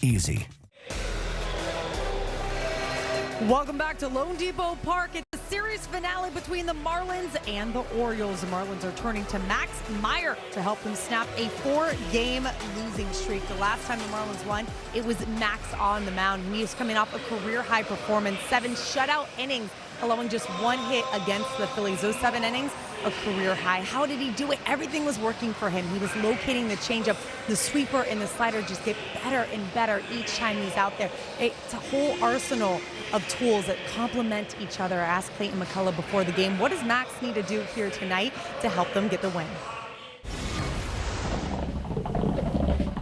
easy. Welcome back to Lone Depot Park. It's the series finale between the Marlins and the Orioles. The Marlins are turning to Max Meyer to help them snap a 4-game losing streak. The last time the Marlins won, it was Max on the mound. He is coming off a career-high performance, 7 shutout innings, allowing just 1 hit against the Phillies. Those 7 innings, a career high. How did he do it? Everything was working for him. He was locating the changeup. The sweeper and the slider just get better and better each time he's out there. It's a whole arsenal of tools that complement each other. I asked Clayton McCullough before the game, what does Max need to do here tonight to help them get the win?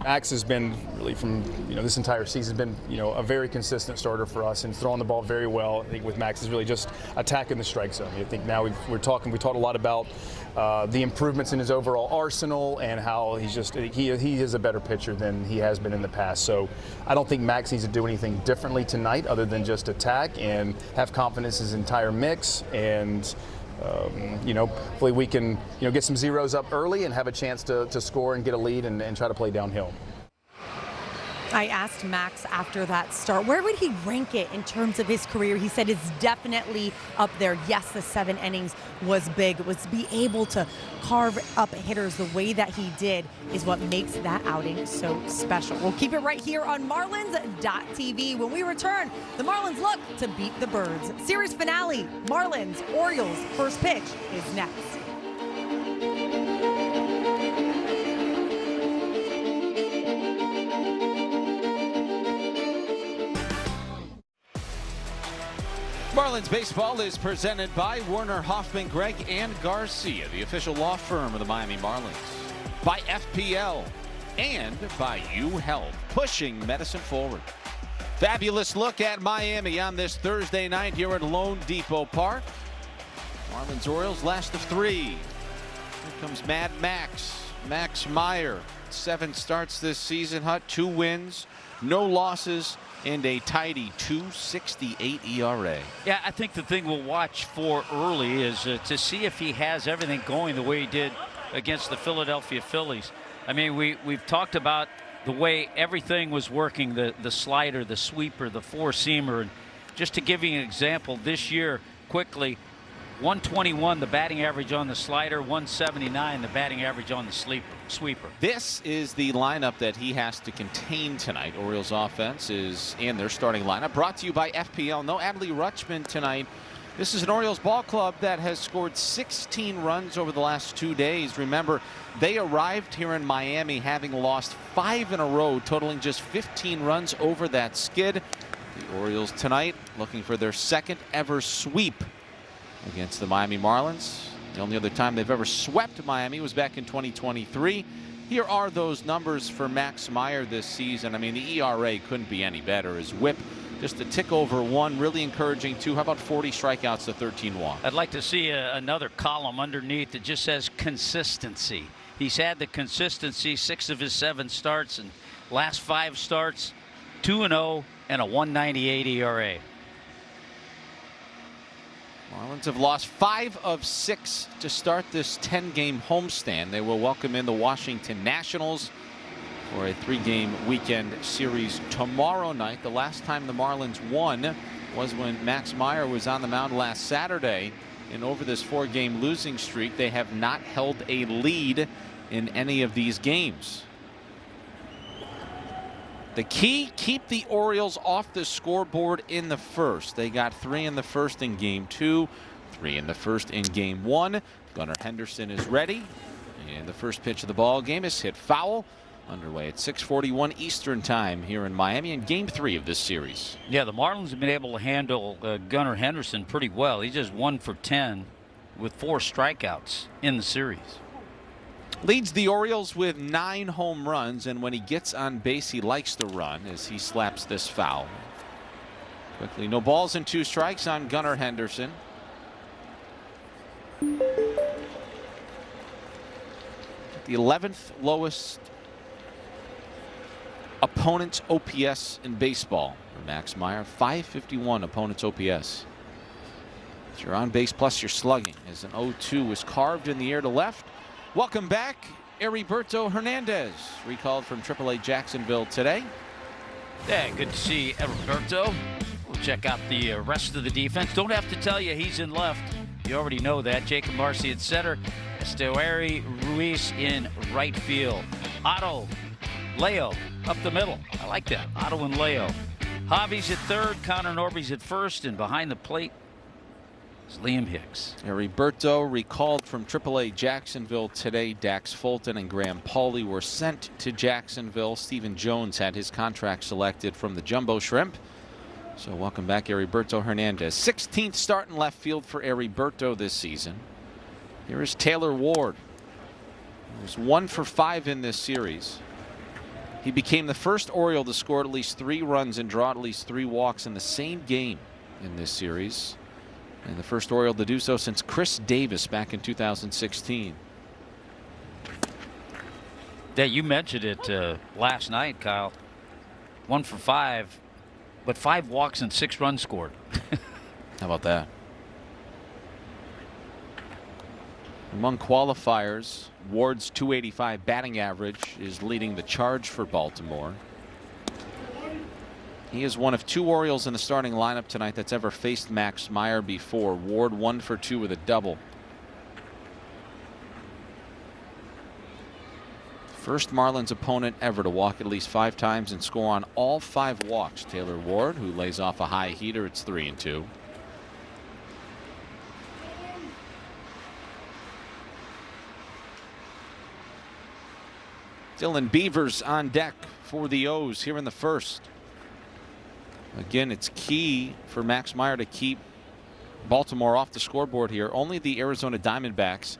Max has been really from this entire season been a very consistent starter for us and throwing the ball very well. I think with Max is really just attacking the strike zone. I think now we talked a lot about the improvements in his overall arsenal and how he is a better pitcher than he has been in the past. So I don't think Max needs to do anything differently tonight other than just attack and have confidence in his entire mix. And hopefully we can get some zeros up early and have a chance to score and get a lead and try to play downhill. I asked Max after that start, where would he rank it in terms of his career? He said it's definitely up there. Yes, the 7 innings was big. It was to be able to carve up hitters the way that he did is what makes that outing so special. We'll keep it right here on Marlins.tv. When we return, the Marlins look to beat the Birds. Series finale, Marlins, Orioles, first pitch is next. Marlins baseball is presented by Werner Hoffman, Gregg and Garcia, the official law firm of the Miami Marlins. By FPL and by UHealth, pushing medicine forward. Fabulous look at Miami on this Thursday night here at Lone Depot Park. Marlins Orioles last of 3. Here comes Mad Max Meyer. 7 starts this season, 2 wins, no losses, and a tidy 2.68 ERA. Yeah, I think the thing we'll watch for early is to see if he has everything going the way he did against the Philadelphia Phillies. I mean, we've talked about the way everything was working, the slider, the sweeper, the four-seamer. And just to give you an example, this year, quickly, 121 the batting average on the slider, 179 the batting average on the sweeper. This is the lineup that he has to contain tonight. Orioles offense is in their starting lineup. Brought to you by FPL. No Adley Rutschman tonight. This is an Orioles ball club that has scored 16 runs over the last 2 days. Remember, they arrived here in Miami having lost 5 in a row, totaling just 15 runs over that skid. The Orioles tonight looking for their 2nd ever sweep against the Miami Marlins. The only other time they've ever swept Miami was back in 2023. Here are those numbers for Max Meyer this season. I mean, the ERA couldn't be any better. His whip just a tick over 1, really encouraging too. How about 40 strikeouts to 13 walks? I'd like to see another column underneath that just says consistency. He's had the consistency 6 of his 7 starts, and last 5 starts 2-0 and a 1.98 ERA. Marlins have lost 5 of 6 to start this 10-game homestand. They will welcome in the Washington Nationals for a 3-game weekend series tomorrow night. The last time the Marlins won was when Max Meyer was on the mound last Saturday. And over this 4-game losing streak, they have not held a lead in any of these games. The key, keep the Orioles off the scoreboard in the first. They got 3 in the first in game 2, 3 in the first in game 1. Gunnar Henderson is ready. And the first pitch of the ball game is hit foul. Underway at 6:41 Eastern time here in Miami in game 3 of this series. Yeah, the Marlins have been able to handle Gunnar Henderson pretty well. He's just 1 for 10 with 4 strikeouts in the series. Leads the Orioles with 9 home runs, and when he gets on base, he likes to run as he slaps this foul. Quickly, no balls and 2 strikes on Gunnar Henderson. The 11th lowest opponent's OPS in baseball for Max Meyer. 551 opponent's OPS. It's your on base plus your slugging as an 0-2 was carved in the air to left. Welcome back, Heriberto Hernandez, recalled from AAA Jacksonville today. Yeah, good to see Roberto. We'll check out the rest of the defense. Don't have to tell you he's in left. You already know that. Jacob Marcy at center. Esteury Ruiz in right field. Otto, Leo up the middle. I like that. Otto and Leo. Javi's at third. Connor Norby's at first. And behind the plate is Liam Hicks. Heriberto recalled from AAA Jacksonville today. Dax Fulton and Graham Pauley were sent to Jacksonville. Stephen Jones had his contract selected from the Jumbo Shrimp. So welcome back, Heriberto Hernandez. 16th start in left field for Heriberto this season. Here is Taylor Ward. He was 1 for 5 in this series. He became the first Oriole to score at least 3 runs and draw at least 3 walks in the same game in this series. And the first Oriole to do so since Chris Davis back in 2016. Yeah, you mentioned it last night, Kyle. 1 for 5, but 5 walks and 6 runs scored. How about that? Among qualifiers, Ward's .285 batting average is leading the charge for Baltimore. He is one of 2 Orioles in the starting lineup tonight that's ever faced Max Meyer before. Ward 1 for 2 with a double. First Marlins opponent ever to walk at least 5 times and score on all 5 walks. Taylor Ward, who lays off a high heater. It's 3-2. Dylan Beavers on deck for the O's here in the first. Again, it's key for Max Meyer to keep Baltimore off the scoreboard here. Only the Arizona Diamondbacks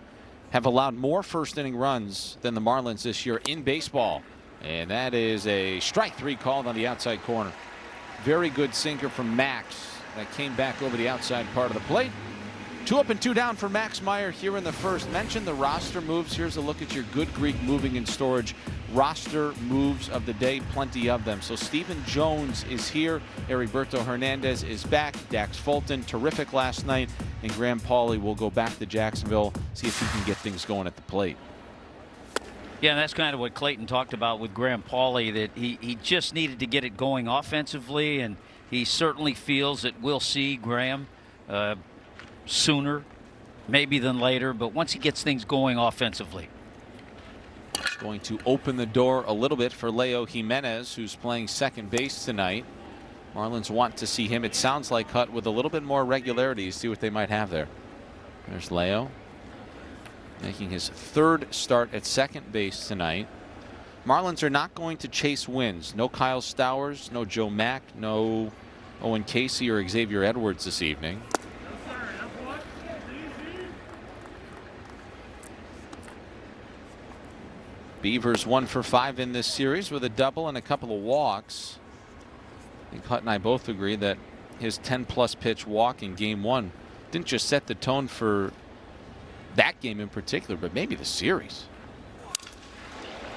have allowed more first inning runs than the Marlins this year in baseball. And that is a strike 3 called on the outside corner. Very good sinker from Max that came back over the outside part of the plate. 2 up and 2 down for Max Meyer here in the first. Mentioned the roster moves. Here's a look at your Good Greek Moving and Storage roster moves of the day. Plenty of them. So Stephen Jones is here. Heriberto Hernandez is back. Dax Fulton, terrific last night. And Graham Pauley will go back to Jacksonville, see if he can get things going at the plate. Yeah, and that's kind of what Clayton talked about with Graham Pauley, that he just needed to get it going offensively, and he certainly feels that we'll see Graham sooner maybe than later, but once he gets things going offensively. It's going to open the door a little bit for Leo Jimenez, who's playing second base tonight. Marlins want to see him, it sounds like, Hut, with a little bit more regularity. See what they might have there. There's Leo making his 3rd start at second base tonight. Marlins are not going to chase wins. No Kyle Stowers, no Joe Mack, no Owen Casey or Xavier Edwards this evening. Beavers 1 for 5 in this series with a double and a couple of walks. I think Hut and I both agree that his 10+ pitch walk in game 1 didn't just set the tone for that game in particular, but maybe the series.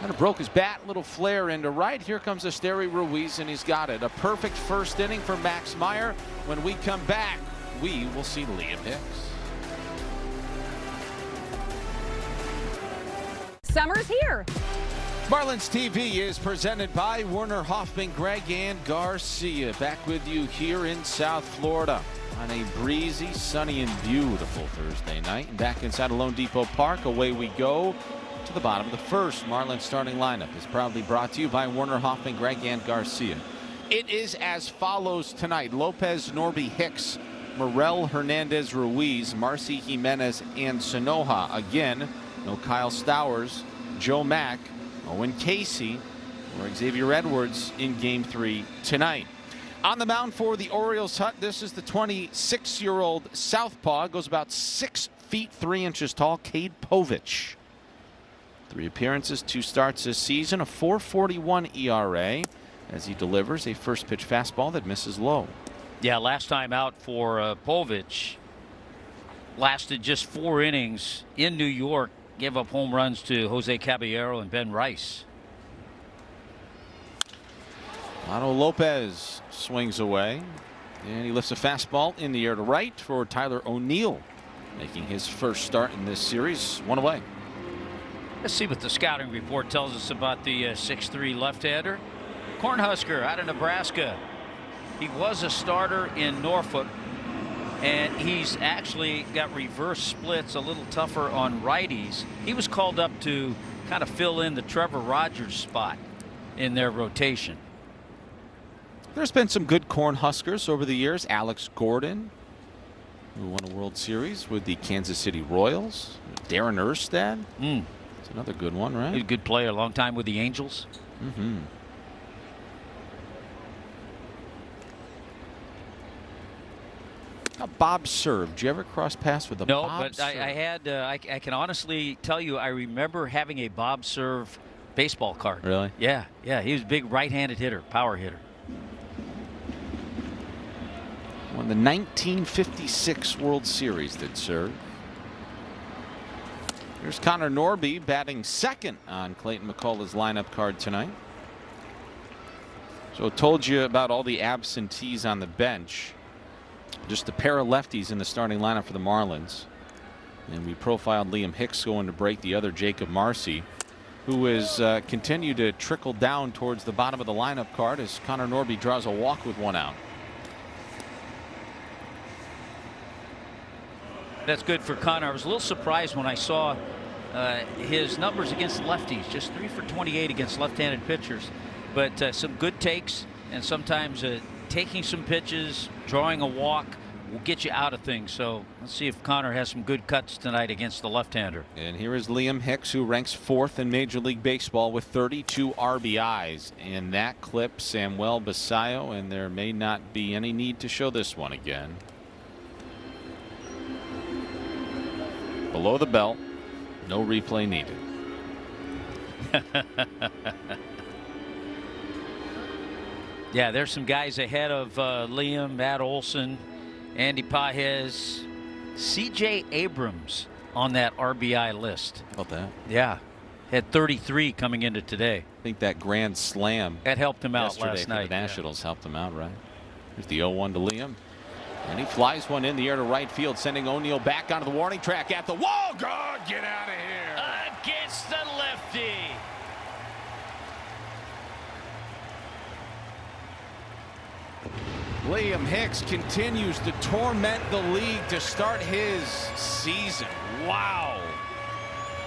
Kind of broke his bat, little flare into right. Here comes Esteury Ruiz, and he's got it. A perfect first inning for Max Meyer. When we come back, we will see Liam Hicks. Summer's here. Marlins TV is presented by Werner Hoffman, Greg, and Garcia. Back with you here in South Florida on a breezy, sunny, and beautiful Thursday night. And back inside of Lone Depot Park, away we go to the bottom of the first. Marlins starting lineup is proudly brought to you by Werner Hoffman, Greg, and Garcia. It is as follows tonight: Lopez, Norby, Hicks, Morel, Hernandez, Ruiz, Marcy, Jimenez, and Sanoja. Again, no Kyle Stowers, Joe Mack, Owen Casey, or Xavier Edwards in game 3 tonight. On the mound for the Orioles, Hut, this is the 26-year-old southpaw, goes about 6 feet 3 inches tall, Cade Povich. 3 appearances, 2 starts this season, a .441 ERA as he delivers a first pitch fastball that misses low. Yeah, last time out for Povich lasted just 4 innings in New York. Gave up home runs to Jose Caballero and Ben Rice. Otto Lopez swings away, and he lifts a fastball in the air to right for Tyler O'Neill, making his first start in this series. 1 away. Let's see what the scouting report tells us about the 6'3" left-hander. Cornhusker out of Nebraska. He was a starter in Norfolk, and he's actually got reverse splits, a little tougher on righties. He was called up to kind of fill in the Trevor Rogers spot in their rotation. There's been some good Cornhuskers over the years. Alex Gordon, who won a World Series with the Kansas City Royals. Darren Erstad. It's another good one, right? He's a good player, a long time with the Angels. Bob Serve. Did you ever cross paths with a No, Bob but Serve? I had. I can honestly tell you, I remember having a Bob Serve baseball card. Really? Yeah, yeah. He was a big right-handed hitter, power hitter. Won the 1956 World Series, did Serve. Here's Connor Norby batting second on Clayton McCullough's lineup card tonight. So I told you about all the absentees on the bench. Just a pair of lefties in the starting lineup for the Marlins. And we profiled Liam Hicks going to break the other, Jacob Marcy, who has continued to trickle down towards the bottom of the lineup card as Connor Norby draws a walk with one out. That's good for Connor. I was a little surprised when I saw his numbers against lefties, just 3 for 28 against left-handed pitchers, but some good takes, and sometimes taking some pitches, drawing a walk will get you out of things. So let's see if Connor has some good cuts tonight against the left-hander. And here is Liam Hicks, who ranks 4th in Major League Baseball with 32 RBIs. And that clips Samuel Basayo, and there may not be any need to show this one again. Below the belt, no replay needed. Yeah, there's some guys ahead of Liam, Matt Olson, Andy Pages, C.J. Abrams on that RBI list. How about that? Yeah, had 33 coming into today. I think that grand slam That helped him out yesterday last for night. the Nationals helped him out, right? Here's the 0-1 to Liam. And he flies one in the air to right field, sending O'Neill back onto the warning track at the wall. God, get out of here. Against the lefty. Liam Hicks continues to torment the league to start his season. Wow.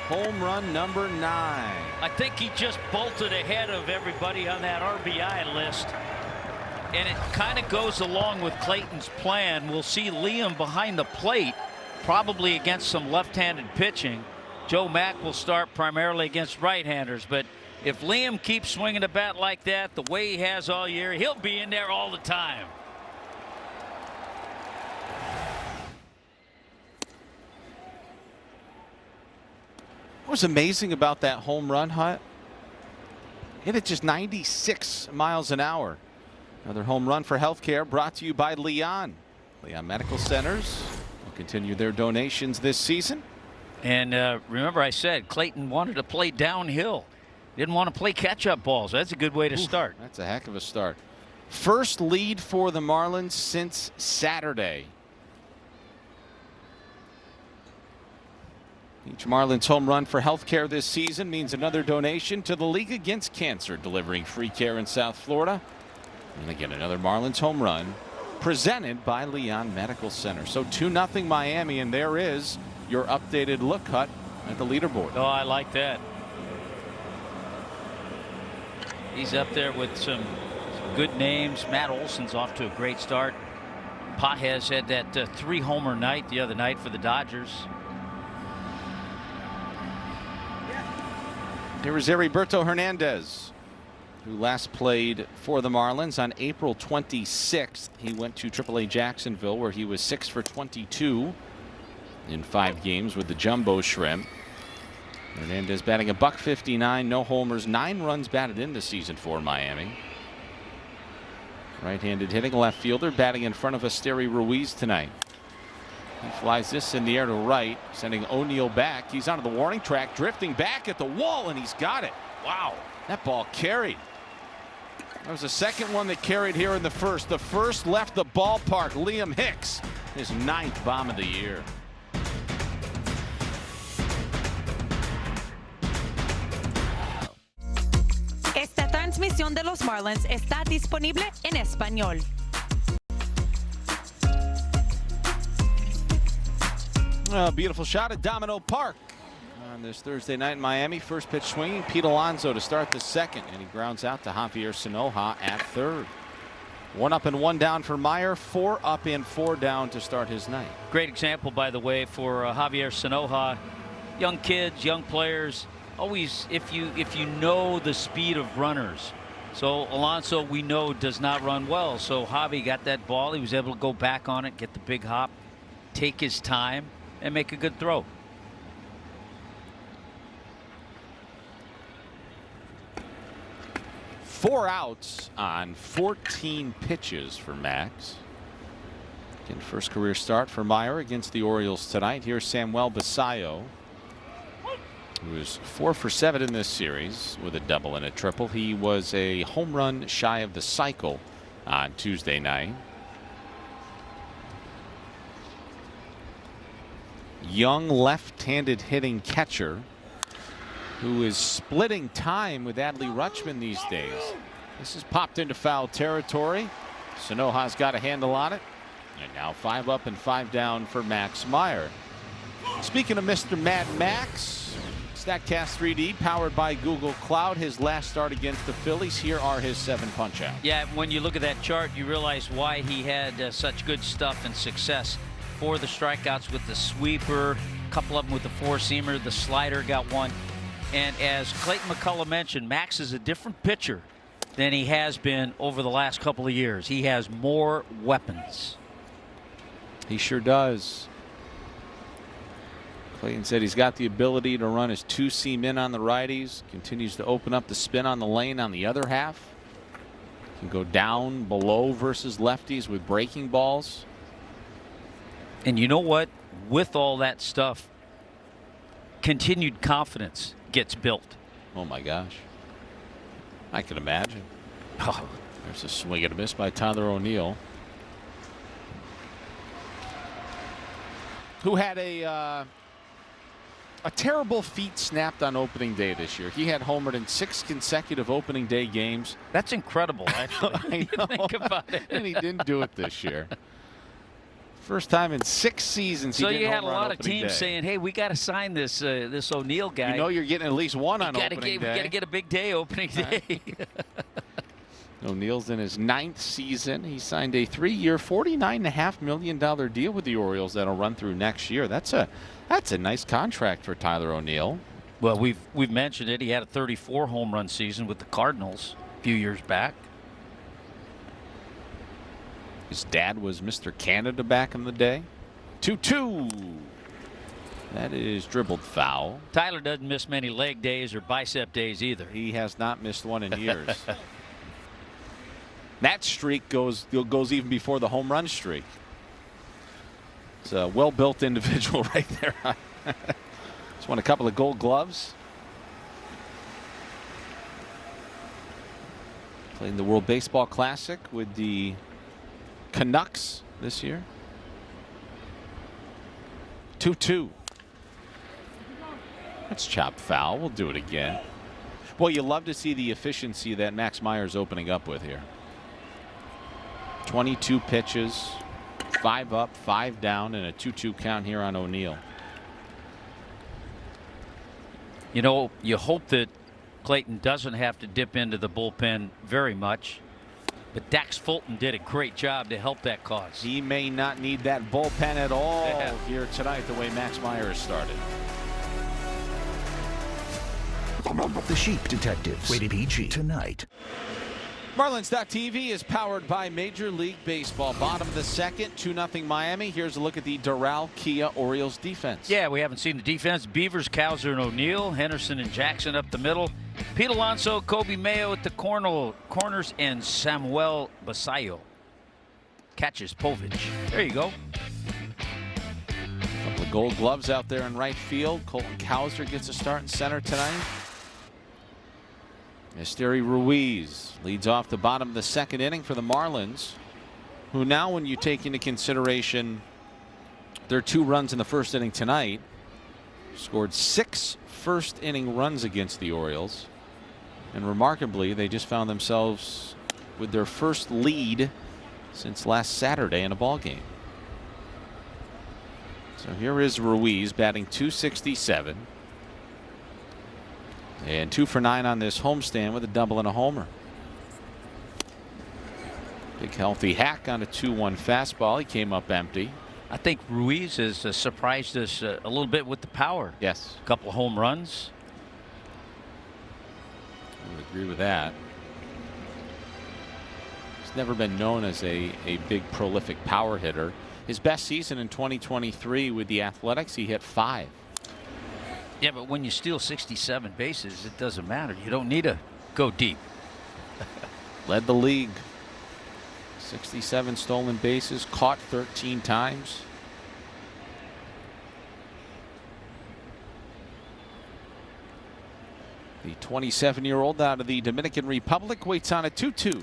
Home run number 9. I think he just bolted ahead of everybody on that RBI list. And it kind of goes along with Clayton's plan. We'll see Liam behind the plate, probably against some left-handed pitching. Joe Mack will start primarily against right-handers. But if Liam keeps swinging the bat like that, the way he has all year, he'll be in there all the time. What was amazing about that home run, Hut? Hit it just 96 miles an hour. Another home run for healthcare brought to you by Leon. Leon Medical Centers will continue their donations this season. And remember I said Clayton wanted to play downhill. Didn't want to play catch-up balls. That's a good way to start. That's a heck of a start. First lead for the Marlins since Saturday. Each Marlins home run for healthcare this season means another donation to the League Against Cancer, delivering free care in South Florida. And again, another Marlins home run presented by Leon Medical Center. So 2-0 Miami, and there is your updated look, Hut, at the leaderboard. Oh, I like that. He's up there with some good names. Matt Olson's off to a great start. Pages had that 3-homer night the other night for the Dodgers. Here is Heriberto Hernandez, who last played for the Marlins on April 26th. He went to AAA Jacksonville, where he was 6 for 22 in 5 games with the Jumbo Shrimp. Hernandez batting $159, no homers, 9 runs batted in the season for Miami. Right-handed hitting left fielder, batting in front of Asteri Ruiz tonight. He flies this in the air to right, sending O'Neill back. He's onto the warning track, drifting back at the wall, and he's got it. Wow, that ball carried. There was a second one that carried here in the first. The first left the ballpark. Liam Hicks, his 9th bomb of the year. Esta transmisión de los Marlins está disponible en español. A beautiful shot at Domino Park on this Thursday night in Miami. First pitch swinging. Pete Alonso to start the second, and he grounds out to Javier Sanoja at third. 1 up and 1 down for Meyer. 4 up and 4 down to start his night. Great example, by the way, for Javier Sanoja. Young kids, young players. Always, if you know the speed of runners. So Alonso, we know, does not run well. So Javi got that ball. He was able to go back on it, get the big hop, take his time, and make a good throw. Four outs on 14 pitches for Max. Again, first career start for Meyer against the Orioles tonight. Here's Samuel Basallo, who is 4 for 7 in this series with a double and a triple. He was a home run shy of the cycle on Tuesday night. Young left-handed hitting catcher who is splitting time with Adley Rutschman these days. This has popped into foul territory. Sanoja's got a handle on it. And now 5 up and 5 down for Max Meyer. Speaking of Mr. Mad Max, StatCast 3D powered by Google Cloud. His last start against the Phillies. Here are his 7 punch-outs. Yeah, when you look at that chart, you realize why he had such good stuff and success. 4 of the strikeouts with the sweeper, a couple of them with the four-seamer, the slider got 1. And as Clayton McCullough mentioned, Max is a different pitcher than he has been over the last couple of years. He has more weapons. He sure does. Clayton said he's got the ability to run his 2-seam in on the righties, continues to open up the spin on the lane on the other half. Can go down below versus lefties with breaking balls. And you know what? With all that stuff, continued confidence gets built. Oh my gosh. I can imagine. Oh, there's a swing and a miss by Tyler O'Neill, who had a terrible feat snapped on opening day this year. He had homered in 6 consecutive opening day games. That's incredible, actually. I know. Think about it. And he didn't do it this year. First time in 6 seasons. So he didn't you had a homer on lot of opening teams day. saying, "Hey, we got to sign this O'Neill guy." You know you're getting at least one on opening day. We got to get a big day opening day. O'Neill's in his 9th season. He signed a 3-year, $49.5 million deal with the Orioles that'll run through next year. That's a nice contract for Tyler O'Neill. Well, we've mentioned it. He had a 34 home run season with the Cardinals a few years back. His dad was Mr. Canada back in the day. 2-2. That is dribbled foul. Tyler doesn't miss many leg days or bicep days either. He has not missed one in years. That streak goes even before the home run streak. It's a well-built individual right there. He's won a couple of Gold Gloves. Played in the World Baseball Classic with the Canucks this year. 2-2. That's chopped foul. We'll do it again. Well, you love to see the efficiency that Max Meyer's opening up with here. 22 pitches, 5 up, 5 down, and a 2-2 count here on O'Neill. You know, you hope that Clayton doesn't have to dip into the bullpen very much. But Dax Fulton did a great job to help that cause. He may not need that bullpen at all here tonight, the way Max Meyer has started. The Sheep Detectives. Rated PG. Tonight. Marlins.tv is powered by Major League Baseball. Bottom of the second, 2-0 Miami. Here's a look at the Doral Kia Orioles defense. Yeah, we haven't seen the defense. Beavers, Cowser, and O'Neill. Henderson and Jackson up the middle. Pete Alonso, Kobe Mayo at the corners, and Samuel Basallo catches Povich. There you go. A couple of Gold Gloves out there in right field. Colton Cowser gets a start in center tonight. Esteri Ruiz leads off the bottom of the second inning for the Marlins, who now, when you take into consideration their 2 runs in the first inning tonight, scored 6 first inning runs against the Orioles. And remarkably, they just found themselves with their first lead since last Saturday in a ball game. So here is Ruiz batting .267 and 2 for 9 on this homestand with a double and a homer. Big healthy hack on a 2-1 fastball. He came up empty. I think Ruiz has surprised us a little bit with the power. Yes. A couple of home runs. I would agree with that. He's never been known as a big prolific power hitter. His best season in 2023 with the Athletics, he hit 5. Yeah, but when you steal 67 bases, it doesn't matter. You don't need to go deep. Led the league. 67 stolen bases, caught 13 times. The 27-year-old out of the Dominican Republic waits on a 2-2.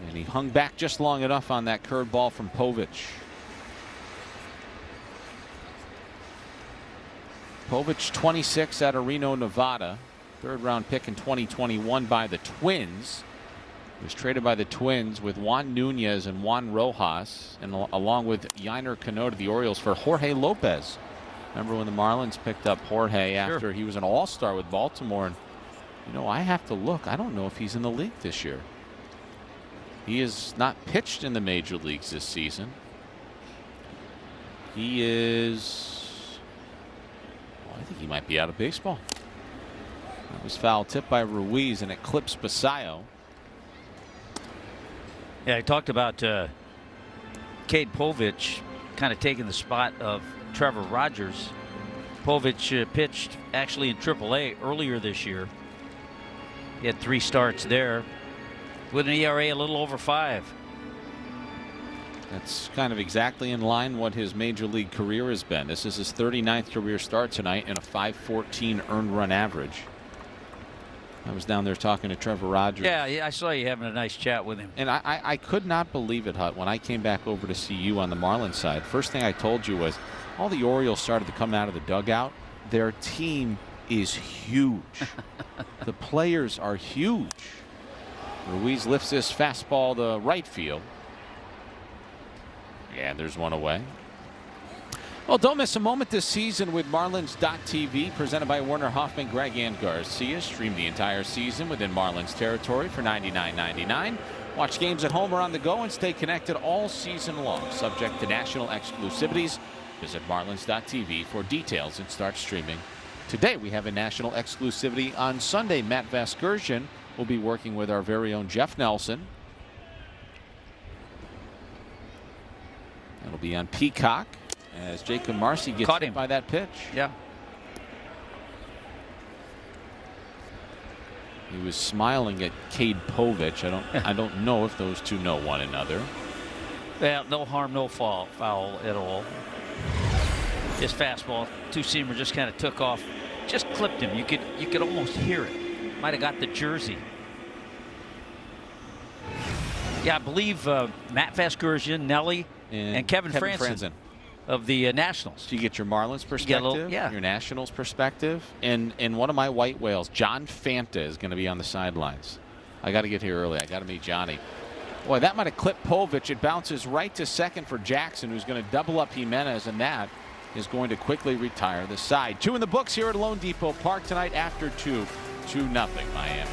And he hung back just long enough on that curveball from Povich. Povich, 26, out of Reno, Nevada. Third-round pick in 2021 by the Twins. He was traded by the Twins with Juan Nunez and Juan Rojas, and along with Yainer Cano to the Orioles for Jorge Lopez. Remember when the Marlins picked up Jorge after he was an all-star with Baltimore? And, you know, I have to look. I don't know if he's in the league this year. He has not pitched in the major leagues this season. He is, well, I think he might be out of baseball. That was foul tip by Ruiz, and it clips Basayo. Yeah, I talked about Cade Povich kind of taking the spot of Trevor Rogers. Povich pitched actually in AAA earlier this year. He had 3 starts there with an ERA a little over 5. That's kind of exactly in line what his major league career has been. This is his 39th career start tonight and a .514 earned run average. I was down there talking to Trevor Rogers. Yeah, I saw you having a nice chat with him. And I could not believe it, Hut, when I came back over to see you on the Marlins side. First thing I told you was all the Orioles started to come out of the dugout. Their team is huge. The players are huge. Ruiz lifts this fastball to right field. Yeah, there's one away. Well, don't miss a moment this season with Marlins.tv, presented by Werner Hoffman, Greg and Garcia. Stream the entire season within Marlins territory for $99.99. Watch games at home or on the go and stay connected all season long. Subject to national exclusivities. Visit Marlins.tv for details and start streaming today. We have a national exclusivity on Sunday. Matt Vasgersian will be working with our very own Jeff Nelson. It'll be on Peacock as Jacob Marcy gets hit by that pitch. Yeah. He was smiling at Cade Povich. I don't know if those two know one another. Well, no harm, no foul at all. His fastball, two-seamer, just kind of took off, just clipped him. You could almost hear it. Might have got the jersey. Yeah, I believe Matt Vasgersian, Nelly, and Kevin Franzen of the Nationals. So you get your Marlins perspective, your Nationals perspective, and one of my white whales, John Fanta, is going to be on the sidelines. I got to get here early. I got to meet Johnny. Boy, that might have clipped Povich. It bounces right to second for Jackson, who's going to double up Jimenez, and that is going to quickly retire the side. 2 in the books here at Lone Depot Park tonight after 2-0 Miami.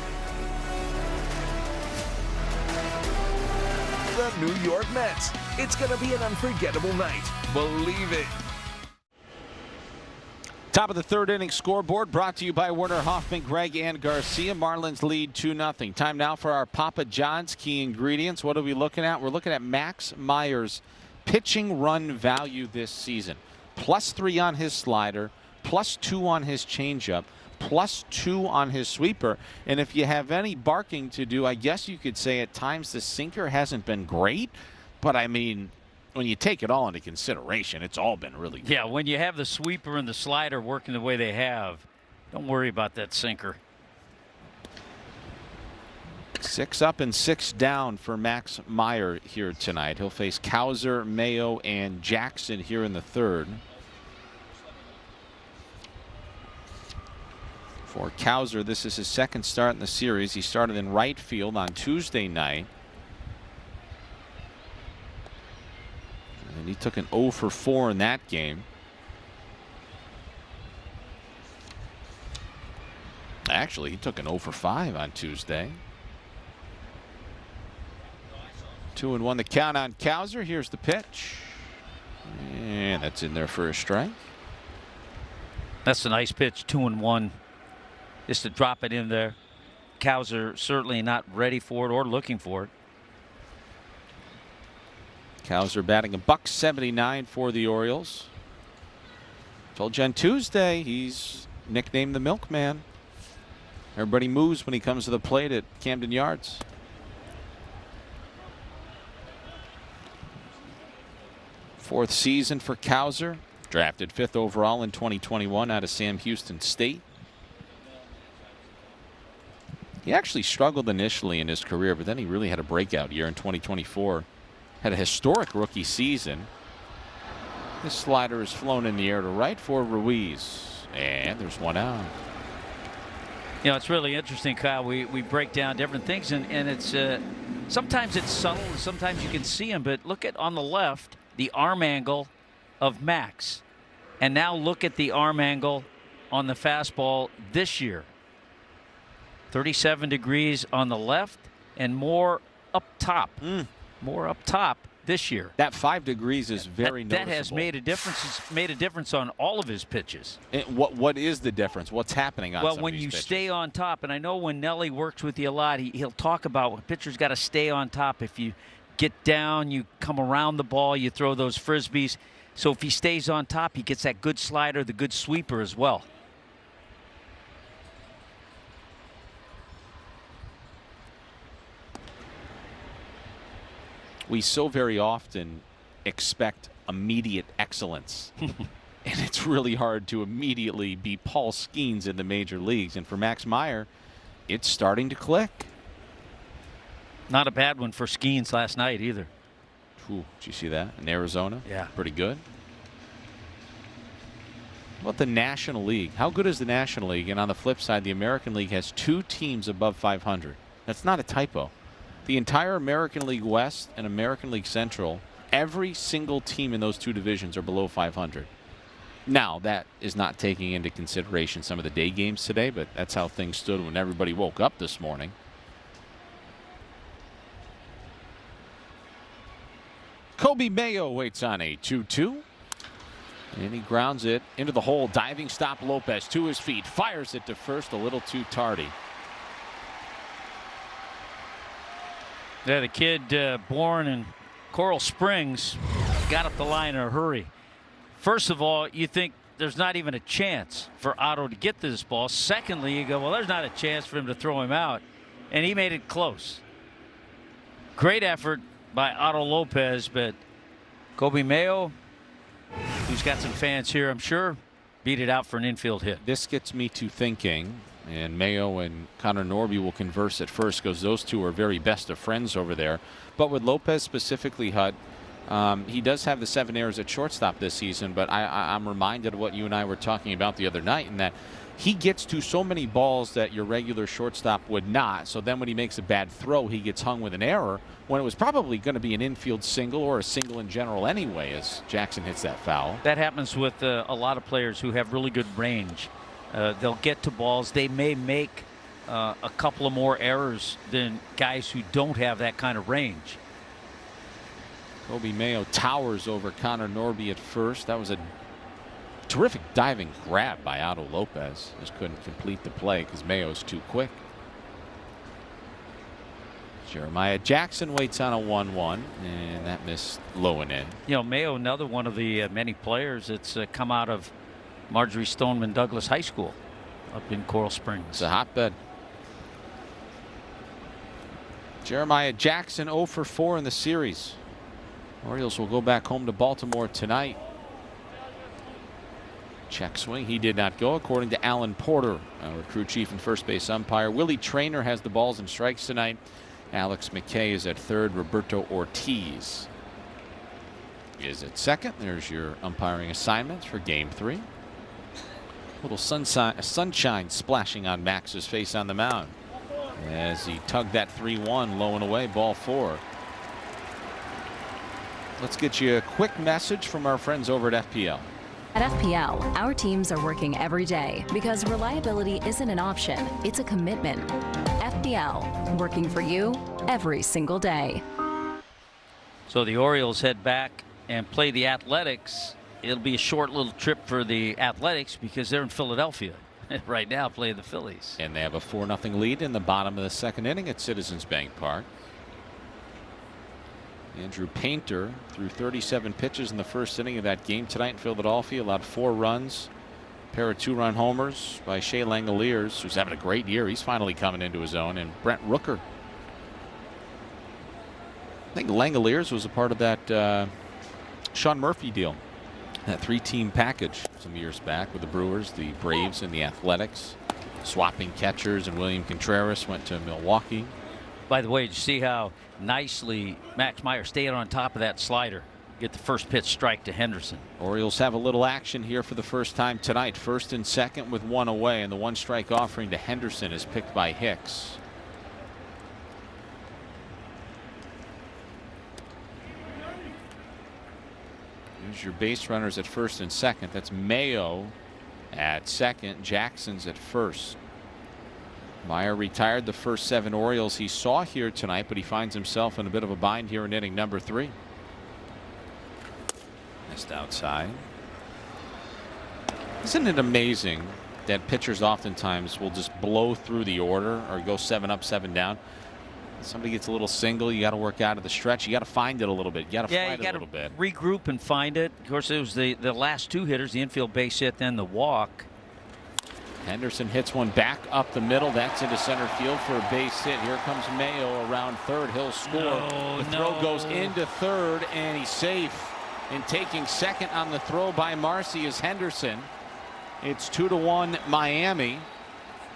The New York Mets. It's going to be an unforgettable night. Believe it. Top of the third inning scoreboard brought to you by Werner Hoffman, Greg and Garcia. Marlins lead 2-0. Time now for our Papa John's key ingredients. What are we looking at? We're looking at Max Meyer's pitching run value this season. +3 on his slider, +2 on his changeup, +2 on his sweeper. And if you have any barking to do, I guess you could say at times the sinker hasn't been great. But I mean, when you take it all into consideration, it's all been really good. Yeah, when you have the sweeper and the slider working the way they have, don't worry about that sinker. 6 up and 6 down for Max Meyer here tonight. He'll face Cowser, Mayo, and Jackson here in the third. For Cowser, this is his second start in the series. He started in right field on Tuesday night. And he took an 0 for 4 in that game. Actually, he took an 0 for 5 on Tuesday. 2-1 the count on Cowser. Here's the pitch. And that's in there for a strike. That's a nice pitch, 2-1. Just to drop it in there. Cowser certainly not ready for it or looking for it. Cowser batting $179 for the Orioles. Told you on Tuesday he's nicknamed the Milkman. Everybody moves when he comes to the plate at Camden Yards. Fourth season for Cowser. Drafted 5th overall in 2021 out of Sam Houston State. He actually struggled initially in his career, but then he really had a breakout year in 2024. Had a historic rookie season. This slider is flown in the air to right for Ruiz. And there's one out. You know, it's really interesting, Kyle. We break down different things, and it's sometimes it's subtle, and sometimes you can see them. But look at on the left, the arm angle of Max. And now look at the arm angle on the fastball this year. 37 degrees on the left and more up top. More up top this year. That 5 degrees is very noticeable. That has made a difference. It's made a difference on all of his pitches. What is the difference? What's happening on some of these pitches? Well, when you stay on top, and I know when Nelly works with you a lot, he'll talk about when pitchers got to stay on top. If you get down, you come around the ball, you throw those frisbees. So if he stays on top, he gets that good slider, the good sweeper as well. We so very often expect immediate excellence. And it's really hard to immediately be Paul Skeens in the major leagues. And for Max Meyer, it's starting to click. Not a bad one for Skeens last night either. Ooh, did you see that in Arizona? Yeah. Pretty good. What about the National League? How good is the National League? And on the flip side, the American League has 2 teams above 500. That's not a typo. The entire American League West and American League Central, every single team in those 2 divisions are below 500. Now, that is not taking into consideration some of the day games today, but that's how things stood when everybody woke up this morning. Kobe Mayo waits on a 2-2. And he grounds it into the hole. Diving stop Lopez to his feet. Fires it to first a little too tardy. Yeah, the kid born in Coral Springs got up the line in a hurry. First of all, you think there's not even a chance for Otto to get to this ball. Secondly, you go, well, there's not a chance for him to throw him out. And he made it close. Great effort by Otto Lopez, but Kobe Mayo, who's got some fans here, I'm sure, beat it out for an infield hit. This gets me to thinking, and Mayo and Connor Norby will converse at first because those two are very best of friends over there. But with Lopez specifically, Hud, he does have the 7 errors at shortstop this season, but I'm reminded of what you and I were talking about the other night, in that he gets to so many balls that your regular shortstop would not. So then when he makes a bad throw, he gets hung with an error when it was probably going to be an infield single or a single in general anyway, as Jackson hits that foul. That happens with a lot of players who have really good range. They'll get to balls. They may make a couple of more errors than guys who don't have that kind of range. Kobe Mayo towers over Connor Norby at first. That was a terrific diving grab by Otto Lopez. Just couldn't complete the play because Mayo's too quick. Jeremiah Jackson waits on a 1-1, and that missed low and in. You know, Mayo, another one of the many players that's come out of Marjorie Stoneman Douglas High School up in Coral Springs. It's a hotbed. Jeremiah Jackson 0 for 4 in the series. Orioles will go back home to Baltimore tonight. Check swing. He did not go, according to Alan Porter, our crew chief and first base umpire. Willie Traynor has the balls and strikes tonight. Alex McKay is at third. Roberto Ortiz is at second. There's your umpiring assignments for Game 3. Little sunshine splashing on Max's face on the mound as he tugged that 3-1 low and away, ball 4. Let's get you a quick message from our friends over at FPL. At FPL, our teams are working every day because reliability isn't an option, it's a commitment. FPL, working for you every single day. So the Orioles head back and play the Athletics. It'll be a short little trip for the Athletics because they're in Philadelphia right now playing the Phillies. And they have a 4-0 lead in the bottom of the 2nd inning at Citizens Bank Park. Andrew Painter threw 37 pitches in the 1st inning of that game tonight in Philadelphia, allowed 4 runs, a pair of 2-run homers by Shea Langoliers, who's having a great year. He's finally coming into his own, and Brent Rooker. I think Langoliers was a part of that Sean Murphy deal, that 3-team package some years back with the Brewers, the Braves, and the Athletics, swapping catchers, and William Contreras went to Milwaukee. By the way, did you see how nicely Max Meyer stayed on top of that slider? Get the first pitch strike to Henderson. Orioles have a little action here for the first time tonight. 1st and 2nd with 1 away, and the 1-strike offering to Henderson is picked by Hicks. Here's your base runners at 1st and 2nd. That's Mayo at 2nd. Jackson's at 1st. Meyer retired the first 7 Orioles he saw here tonight, but he finds himself in a bit of a bind here in inning number 3. Missed outside. Isn't it amazing that pitchers oftentimes will just blow through the order or go 7 up, 7 down? Somebody gets a little single, you got to work out of the stretch. You got to find it a little bit. You got to find it a little bit. Regroup and find it. Of course, it was the last 2 hitters, the infield base hit, then the walk. Henderson hits one back up the middle. That's into center field for a base hit. Here comes Mayo around 3rd. He'll score. The throw goes into 3rd, and he's safe. And taking 2nd on the throw by Marcy is Henderson. It's 2-1 Miami.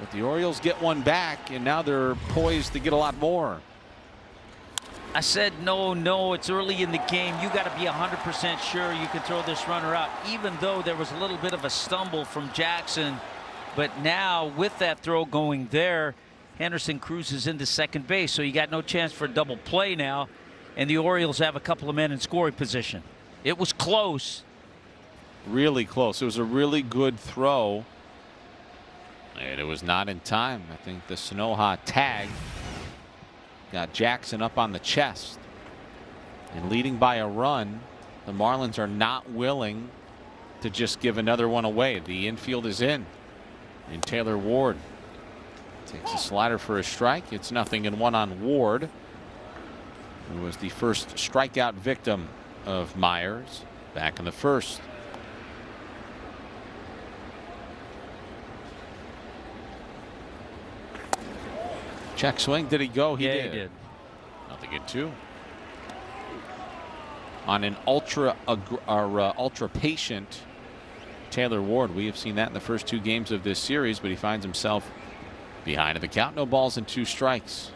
But the Orioles get one back, and now they're poised to get a lot more. I said no, it's early in the game. You got to be 100% sure you can throw this runner out, even though there was a little bit of a stumble from Jackson. But now with that throw going there, Henderson cruises into 2nd base, so you got no chance for a double play now, and the Orioles have a couple of men in scoring position. It was close. Really close. It was a really good throw, and it was not in time. I think the Sanoha tag got Jackson up on the chest, and leading by a run, the Marlins are not willing to just give another one away. The infield is in. And Taylor Ward takes a slider for a strike. It's 0-1 on Ward, who was the first strikeout victim of Myers back in the 1st. Check swing. Did he go? He did. 0-2. On an ultra patient Taylor Ward. We have seen that in the first 2 games of this series, but he finds himself behind in the count. No balls and 2 strikes.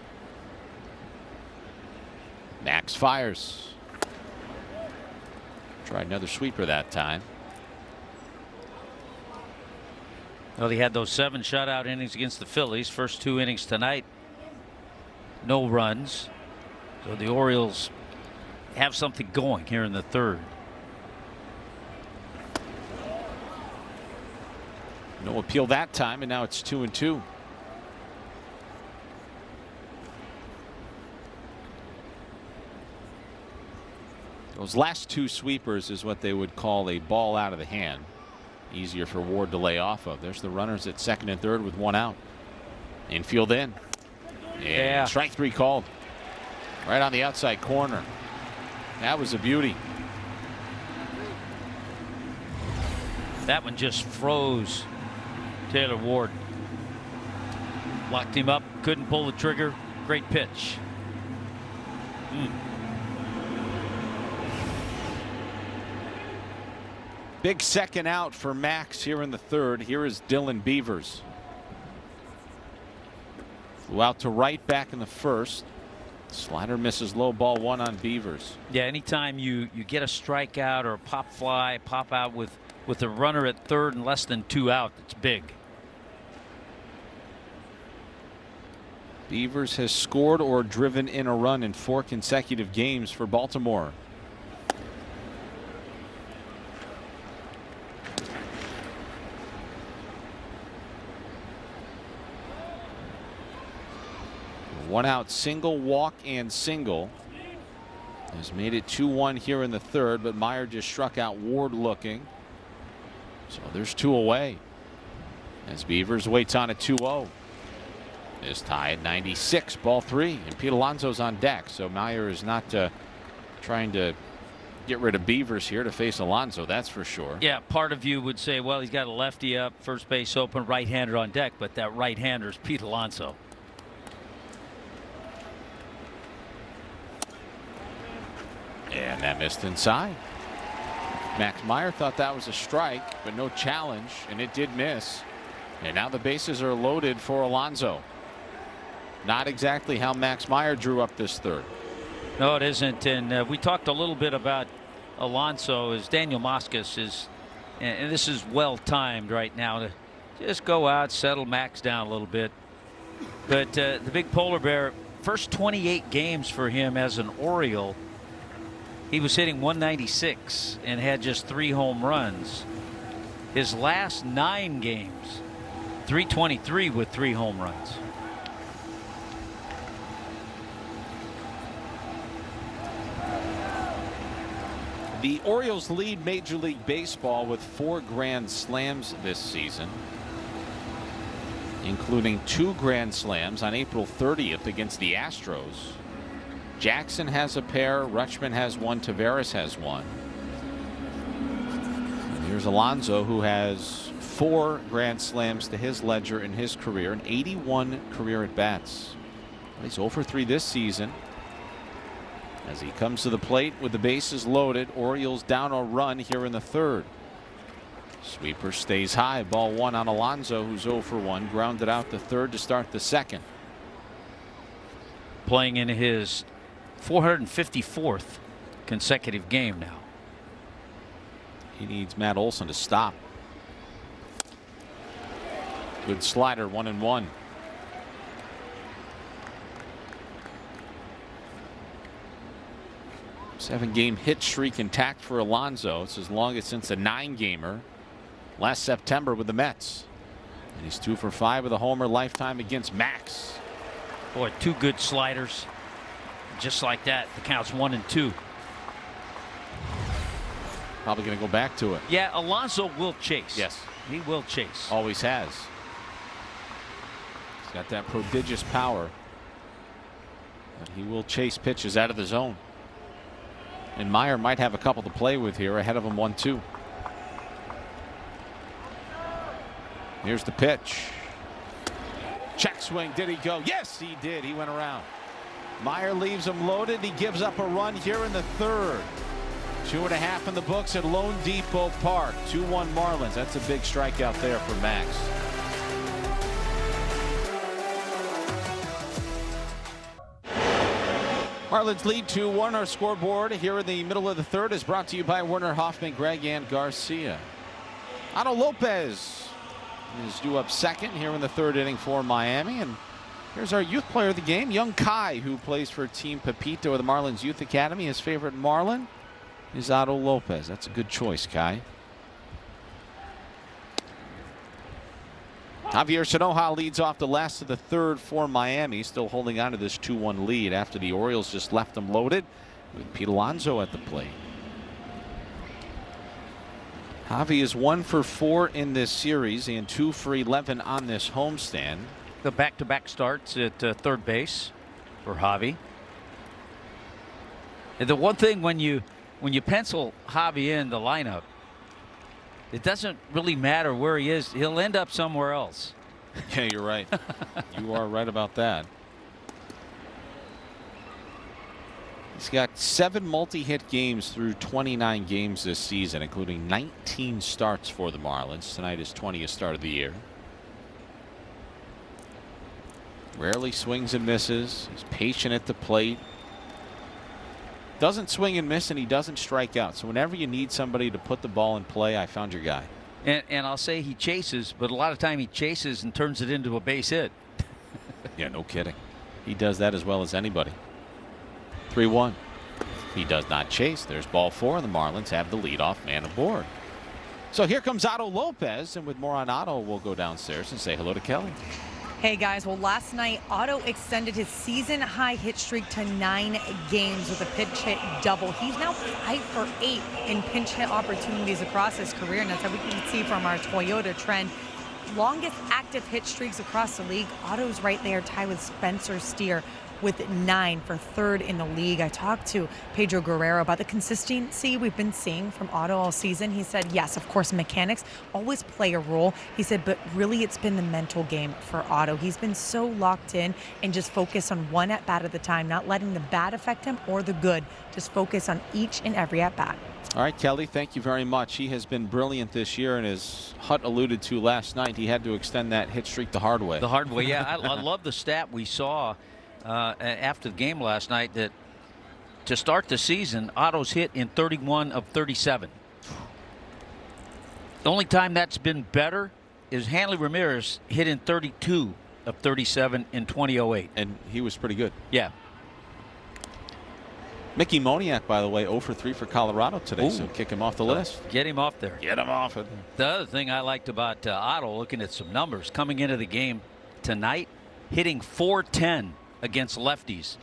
Max fires. Tried another sweeper that time. Well, he had those 7 shutout innings against the Phillies. First 2 innings tonight, no runs. So the Orioles have something going here in the 3rd. No appeal that time, and now it's 2-2. Those last 2 sweepers is what they would call a ball out of the hand. Easier for Ward to lay off of. There's the runners at 2nd and 3rd with 1 out. Infield in. And strike 3 called. Right on the outside corner. That was a beauty. That one just froze Taylor Ward. Locked him up, couldn't pull the trigger. Great pitch. Big 2nd out for Max here in the 3rd. Here is Dylan Beavers. Flew out to right back in the 1st. Slider misses low, ball 1 on Beavers. Yeah, anytime you get a strikeout or a pop fly, pop out with with a runner at third and less than 2 out. It's big. Beavers has scored or driven in a run in 4 consecutive games for Baltimore. One out, single, walk, and single. Has made it 2-1 here in the third, but Meyer just struck out Ward looking. So there's 2 away. As Beavers waits on a 2-0. This tie at 96, ball 3, and Pete Alonso's on deck. So Meyer is not trying to get rid of Beavers here to face Alonso, that's for sure. Yeah, part of you would say, well, he's got a lefty up, first base open, right-hander on deck, but that right-hander is Pete Alonso. And that missed inside. Max Meyer thought that was a strike, but no challenge, and it did miss. And now the bases are loaded for Alonso. Not exactly how Max Meyer drew up this third. No, it isn't. And we talked a little bit about Alonso as Daniel Moscas is, and this is well timed right now to just go out, settle Max down a little bit. But the big polar bear, first 28 games for him as an Oriole, he was hitting 196 and had just 3 home runs. His last 9 games, 323 with 3 home runs. The Orioles lead Major League Baseball with 4 grand slams this season, including 2 grand slams on April 30th against the Astros. Jackson has a pair, Rutschman has 1, Taveras has 1. And here's Alonso, who has 4 grand slams to his ledger in his career and 81 career at bats. He's 0 for 3 this season. As he comes to the plate with the bases loaded, Orioles down a run here in the third. Sweeper stays high, ball 1 on Alonso, who's 0 for 1, grounded out the third to start the second. Playing in his 454th consecutive game now. He needs Matt Olson to stop. Good slider, 1-1. Seven-game hit streak intact for Alonso. It's his longest since a 9-gamer last September with the Mets. And he's 2 for 5 with a homer lifetime against Max. Boy, 2 good sliders. Just like that, the count's 1-2. Probably going to go back to it. Yeah, Alonso will chase. Yes. He will chase. Always has. He's got that prodigious power. But he will chase pitches out of the zone. And Meyer might have a couple to play with here, ahead of him 1-2. Here's the pitch. Check swing. Did he go? Yes, he did. He went around. Meyer leaves him loaded. He gives up a run here in the third. 2.5 in the books at Lone Depot Park. 2-1 Marlins. That's a big strikeout there for Max. Marlins lead 2-1. Our scoreboard here in the middle of the third is brought to you by Werner Hoffman, Greg, and Garcia. Otto Lopez is due up second here in the third inning for Miami. And here's our youth player of the game, young Kai, who plays for Team Pepito of the Marlins Youth Academy. His favorite Marlin is Otto Lopez. That's a good choice, Kai. Javier Sanoja leads off the last of the third for Miami, still holding on to this 2-1 lead after the Orioles just left them loaded with Pete Alonso at the plate. Javi is 1 for 4 in this series and 2 for 11 on this homestand. The back-to-back starts at third base for Javi. And the one thing when you pencil Javi in the lineup, it doesn't really matter where he is. He'll end up somewhere else. Yeah, you're right. You are right about that. He's got 7 multi-hit games through 29 games this season, including 19 starts for the Marlins. Tonight is 20th start of the year. Rarely swings and misses. He's patient at the plate. Doesn't swing and miss, and he doesn't strike out. So whenever you need somebody to put the ball in play, I found your guy. And I'll say he chases, but a lot of time he chases and turns it into a base hit. Yeah, no kidding. He does that as well as anybody. 3-1. He does not chase. There's ball 4, and the Marlins have the leadoff man aboard. So here comes Otto Lopez, and with more on Otto, we'll go downstairs and say hello to Kelly. Hey guys, well last night Otto extended his season high hit streak to 9 games with a pinch hit double. He's now 5 for 8 in pinch hit opportunities across his career, and that's how we can see from our Toyota trend. Longest active hit streaks across the league. Otto's right there, tied with Spencer Steer with 9 for 3rd in the league. I talked to Pedro Guerrero about the consistency we've been seeing from Otto all season. He said, yes, of course, mechanics always play a role. He said, but really it's been the mental game for Otto. He's been so locked in and just focused on one at-bat at a time, not letting the bad affect him or the good. Just focus on each and every at-bat. All right, Kelly, thank you very much. He has been brilliant this year, and as Hutt alluded to last night, he had to extend that hit streak the hard way. The hard way, yeah. I love the stat we saw after the game last night that to start the season, Otto's hit in 31 of 37. The only time that's been better is Hanley Ramirez hit in 32 of 37 in 2008. And he was pretty good. Yeah. Mickey Moniak, by the way, 0 for 3 for Colorado today, so kick him off the list. Get him off there. Get him off it. The other thing I liked about Otto, looking at some numbers, coming into the game tonight, hitting .410 against lefties.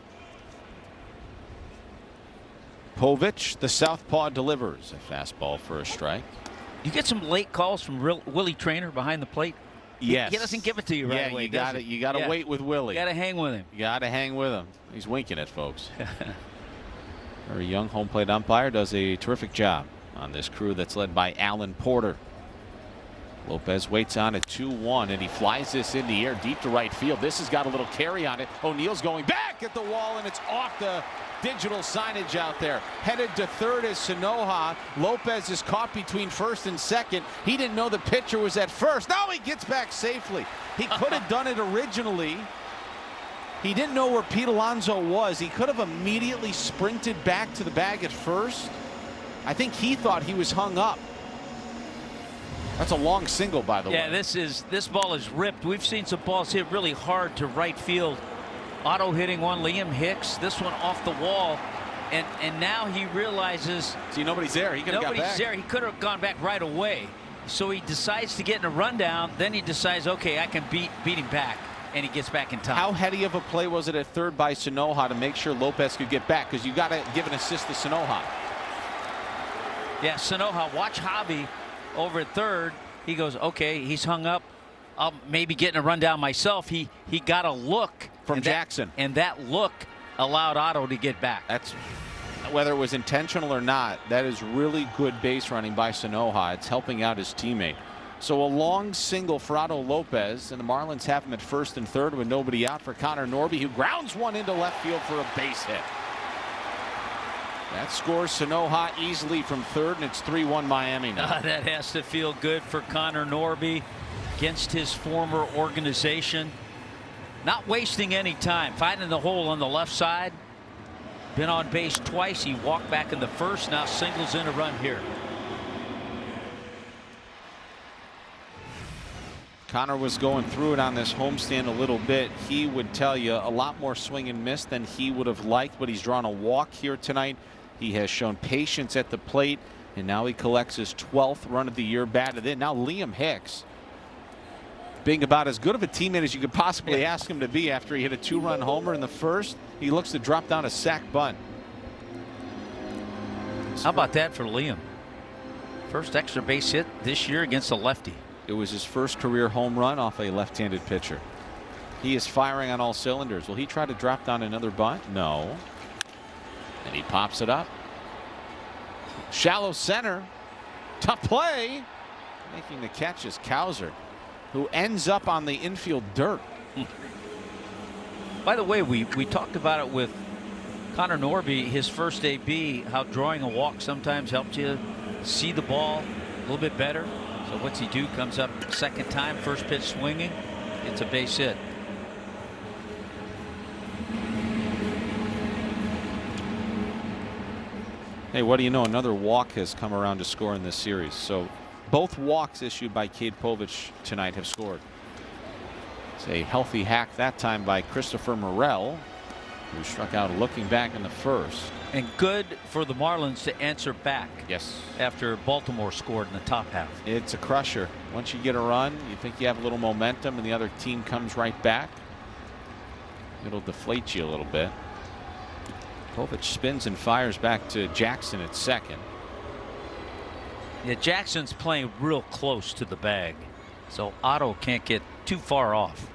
Povich, the southpaw, delivers a fastball for a strike. You get some late calls from Willie Trainer behind the plate. Yes. He doesn't give it to you right away. You got to wait with Willie. You got to hang with him. You got to hang with him. He's winking at folks. Very young home plate umpire, does a terrific job on this crew that's led by Alan Porter. Lopez waits on at 2-1, and he flies this in the air deep to right field. This has got a little carry on it. O'Neal's going back at the wall, and it's off the digital signage out there. Headed to third is Sanoja. Lopez is caught between first and second. He didn't know the pitcher was at first. Now he gets back safely. He could have done it originally. He didn't know where Pete Alonso was. He could have immediately sprinted back to the bag at first. I think he thought he was hung up. That's a long single, by the way. Yeah, this ball is ripped. We've seen some balls hit really hard to right field. Otto hitting one, Liam Hicks, this one off the wall, and now he realizes. See, nobody's there. He could have got back. Nobody's there. He could have gone back right away. So he decides to get in a rundown. Then he decides, okay, I can beat him back, and he gets back in time. How heady of a play was it at third by Sanoja to make sure Lopez could get back? Because you got to give an assist to Sanoja. Yeah, Sanoja, watch Javi over at third. He goes, okay, he's hung up. I'll maybe get in a rundown myself. He got a look from Jackson, and that look allowed Otto to get back. That's whether it was intentional or not. That is really good base running by Sanoja. It's helping out his teammate. So a long single for Otto Lopez, and the Marlins have him at first and third with nobody out for Connor Norby, who grounds one into left field for a base hit. That scores Sanoja easily from third, and it's 3-1 Miami now. That has to feel good for Connor Norby against his former organization. Not wasting any time, finding the hole on the left side. Been on base twice. He walked back in the first, now singles in a run here. Connor was going through it on this homestand a little bit. He would tell you a lot more swing and miss than he would have liked, but he's drawn a walk here tonight. He has shown patience at the plate, and now he collects his 12th run of the year batted in. Now Liam Hicks being about as good of a teammate as you could possibly ask him to be after he hit a 2-run homer in the first. He looks to drop down a sac bunt. How about that for Liam? First extra base hit this year against a lefty. It was his first career home run off a left-handed pitcher. He is firing on all cylinders. Will he try to drop down another bunt? No. And he pops it up. Shallow center. Tough play. Making the catch is Cowser, who ends up on the infield dirt. By the way, we talked about it with Connor Norby, his first AB, how drawing a walk sometimes helps you see the ball a little bit better. So what's he do? Comes up second time, first pitch swinging. It's a base hit. Hey, what do you know? Another walk has come around to score in this series. So both walks issued by Cade Povich tonight have scored. It's a healthy hack that time by Christopher Morel, who struck out looking back in the first. And good for the Marlins to answer back. Yes. After Baltimore scored in the top half. It's a crusher. Once you get a run, you think you have a little momentum, and the other team comes right back. It'll deflate you a little bit. Povich spins and fires back to Jackson at second. Yeah, Jackson's playing real close to the bag, so Otto can't get too far off.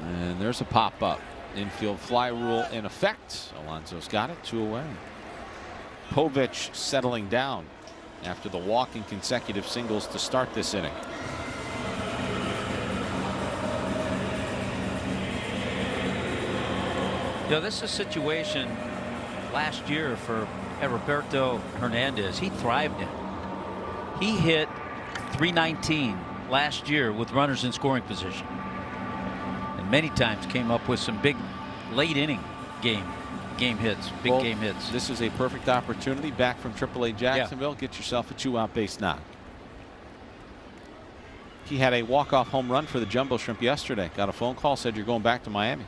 And there's a pop-up. Infield fly rule in effect. Alonso's got it, 2 away. Povich settling down after the walk in consecutive singles to start this inning. This is a situation last year for Roberto Hernandez. He thrived in. He hit .319 last year with runners in scoring position, and many times came up with some big late inning game hits, big game hits. This is a perfect opportunity back from AAA Jacksonville. Get yourself a 2-out base knock. He had a walk-off home run for the Jumbo Shrimp yesterday. Got a phone call, said you're going back to Miami.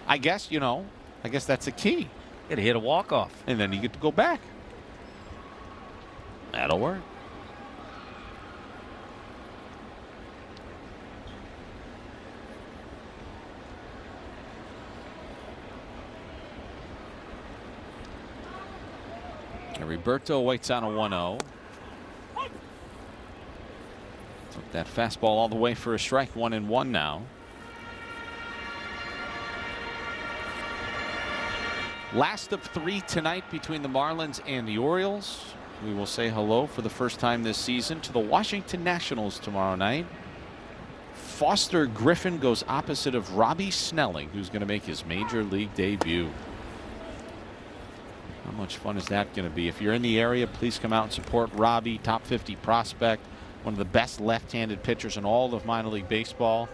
I guess, I guess that's the key. Got to hit a walk-off. And then you get to go back. That'll work. Roberto waits on a 1-0. Took that fastball all the way for a strike. 1-1 now. Last of 3 tonight between the Marlins and the Orioles. We will say hello for the first time this season to the Washington Nationals tomorrow night. Foster Griffin goes opposite of Robbie Snelling, who's going to make his major league debut. How much fun is that going to be? If you're in the area, please come out and support Robbie. Top 50 prospect, one of the best left-handed pitchers in all of minor league baseball.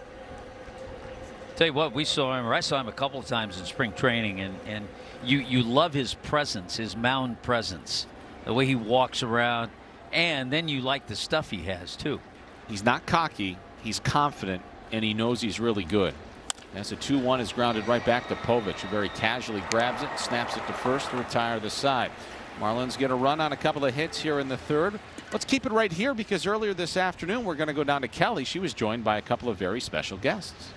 Tell you what, we saw him, or I saw him a couple of times in spring training, and you love his presence, his mound presence, the way he walks around, and then you like the stuff he has too. He's not cocky, he's confident, and he knows he's really good. As a 2-1 is grounded right back to Povich, who very casually grabs it and snaps it to first to retire the side. Marlins get a run on a couple of hits here in the third. Let's keep it right here, because earlier this afternoon we're going to go down to Kelly. She was joined by a couple of very special guests.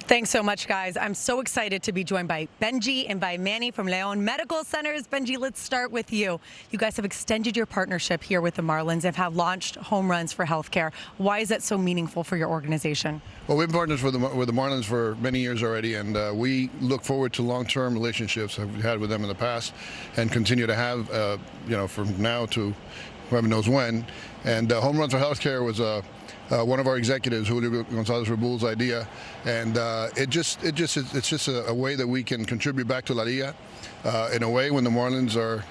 Thanks so much, guys. I'm so excited to be joined by Benji and by Manny from Leon Medical Centers. Benji, let's start with you. You guys have extended your partnership here with the Marlins and have launched Home Runs for Healthcare. Why is that so meaningful for your organization? Well, we've been partners with the Marlins for many years already, and we look forward to long-term relationships that we've had with them in the past and continue to have, from now to whoever knows when. And Home Runs for Healthcare was one of our executives, Julio Gonzalez-Rabull's idea, and it's just a way that we can contribute back to La Liga in a way when the Marlins are,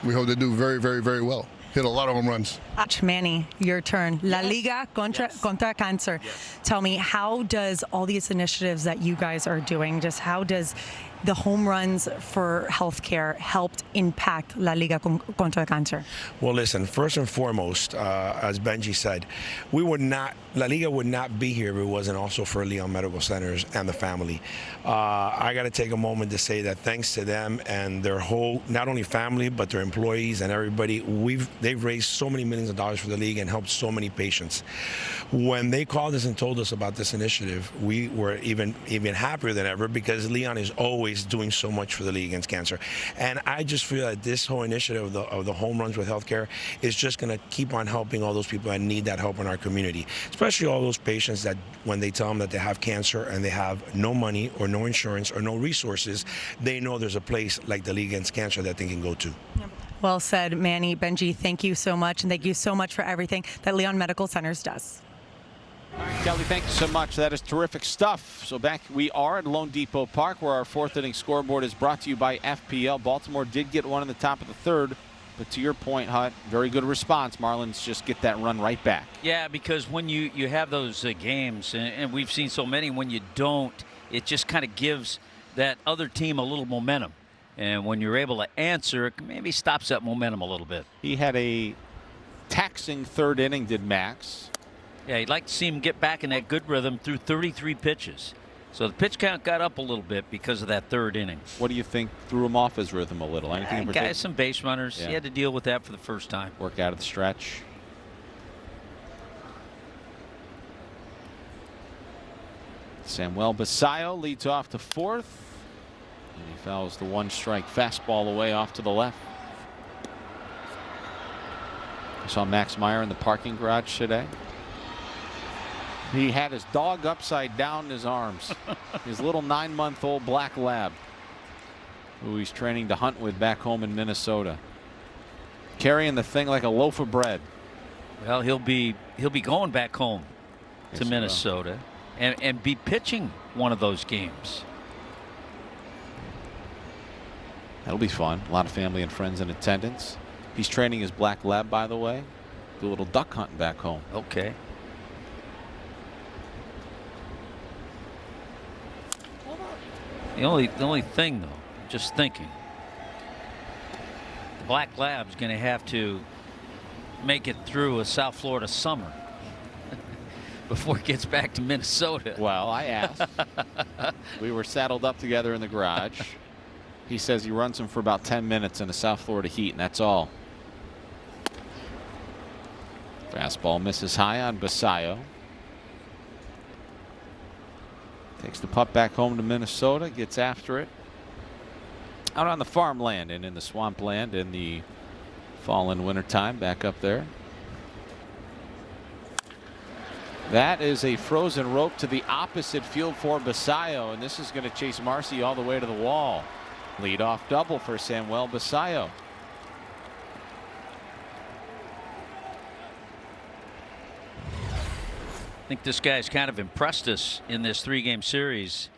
we hope they do very, very, very well. Hit a lot of home runs. Manny, your turn. La Liga contra Cancer. Yes. Tell me, how does all these initiatives that you guys are doing, just how does the Home Runs for Healthcare helped impact La Liga contra Cancer? Well, listen, first and foremost, as Benji said, La Liga would not be here if it wasn't also for Leon Medical Centers and the family. I got to take a moment to say that thanks to them and their whole, not only family, but their employees and everybody, they've raised so many millions of dollars for the league and helped so many patients. When they called us and told us about this initiative, we were even happier than ever, because Leon is always doing so much for the league against cancer. And I just feel that this whole initiative of the Home Runs with Healthcare is just going to keep on helping all those people that need that help in our community, especially all those patients that when they tell them that they have cancer and they have no money or no insurance or no resources, they know there's a place like the League Against Cancer that they can go to. Well said, Manny. Benji, thank you so much, and thank you so much for everything that Leon Medical Centers does. All right, Kelly, thank you so much. That is terrific stuff. So back we are at Lone Depot Park, where our fourth inning scoreboard is brought to you by FPL. Baltimore did get one in the top of the third. But to your point, Hut, very good response. Marlins just get that run right back. Yeah, because when you have those games, and we've seen so many, when you don't, it just kind of gives that other team a little momentum. And when you're able to answer, it maybe stops that momentum a little bit. He had a taxing third inning, did Max. Yeah, you'd like to see him get back in that good rhythm through 33 pitches. So the pitch count got up a little bit because of that third inning. What do you think threw him off his rhythm a little? Anything in particular? Guys, some base runners. Yeah. He had to deal with that for the first time. Work out of the stretch. Samuel Basallo leads off to fourth. And he fouls the one-strike fastball away off to the left. I saw Max Meyer in the parking garage today. He had his dog upside down in his arms. His little 9-month-old black lab, who he's training to hunt with back home in Minnesota. Carrying the thing like a loaf of bread. Well, he'll be going back home to Yes, Minnesota and be pitching one of those games. That'll be fun. A lot of family and friends in attendance. He's training his black lab, by the way. Do a little duck hunting back home. Okay. The only thing, though, just thinking, the black lab's going to have to make it through a South Florida summer before it gets back to Minnesota. Well, I asked. We were saddled up together in the garage. He says he runs him for about 10 minutes in the South Florida heat, and that's all. Fastball misses high on Basallo. Takes the putt back home to Minnesota, gets after it. Out on the farmland and in the swampland in the fall and winter time, back up there. That is a frozen rope to the opposite field for Basallo, and this is going to chase Marcy all the way to the wall. Leadoff double for Samuel Basallo. I think this guy's kind of impressed us in this 3-game series.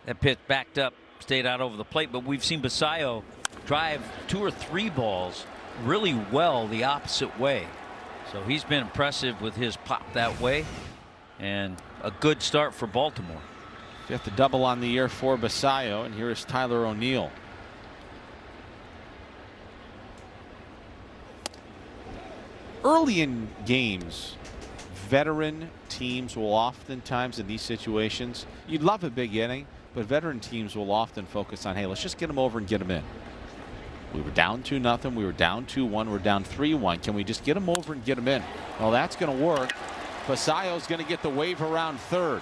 That pitch backed up, stayed out over the plate, but we've seen Basallo drive 2 or 3 balls really well the opposite way. So he's been impressive with his pop that way, and a good start for Baltimore. Fifth double on the year for Basallo, and here is Tyler O'Neill. Early in games, veteran teams will oftentimes in these situations, you'd love a big inning, but veteran teams will often focus on, hey, let's just get them over and get them in. We were down 2-0. We were down 2-1. We're down 3-1. Can we just get them over and get them in? Well, that's going to work. Basallo's going to get the wave around third.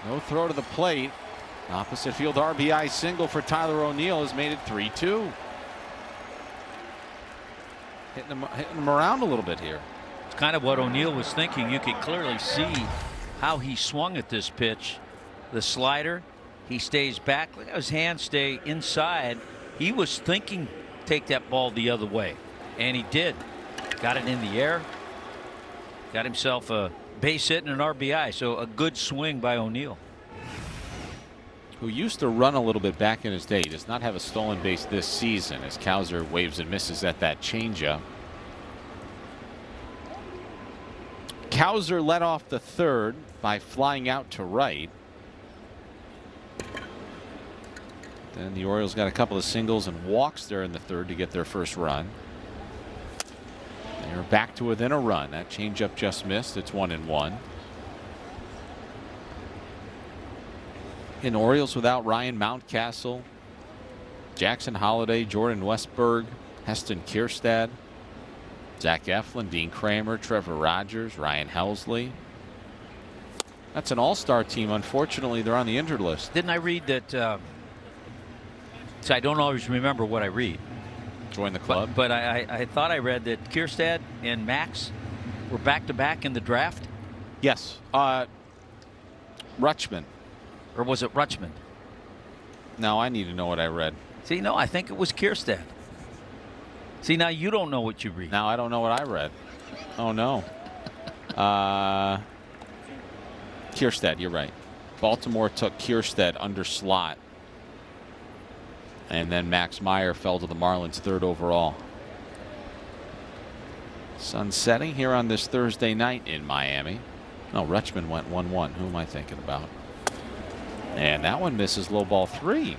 No throw to the plate. Opposite field RBI single for Tyler O'Neill has made it 3-2. Hitting him around a little bit here. It's kind of what O'Neill was thinking. You could clearly see how he swung at this pitch. The slider, he stays back. Look at his hands stay inside. He was thinking take that ball the other way, and he did. Got it in the air. Got himself a base hit and an RBI. So a good swing by O'Neill, who used to run a little bit back in his day. He does not have a stolen base this season as Cowser waves and misses at that changeup. Cowser led off the third by flying out to right. Then the Orioles got a couple of singles and walks there in the third to get their first run. They're back to within a run. That changeup just missed. It's 1-1. In Orioles without Ryan Mountcastle, Jackson Holliday, Jordan Westberg, Heston Kierstad, Zach Eflin, Dean Kramer, Trevor Rogers, Ryan Helsley. That's an all-star team. Unfortunately, they're on the injured list. Didn't I read that? So I don't always remember what I read. Join the club. But I thought I read that Kierstad and Max were back-to-back in the draft. Yes. Rutschman. Or was it Rutschman? No, I need to know what I read. See, no, I think it was Kierstad. See, now you don't know what you read. Now I don't know what I read. Oh, no. Kierstad, you're right. Baltimore took Kierstad under slot. And then Max Meyer fell to the Marlins 3rd overall. Sun setting here on this Thursday night in Miami. No, Rutschman went 1-1. Who am I thinking about? And that one misses low ball 3.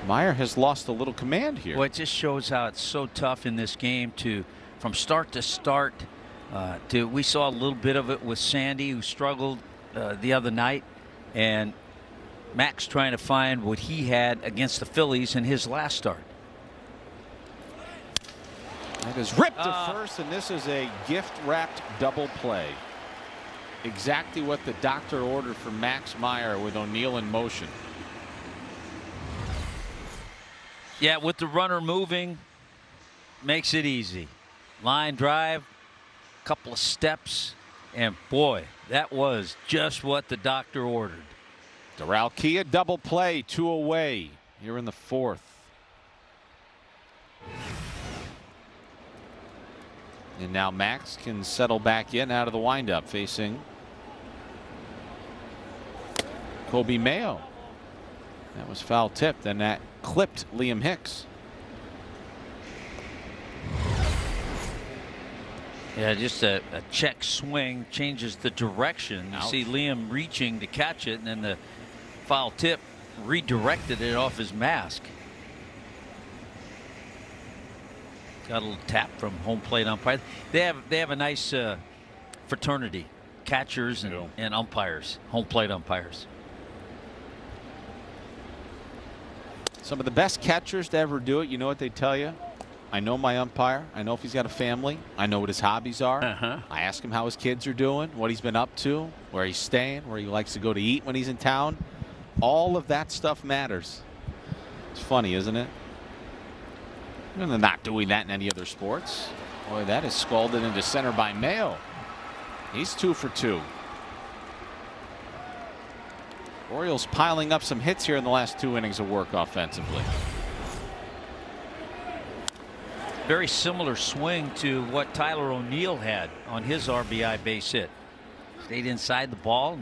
Meyer has lost a little command here. Well, it just shows how it's so tough in this game to, from start to start. We saw a little bit of it with Sandy, who struggled the other night, and Max trying to find what he had against the Phillies in his last start. That is ripped to first, and this is a gift-wrapped double play. Exactly what the doctor ordered for Max Meyer with O'Neill in motion. Yeah, with the runner moving, makes it easy. Line drive, couple of steps, and boy, that was just what the doctor ordered. Doral Kia double play, 2 away here in the 4th. And now Max can settle back in out of the windup, facing Kobe Mayo. That was foul tipped, and that clipped Liam Hicks. Yeah, just a check swing changes the direction. You see Liam reaching to catch it, and then the foul tip redirected it off his mask. Got a little tap from home plate umpire. They have a nice fraternity, catchers and umpires, home plate umpires. Some of the best catchers to ever do it, you know what they tell you? I know my umpire. I know if he's got a family. I know what his hobbies are. I ask him how his kids are doing, what he's been up to, where he's staying, where he likes to go to eat when he's in town. All of that stuff matters. It's funny, isn't it? And they're not doing that in any other sports. Boy, that is scalded into center by Mayo. He's 2 for 2. Orioles piling up some hits here in the last 2 innings of work offensively. Very similar swing to what Tyler O'Neill had on his RBI base hit. Stayed inside the ball.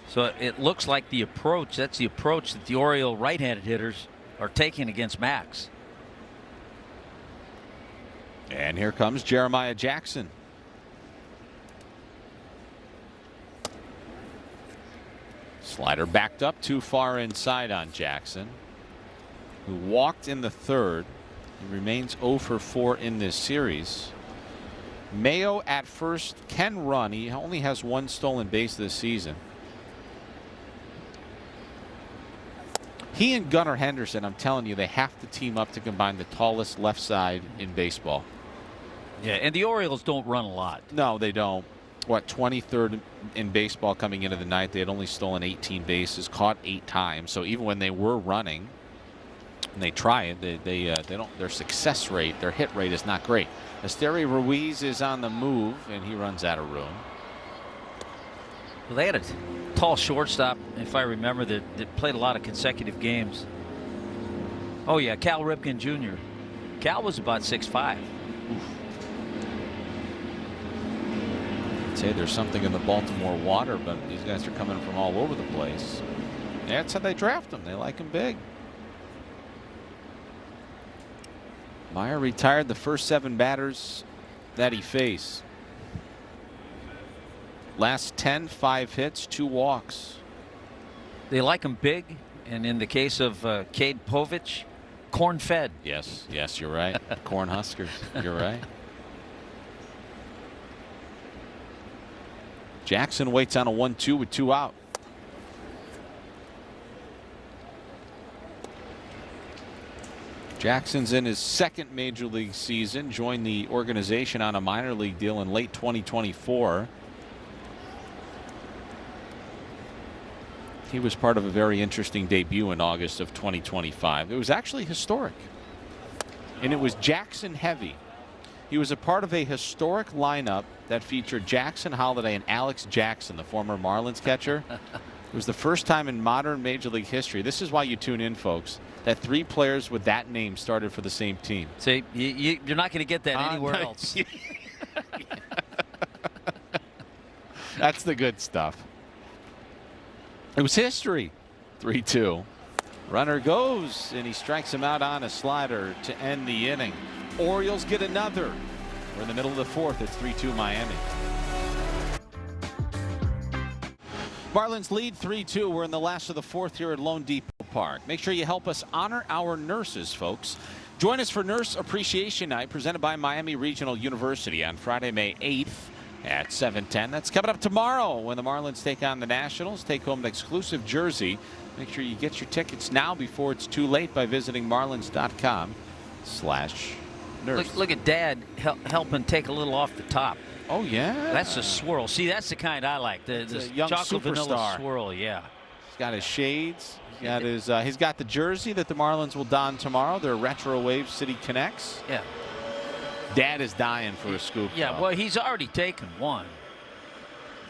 So it looks like the approach, that's the approach that the Oriole right-handed hitters are taking against Max. And here comes Jeremiah Jackson. Slider backed up too far inside on Jackson, who walked in the 3rd. He remains 0 for 4 in this series. Mayo at first can run. He only has 1 stolen base this season. He and Gunnar Henderson, I'm telling you, they have to team up to combine the tallest left side in baseball. Yeah, and the Orioles don't run a lot. No, they don't. What, 23rd in baseball coming into the night? They had only stolen 18 bases, caught 8 times. So even when they were running, and they try it, they don't. Their success rate, their hit rate is not great. Esteri Ruiz is on the move, and he runs out of room. Well, they had a tall shortstop, if I remember, that played a lot of consecutive games. Oh yeah, Cal Ripken Jr. Cal was about 6'5". I'd say there's something in the Baltimore water, but these guys are coming from all over the place. That's how they draft them. They like them big. Meyer retired the first 7 batters that he faced. Last 10, 5 hits, 2 walks. They like him big, and in the case of Cade Povich, corn-fed. Yes, you're right. Corn Huskers, you're right. Jackson waits on a 1-2 with 2 out. Jackson's in his 2nd major league season, joined the organization on a minor league deal in late 2024. He was part of a very interesting debut in August of 2025. It was actually historic, and it was Jackson heavy. He was a part of a historic lineup that featured Jackson Holliday and Alex Jackson, the former Marlins catcher. It was the first time in modern Major League history. This is why you tune in, folks, that 3 players with that name started for the same team. See, you're not going to get that anywhere else. That's the good stuff. It was history. 3-2. Runner goes, and he strikes him out on a slider to end the inning. Orioles get another. We're in the middle of the fourth. It's 3-2 Miami. Marlins lead 3-2. We're in the last of the fourth here at Lone Depot Park. Make sure you help us honor our nurses, folks. Join us for Nurse Appreciation Night presented by Miami Regional University on Friday, May 8th at 7:10. That's coming up tomorrow when the Marlins take on the Nationals. Take home an exclusive jersey. Make sure you get your tickets now before it's too late by visiting marlins.com/nurse. Look at Dad helping take a little off the top. Oh, yeah. That's a swirl. See, that's the kind I like. The young chocolate superstar. vanilla swirl, yeah. He's got his shades. He's got he's got the jersey that the Marlins will don tomorrow. Their Retro Wave City Connects. Yeah. Dad is dying for a scoop. Yeah, though. well, he's already taken one.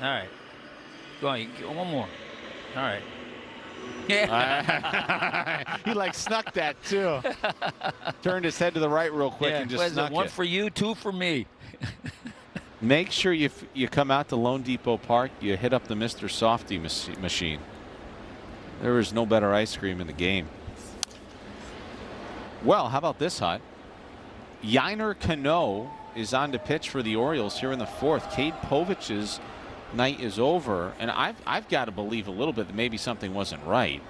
All right. Go on, one more. All right. Yeah. He snuck that too. Turned his head to the right real quick and just snuck one for you, two for me. Make sure you come out to Lone Depot Park. You hit up the Mr. Softy machine. There is no better ice cream in the game. Well, how about this, Hut? Yiner Cano is on to pitch for the Orioles here in the fourth. Cade Povich's night is over, and I've got to believe a little bit that maybe something wasn't right.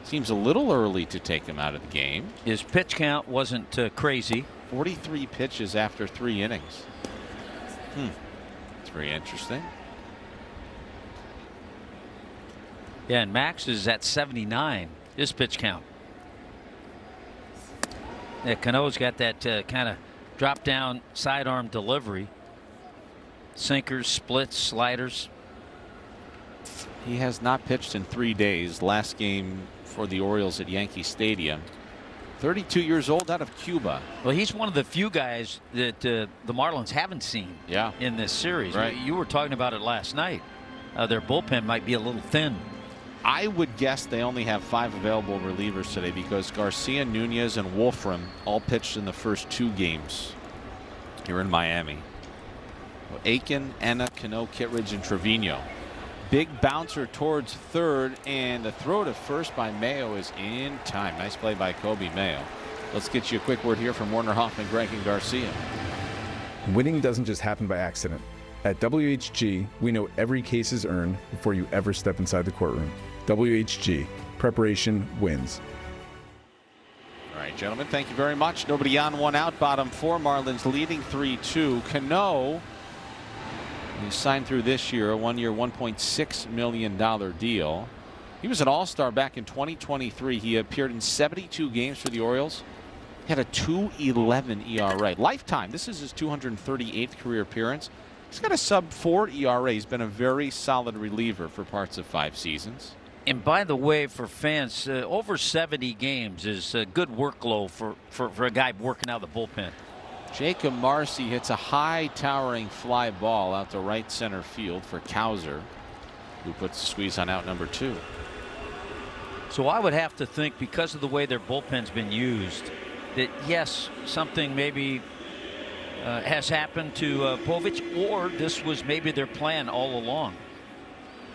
Seems a little early to take him out of the game. His pitch count wasn't crazy. 43 pitches after 3 innings. It's very interesting. Yeah, and Max is at 79. His pitch count. Yeah, Cano's got that kind of drop down sidearm delivery. Sinkers, splits, sliders. He has not pitched in 3 days. Last game for the Orioles at Yankee Stadium. 32 years old, out of Cuba. Well, he's one of the few guys that the Marlins haven't seen in this series. Right. You were talking about it last night. Their bullpen might be a little thin. I would guess they only have 5 available relievers today because Garcia, Nunez, and Wolfram all pitched in the first 2 games here in Miami. Aiken, Enna, Cano, Kittredge, and Trevino. Big bouncer towards third, and the throw to first by Mayo is in time. Nice play by Kobe Mayo. Let's get you a quick word here from Warner Hoffman, Greg, and Garcia. Winning doesn't just happen by accident. At WHG, we know every case is earned before you ever step inside the courtroom. WHG, preparation wins. All right, gentlemen, thank you very much. Nobody on, 1 out, bottom 4. Marlins leading 3-2. Cano, he signed through this year a 1-year, $1.6 million deal. He was an all-star back in 2023. He appeared in 72 games for the Orioles. He had a 2.11 ERA. Lifetime, this is his 238th career appearance. He's got a sub-4 ERA. He's been a very solid reliever for parts of 5 seasons. And by the way, for fans, over 70 games is a good workload for a guy working out of the bullpen. Jacob Marcy hits a high towering fly ball out to right center field for Cowser, who puts the squeeze on out number 2. So I would have to think, because of the way their bullpen's been used, that yes, something maybe has happened to Povich, or this was maybe their plan all along.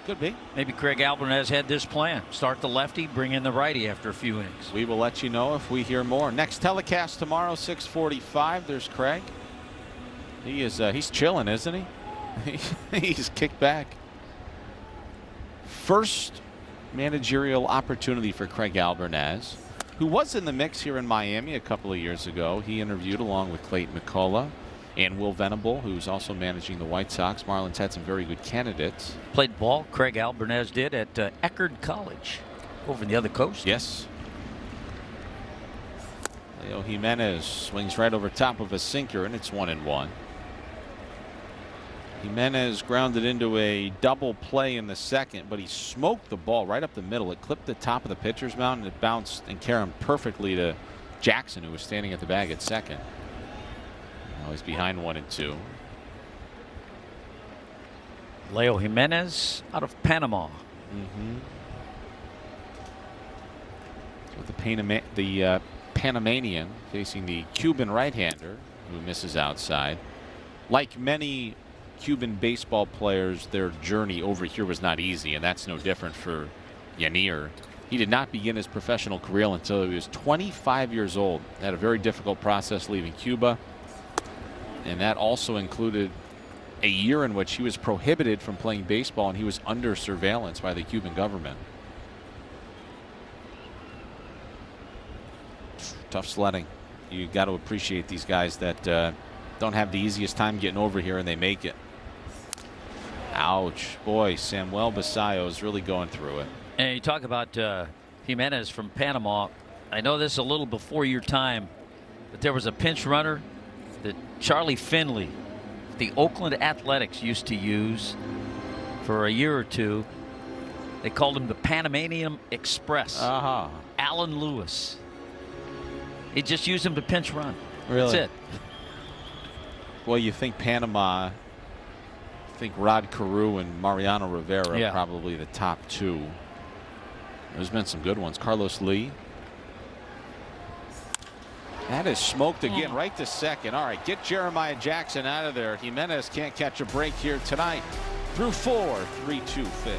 Could be. Maybe Craig Albertaz had this plan: start the lefty, bring in the righty after a few innings. We will let you know if we hear more. Next telecast tomorrow, 6:45. There's Craig. He is he's chilling, isn't he? He's kicked back. First managerial opportunity for Craig Albertaz, who was in the mix here in Miami a couple of years ago. He interviewed along with Clayton McCullough and Will Venable, who's also managing the White Sox. Marlins had some very good candidates. Played ball, Craig Albertaz did, at Eckerd College over in the other coast. Yes. Leo Jimenez swings right over top of a sinker, and it's 1-1. Jimenez grounded into a double play in the second, but he smoked the ball right up the middle. It clipped the top of the pitcher's mound, and it bounced and carried perfectly to Jackson, who was standing at the bag at second. Now he's behind 1-2. Leo Jimenez out of Panama. With the Panamanian facing the Cuban right-hander, who misses outside. Like many Cuban baseball players, their journey over here was not easy, and that's no different for Yanier. He did not begin his professional career until he was 25 years old. Had a very difficult process leaving Cuba. And that also included a year in which he was prohibited from playing baseball and he was under surveillance by the Cuban government. Tough sledding. You got to appreciate these guys that don't have the easiest time getting over here and they make it. Ouch. Boy, Samuel Basayo is really going through it. And you talk about Jimenez from Panama. I know this is a little before your time, but there was a pinch runner that Charlie Finley, the Oakland Athletics, used to use for a year or two. They called him the Panamanian Express. Alan Lewis. He just used him to pinch run. Really? That's it. Well, you think Panama, I think Rod Carew and Mariano Rivera are probably the top two. There's been some good ones. Carlos Lee. That is smoked again, right to second. All right, get Jeremiah Jackson out of there. Jimenez can't catch a break here tonight. Through 4, 3-2 Fish.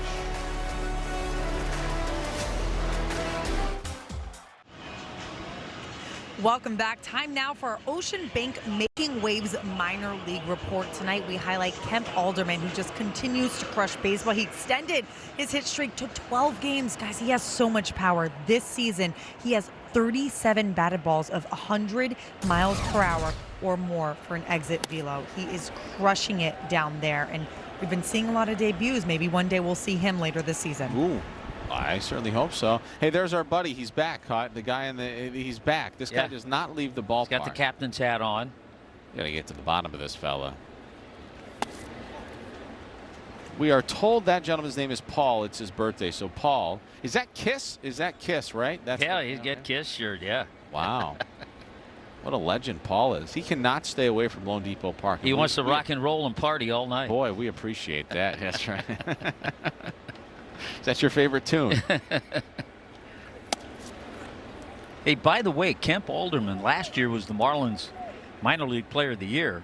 Welcome back. Time now for our Ocean Bank Making Waves minor league report. Tonight we highlight Kemp Alderman, who just continues to crush baseball. He extended his hit streak to 12 games. Guys, he has so much power. This season, he has 37 batted balls of 100 miles per hour or more for an exit velo. He is crushing it down there, and we've been seeing a lot of debuts. Maybe one day we'll see him later this season. Ooh. I certainly hope so. Hey, there's our buddy. He's back, the guy in the. He's back. This guy does not leave the ballpark. He's got the captain's hat on. Gotta get to the bottom of this fella. We are told that gentleman's name is Paul. It's his birthday. So Paul, is that Kiss? Is that Kiss, right? That's he's got Kiss shirt. Yeah. Wow. What a legend Paul is. He cannot stay away from Lone Depot Park. He wants to rock and roll and party all night. Boy, we appreciate that. That's right. Is that your favorite tune? Hey, by the way, Kemp Alderman last year was the Marlins minor league player of the year.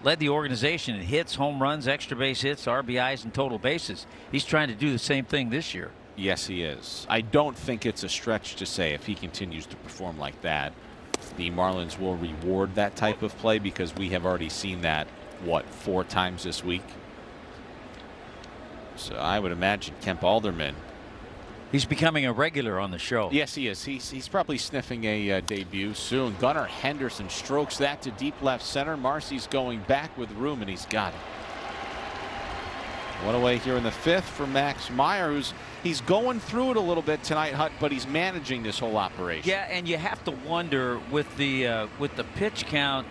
Led the organization in hits, home runs, extra base hits, RBIs, and total bases. He's trying to do the same thing this year. Yes, he is. I don't think it's a stretch to say if he continues to perform like that, the Marlins will reward that type of play, because we have already seen that, what, 4 times this week? So I would imagine Kemp Alderman. He's becoming a regular on the show. Yes, he is. He's probably sniffing a debut soon. Gunnar Henderson strokes that to deep left center. Marcy's going back with room, and he's got it. One away here in the 5th for Max Meyer, he's going through it a little bit tonight, Hut, but he's managing this whole operation. Yeah, and you have to wonder with the pitch count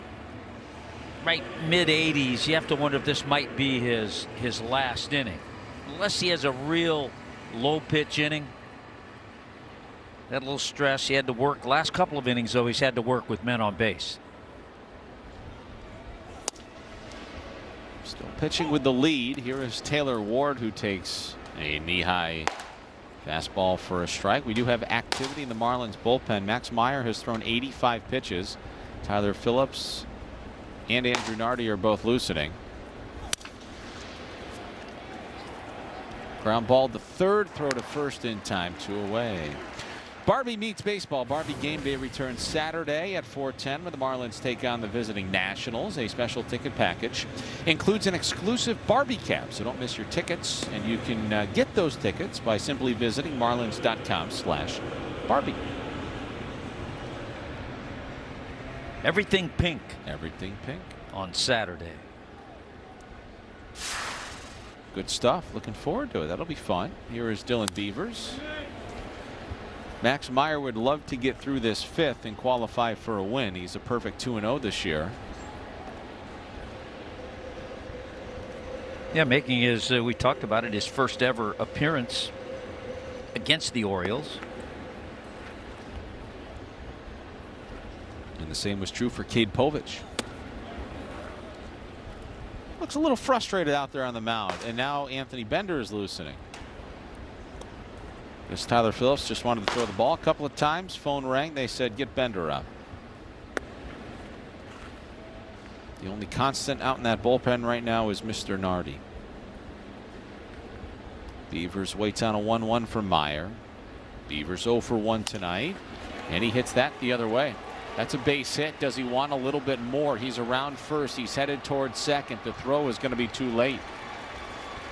right mid-80s, you have to wonder if this might be his last inning. Unless he has a real low pitch inning. That little stress. He had to work. Last couple of innings, though, he's had to work with men on base. Still pitching with the lead. Here is Taylor Ward, who takes a knee-high fastball for a strike. We do have activity in the Marlins bullpen. Max Meyer has thrown 85 pitches. Tyler Phillips and Andrew Nardi are both loosening. Ground ball, the 3rd, throw to first in time, 2 away. Barbie meets baseball. Barbie game day returns Saturday at 4:10 when the Marlins take on the visiting Nationals. A special ticket package includes an exclusive Barbie cab, so don't miss your tickets. And you can get those tickets by simply visiting marlins.com/Barbie. Everything pink. Everything pink on Saturday. Good stuff. Looking forward to it. That'll be fun. Here is Dylan Beavers. Max Meyer would love to get through this 5th and qualify for a win. He's a perfect 2-0 this year. Yeah, making his, we talked about it, his first ever appearance against the Orioles. And the same was true for Cade Povich. Looks a little frustrated out there on the mound, and now Anthony Bender is loosening. This Tyler Phillips just wanted to throw the ball a couple of times. Phone rang. They said, get Bender up. The only constant out in that bullpen right now is Mr. Nardi. Beavers waits on a 1-1 for Meyer. Beavers 0 for 1 tonight, and he hits that the other way. That's a base hit. Does he want a little bit more? He's around first. He's headed towards second. The throw is going to be too late.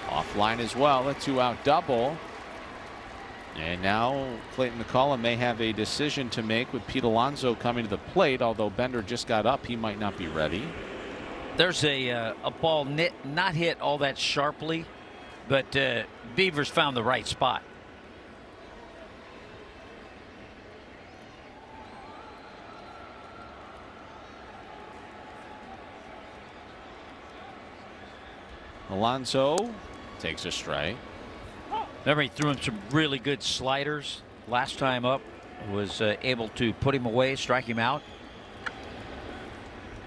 Offline as well. A 2-out double. And now Clayton McCollum may have a decision to make with Pete Alonso coming to the plate. Although Bender just got up, he might not be ready. There's a ball not hit all that sharply, but Beavers found the right spot. Alonso takes a strike. Remember, he threw him some really good sliders last time up. Was able to put him away, strike him out.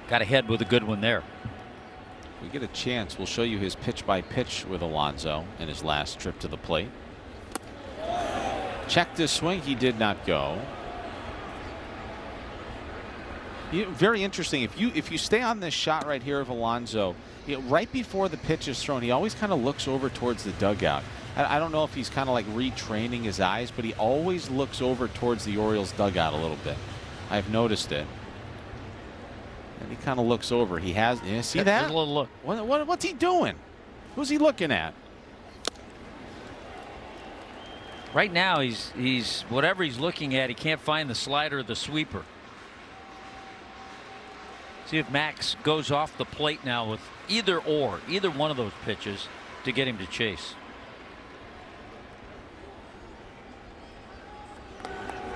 Got ahead with a good one there. If we get a chance, we'll show you his pitch by pitch with Alonso in his last trip to the plate. Checked his swing. He did not go. Very interesting. If you stay on this shot right here of Alonso, right before the pitch is thrown, he always kind of looks over towards the dugout. I don't know if he's kind of like retraining his eyes, but he always looks over towards the Orioles dugout a little bit. I've noticed it. And he kind of looks over. He has. Yeah, see that? A little look. What's he doing? Who's he looking at? Right now, he's whatever he's looking at. He can't find the slider or the sweeper. See if Max goes off the plate now with either one of those pitches to get him to chase.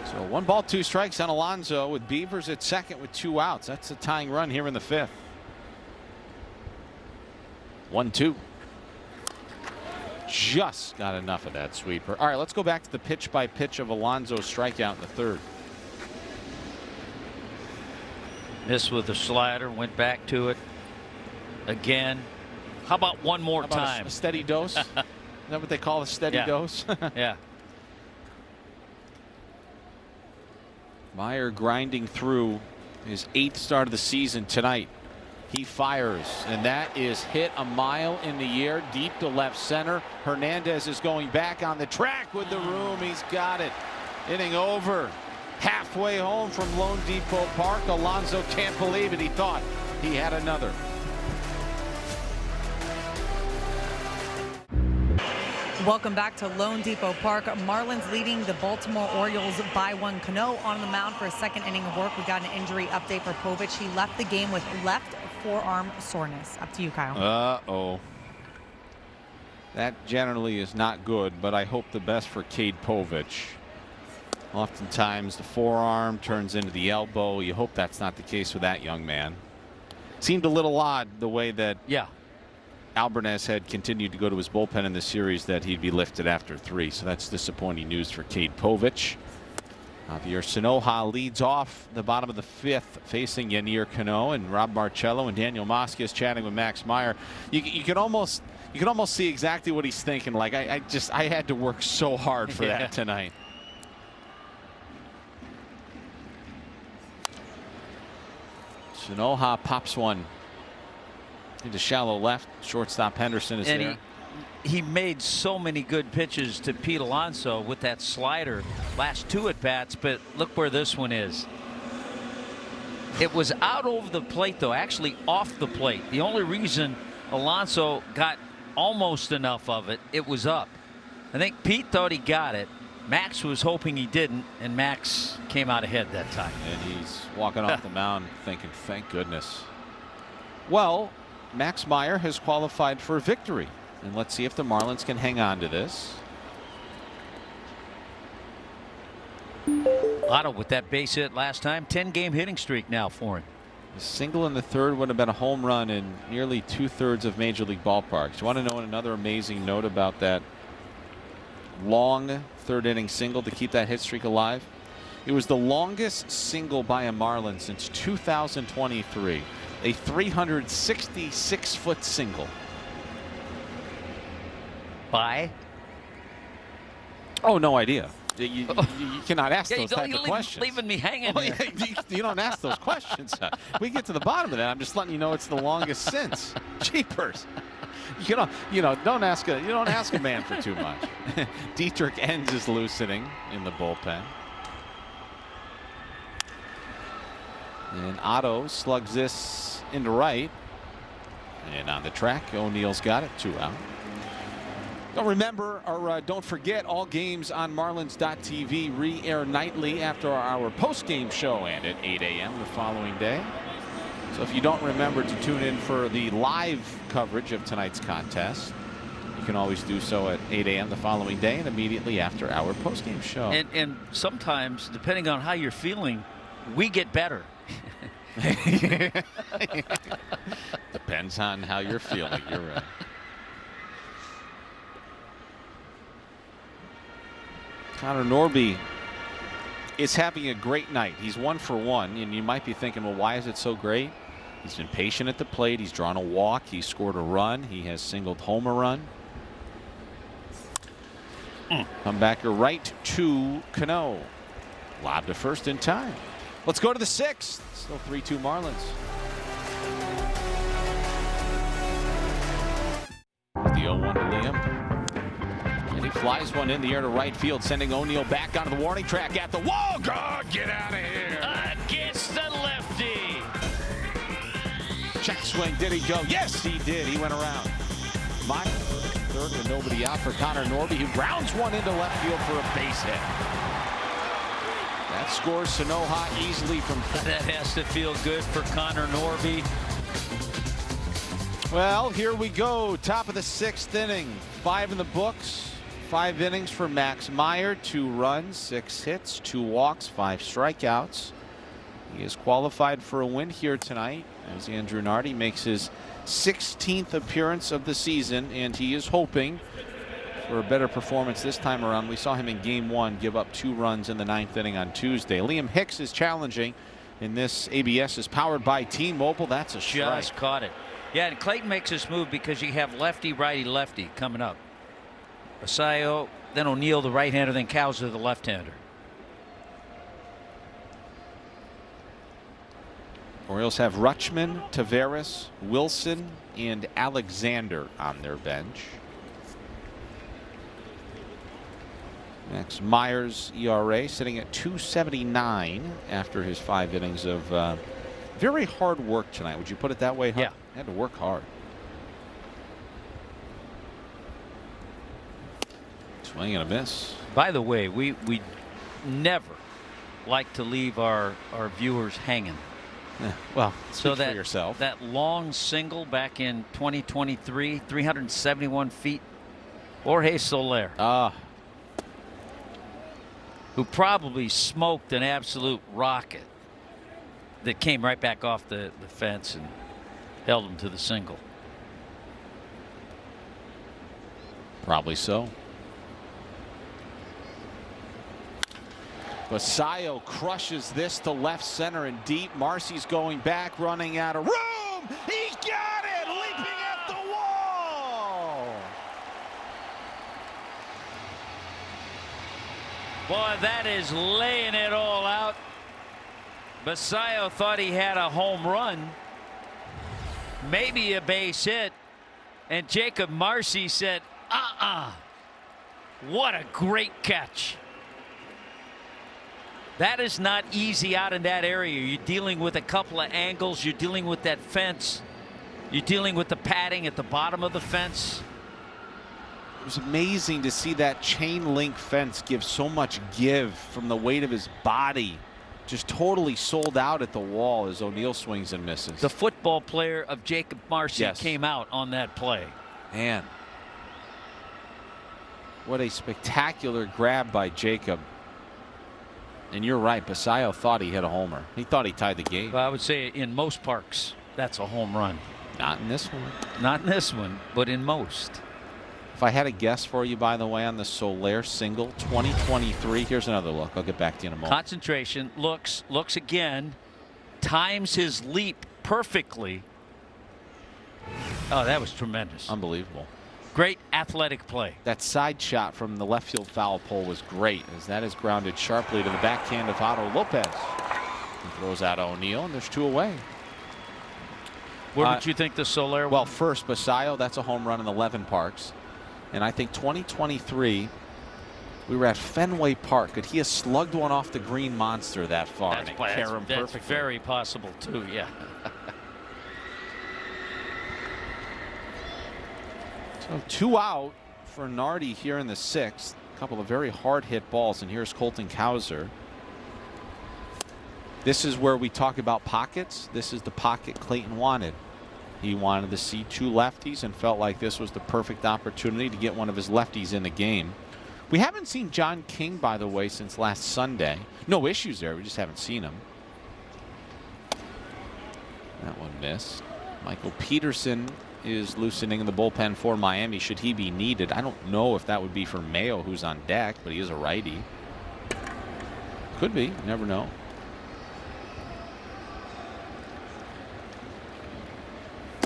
So 1 ball, 2 strikes on Alonso with Beavers at second with 2 outs. That's a tying run here in the 5th. 1-2. Just got enough of that sweeper. All right, let's go back to the pitch by pitch of Alonso's strikeout in the 3rd. Missed with the slider, went back to it again. How about one more time? A steady dose? Is that what they call a steady dose? Yeah. Meyer grinding through his 8th start of the season tonight. He fires, and that is hit a mile in the air, deep to left center. Hernandez is going back on the track with the room. He's got it. Inning over. Halfway home from Lone Depot Park. Alonso can't believe it. He thought he had another. Welcome back to Lone Depot Park. Marlins leading the Baltimore Orioles by 1. Cano on the mound for a 2nd inning of work. We got an injury update for Povich. He left the game with left forearm soreness. Up to you, Kyle. Uh-oh. That generally is not good, but I hope the best for Cade Povich. Oftentimes the forearm turns into the elbow. You hope that's not the case with that young man. Seemed a little odd the way that Alvarez had continued to go to his bullpen in the series, that he'd be lifted after 3. So that's disappointing news for Cade Povich. Javier Sanoja leads off the bottom of the 5th, facing Yanier Cano, and Rob Marcello and Daniel Mosquez chatting with Max Meyer. You can almost see exactly what he's thinking. Like I had to work so hard for that tonight. Sanoja pops one into shallow left. Shortstop Henderson is there. He made so many good pitches to Pete Alonso with that slider last 2 at bats, but look where this one is. It was out over the plate, though, actually off the plate. The only reason Alonso got almost enough of it, it was up. I think Pete thought he got it. Max was hoping he didn't, and Max came out ahead that time. And he's walking off the mound thinking, thank goodness. Well, Max Meyer has qualified for victory. And let's see if the Marlins can hang on to this. Otto with that base hit last time. 10-game hitting streak now for him. A single in the 3rd would have been a home run in nearly 2/3 of Major League ballparks. You want to know another amazing note about that long 3rd inning single to keep that hit streak alive? It was the longest single by a Marlin since 2023. A 366-foot single. By? Oh, no idea. You cannot ask those type of questions. Leaving me hanging. You don't ask those questions. We get to the bottom of that. I'm just letting you know it's the longest since. Jeepers. Don't ask a man for too much. Dietrich Enns is loosening in the bullpen. And Otto slugs this into right. And on the track, O'Neill's got it, 2 out. Don't forget, all games on Marlins.tv re-air nightly after our post-game show and at 8 a.m. the following day. So if you don't remember to tune in for the live coverage of tonight's contest, you can always do so at 8 a.m. the following day and immediately after our post-game show. And sometimes, depending on how you're feeling, we get better. Depends on how you're feeling. You're right. Connor Norby is having a great night. He's 1 for 1, and you might be thinking, well, why is it so great? He's been patient at the plate. He's drawn a walk. He scored a run. He has singled home a run. Comebacker right to Cano. Lob to first in time. Let's go to the 6th. Still 3-2 Marlins. The 0-1 to Liam. And he flies one in the air to right field, sending O'Neill back onto the warning track at the wall. God, get out of here. Against the lefty. Check swing. Did he go? Yes, he did. He went around. Meyer, third with nobody out for Connor Norby, who grounds one into left field for a base hit. That scores Sanoha easily from. That has to feel good for Connor Norby. Well, here we go. Top of the 6th inning. 5 in the books. 5 innings for Max Meyer. 2 runs, 6 hits, 2 walks, 5 strikeouts. He is qualified for a win here tonight as Andrew Nardi makes his 16th appearance of the season, and he is hoping for a better performance this time around. We saw him in Game 1 give up 2 runs in the 9th inning on Tuesday. Liam Hicks is challenging, and this ABS is powered by T-Mobile. That's a strike. Just caught it. Yeah, and Clayton makes this move because you have lefty, righty, lefty coming up. Basayo, then O'Neill, the right-hander, then Cowser, the left-hander. Orioles have Rutschman, Taveras, Wilson, and Alexander on their bench. Max Meyer's ERA sitting at 2.79 after his 5 innings of very hard work tonight. Would you put it that way, Hunt? Yeah. Had to work hard. Swing and a miss. By the way, we never like to leave our viewers hanging. Well, speak for yourself. That long single back in 2023, 371 feet. Jorge Soler. Who probably smoked an absolute rocket that came right back off the fence and held him to the single. Probably so. Basayo crushes this to left center and deep. Marcy's going back, running out of room. He got it, leaping at the wall. Boy, that is laying it all out. Basayo thought he had a home run, maybe a base hit, and Jacob Marcy said, what a great catch. That is not easy out in that area. You're dealing with a couple of angles. You're dealing with that fence. You're dealing with the padding at the bottom of the fence. It was amazing to see that chain link fence give so much give from the weight of his body. Just totally sold out at the wall as O'Neill swings and misses. The football player of Jacob Marcy came out on that play. Man, what a spectacular grab by Jacob. And you're right, Basayo thought he hit a homer. He thought he tied the game. Well, I would say in most parks, that's a home run. Not in this one. Not in this one, but in most. If I had a guess for you, by the way, on the Soler single, 2023, here's another look. I'll get back to you in a moment. Concentration, looks again, times his leap perfectly. Oh, that was tremendous. Unbelievable. Great athletic play. That side shot from the left field foul pole was great, as that is grounded sharply to the backhand of Otto Lopez. He throws out O'Neill, and there's 2 away. Where would you think the Soler? Well, first, Basayo, that's a home run in 11 parks. And I think 2023, we were at Fenway Park. Could he have slugged one off the green monster that far? That's very possible, too, yeah. So 2 out for Nardi here in the 6th. A couple of very hard hit balls. And here's Colton Cowser. This is where we talk about pockets. This is the pocket Clayton wanted. He wanted to see 2 lefties and felt like this was the perfect opportunity to get one of his lefties in the game. We haven't seen John King, by the way, since last Sunday. No issues there. We just haven't seen him. That one missed. Michael Peterson is loosening in the bullpen for Miami should he be needed. I don't know if that would be for Mayo, who's on deck, but he is a righty. Could be. You never know.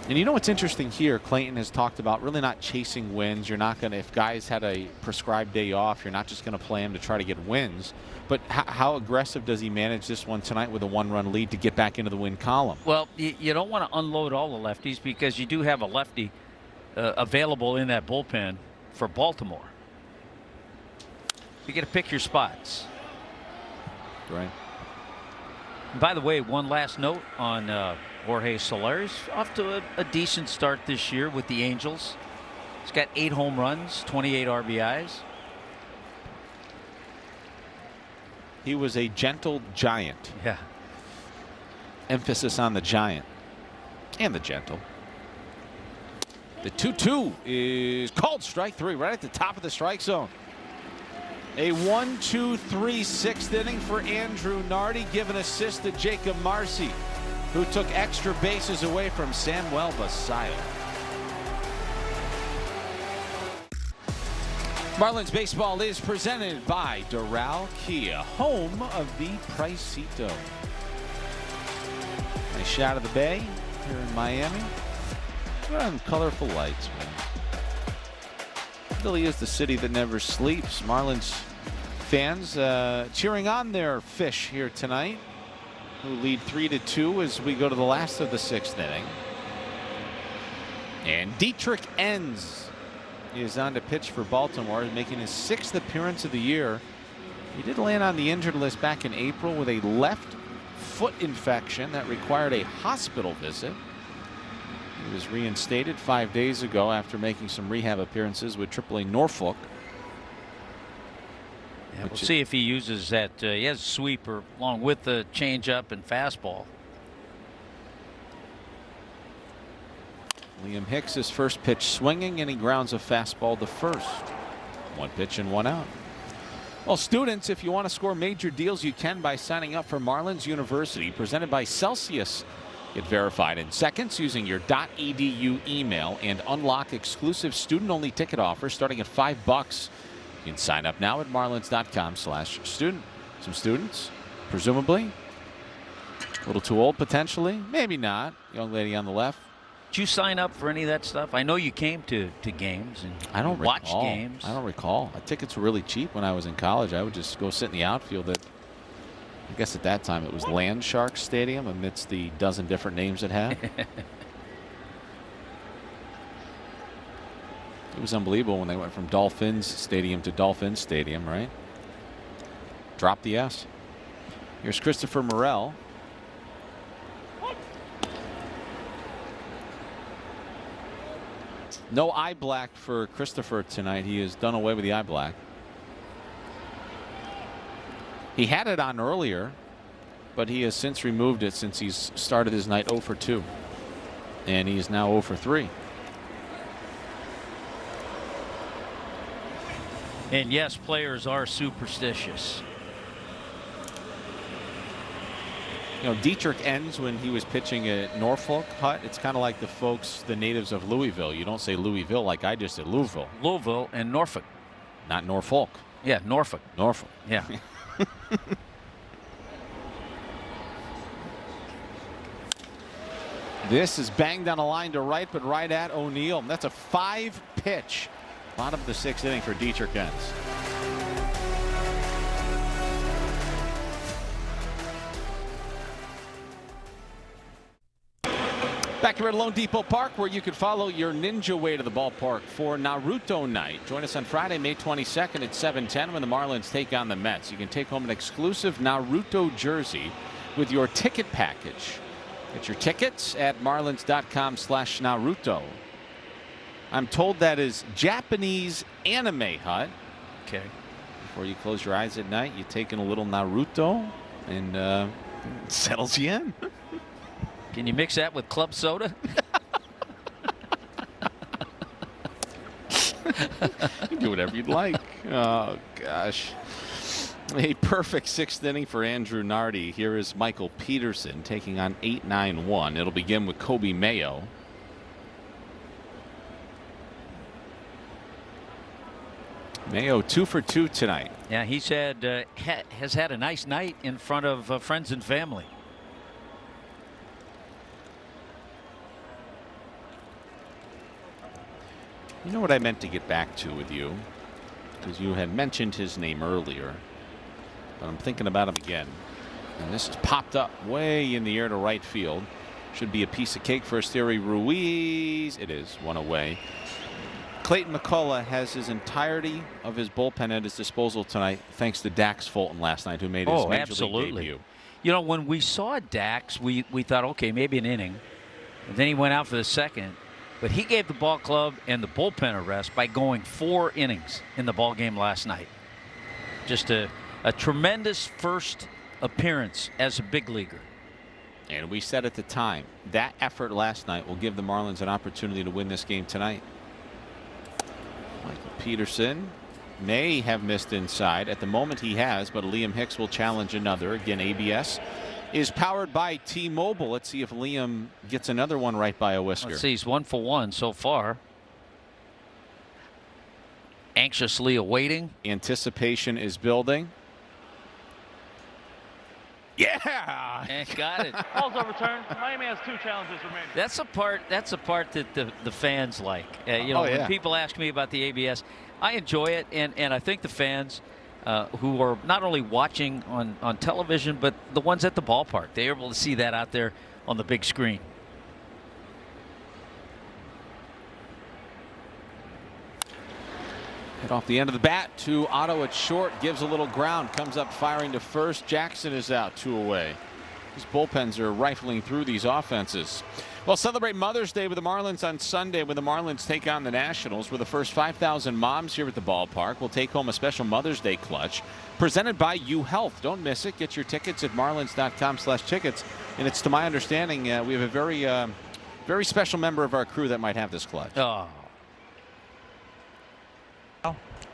And you know what's interesting here? Clayton has talked about really not chasing wins. You're not going to, if guys had a prescribed day off, you're not just going to play him to try to get wins. But how aggressive does he manage this one tonight with a 1-run lead to get back into the win column? Well, you don't want to unload all the lefties because you do have a lefty available in that bullpen for Baltimore. You got to pick your spots. Right. And by the way, one last note on Jorge Soler. Off to a decent start this year with the Angels. He's got 8 home runs, 28 RBIs. He was a gentle giant. Yeah. Emphasis on the giant and the gentle. The 2-2 is called strike 3 right at the top of the strike zone. A 1-2-3 6th inning for Andrew Nardi. Give an assist to Jacob Marcy, who took extra bases away from Samuel Basayo. Marlins baseball is presented by Doral Kia, home of the Pricito. Nice shot of the bay here in Miami. And colorful lights, man. It really is the city that never sleeps. Marlins fans cheering on their fish here tonight, who lead 3-2 as we go to the last of the 6th inning. And Dietrich Enns is on to pitch for Baltimore, making his 6th appearance of the year. He did land on the injured list back in April with a left foot infection that required a hospital visit. He was reinstated 5 days ago after making some rehab appearances with AAA Norfolk. Yeah, we'll see if he uses that. He has a sweeper along with the changeup and fastball. Liam Hicks, his first pitch swinging, and he grounds a fastball to first. 1 pitch and 1 out. Well, students, if you want to score major deals, you can by signing up for Marlins University, presented by Celsius. Get verified in seconds using your .edu email and unlock exclusive student-only ticket offers starting at $5. You can sign up now at marlins.com/student. Some students, presumably, a little too old potentially, maybe not. Young lady on the left. Did you sign up for any of that stuff? I know you came to games and I don't watch recall. games. I don't recall. Tickets were really cheap when I was in college. I would just go sit in the outfield at, I guess at that time it was Land Sharks Stadium amidst the dozen different names it had. It was unbelievable when they went from Dolphins Stadium to Dolphins Stadium, right? Drop the S. Here's Christopher Morel. No eye black for Christopher tonight. He has done away with the eye black. He had it on earlier, but he has since removed it since he's started his night 0 for 2. And he is now 0 for 3. And yes, players are superstitious. You know, Dietrich Enns, when he was pitching at Norfolk Hut, it's kind of like the folks, the natives of Louisville. You don't say Louisville like I just did Louisville. Louisville and Norfolk. Not Norfolk. Yeah, Norfolk. Norfolk. Yeah. This is banged on a line to right, but right at O'Neill. That's a 5-pitch. Bottom of the 6th inning for Dietrich Enns. Back Back here at Lone Depot Park, where you could follow your ninja way to the ballpark for Naruto Night. Join us on Friday, May 22nd at 7:10 when the Marlins take on the Mets. You can take home an exclusive Naruto jersey with your ticket package. Get your tickets at marlins.com/Naruto. I'm told that is Japanese anime hut. Okay. Before you close your eyes at night, you take in a little Naruto and it settles you in. Can you mix that with club soda? You can do whatever you'd like. Oh, gosh. A perfect sixth inning for Andrew Nardi. Here is Michael Peterson taking on 8-9-1. It'll begin with Kobe Mayo. Mayo 2 for 2 tonight. Yeah, he's had has had a nice night in front of friends and family. You know what I meant to get back to with you, because you had mentioned his name earlier, but I'm thinking about him again. And this has popped up way in the air to right field. Should be a piece of cake for Esteury Ruiz. It is, one away. Clayton McCullough has his entirety of his bullpen at his disposal tonight, thanks to Dax Fulton last night, who made his Major League debut. You know, when we saw Dax, we thought, okay, maybe an inning. And then he went out for the second. But he gave the ball club and the bullpen a rest by going 4 innings in the ball game last night. Just a tremendous first appearance as a big leaguer. And we said at the time, that effort last night will give the Marlins an opportunity to win this game tonight. Michael Peterson may have missed inside. At the moment he has, but Liam Hicks will challenge another. Again, ABS is powered by T-Mobile. Let's see if Liam gets another one right by a whisker. Let's see, he's 1 for 1 so far. Anxiously awaiting. Anticipation is building. Yeah! And got it. Ball's overturned. Miami has 2 challenges remaining. That's a part that the fans like. You know, when people ask me about the ABS, I enjoy it, and I think the fans who are not only watching on television, but the ones at the ballpark, they're able to see that out there on the big screen. Head off the end of the bat to Otto at short, gives a little ground, comes up firing to first. Jackson is out, 2 away. These bullpens are rifling through these offenses. Well, celebrate Mother's Day with the Marlins on Sunday when the Marlins take on the Nationals. We're the first 5,000 moms here at the ballpark will take home a special Mother's Day clutch presented by UHealth. Don't miss it. Get your tickets at marlins.com/tickets. And it's to my understanding we have a very special member of our crew that might have this clutch. Oh.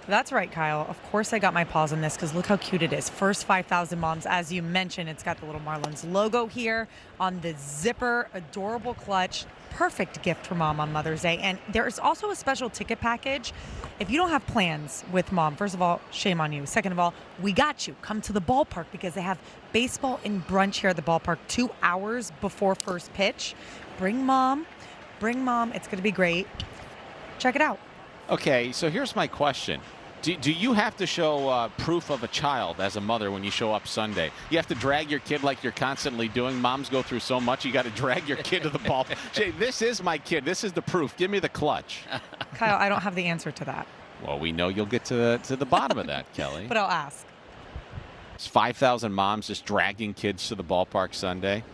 That's right, Kyle. Of course I got my paws on this because look how cute it is. First 5,000 moms, as you mentioned, it's got the little Marlins logo here on the zipper. Adorable clutch. Perfect gift for mom on Mother's Day. And there's also a special ticket package. If you don't have plans with mom, first of all, shame on you. Second of all, we got you. Come to the ballpark because they have baseball and brunch here at the ballpark 2 hours before first pitch. Bring mom. Bring mom. It's going to be great. Check it out. Okay, so here's my question. Do you have to show proof of a child as a mother when you show up Sunday? You have to drag your kid like you're constantly doing. Moms go through so much. You got to drag your kid to the ball. Jay, this is my kid. This is the proof. Give me the clutch. Kyle, I don't have the answer to that. Well, we know you'll get to the bottom of that, Kelly. But I'll ask. It's 5,000 moms just dragging kids to the ballpark Sunday.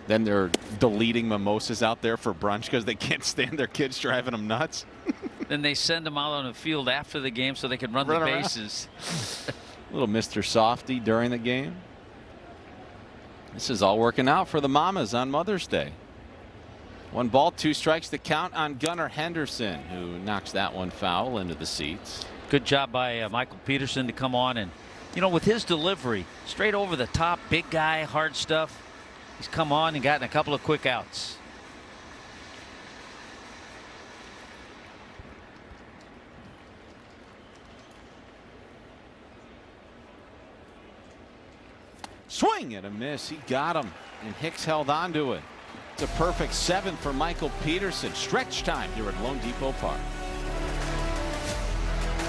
Then they're deleting mimosas out there for brunch because they can't stand their kids driving them nuts. Then they send them out on the field after the game so they can run the bases. Little Mr. Softy during the game. This is all working out for the mamas on Mother's Day. 1 ball, 2 strikes to count on Gunnar Henderson, who knocks that one foul into the seats. Good job by Michael Peterson to come on and, you know, with his delivery, straight over the top, big guy, hard stuff. He's come on and gotten a couple of quick outs. Swing and a miss. He got him, and Hicks held on to it. It's a perfect 7 for Michael Peterson. Stretch time here at Lone Depot Park.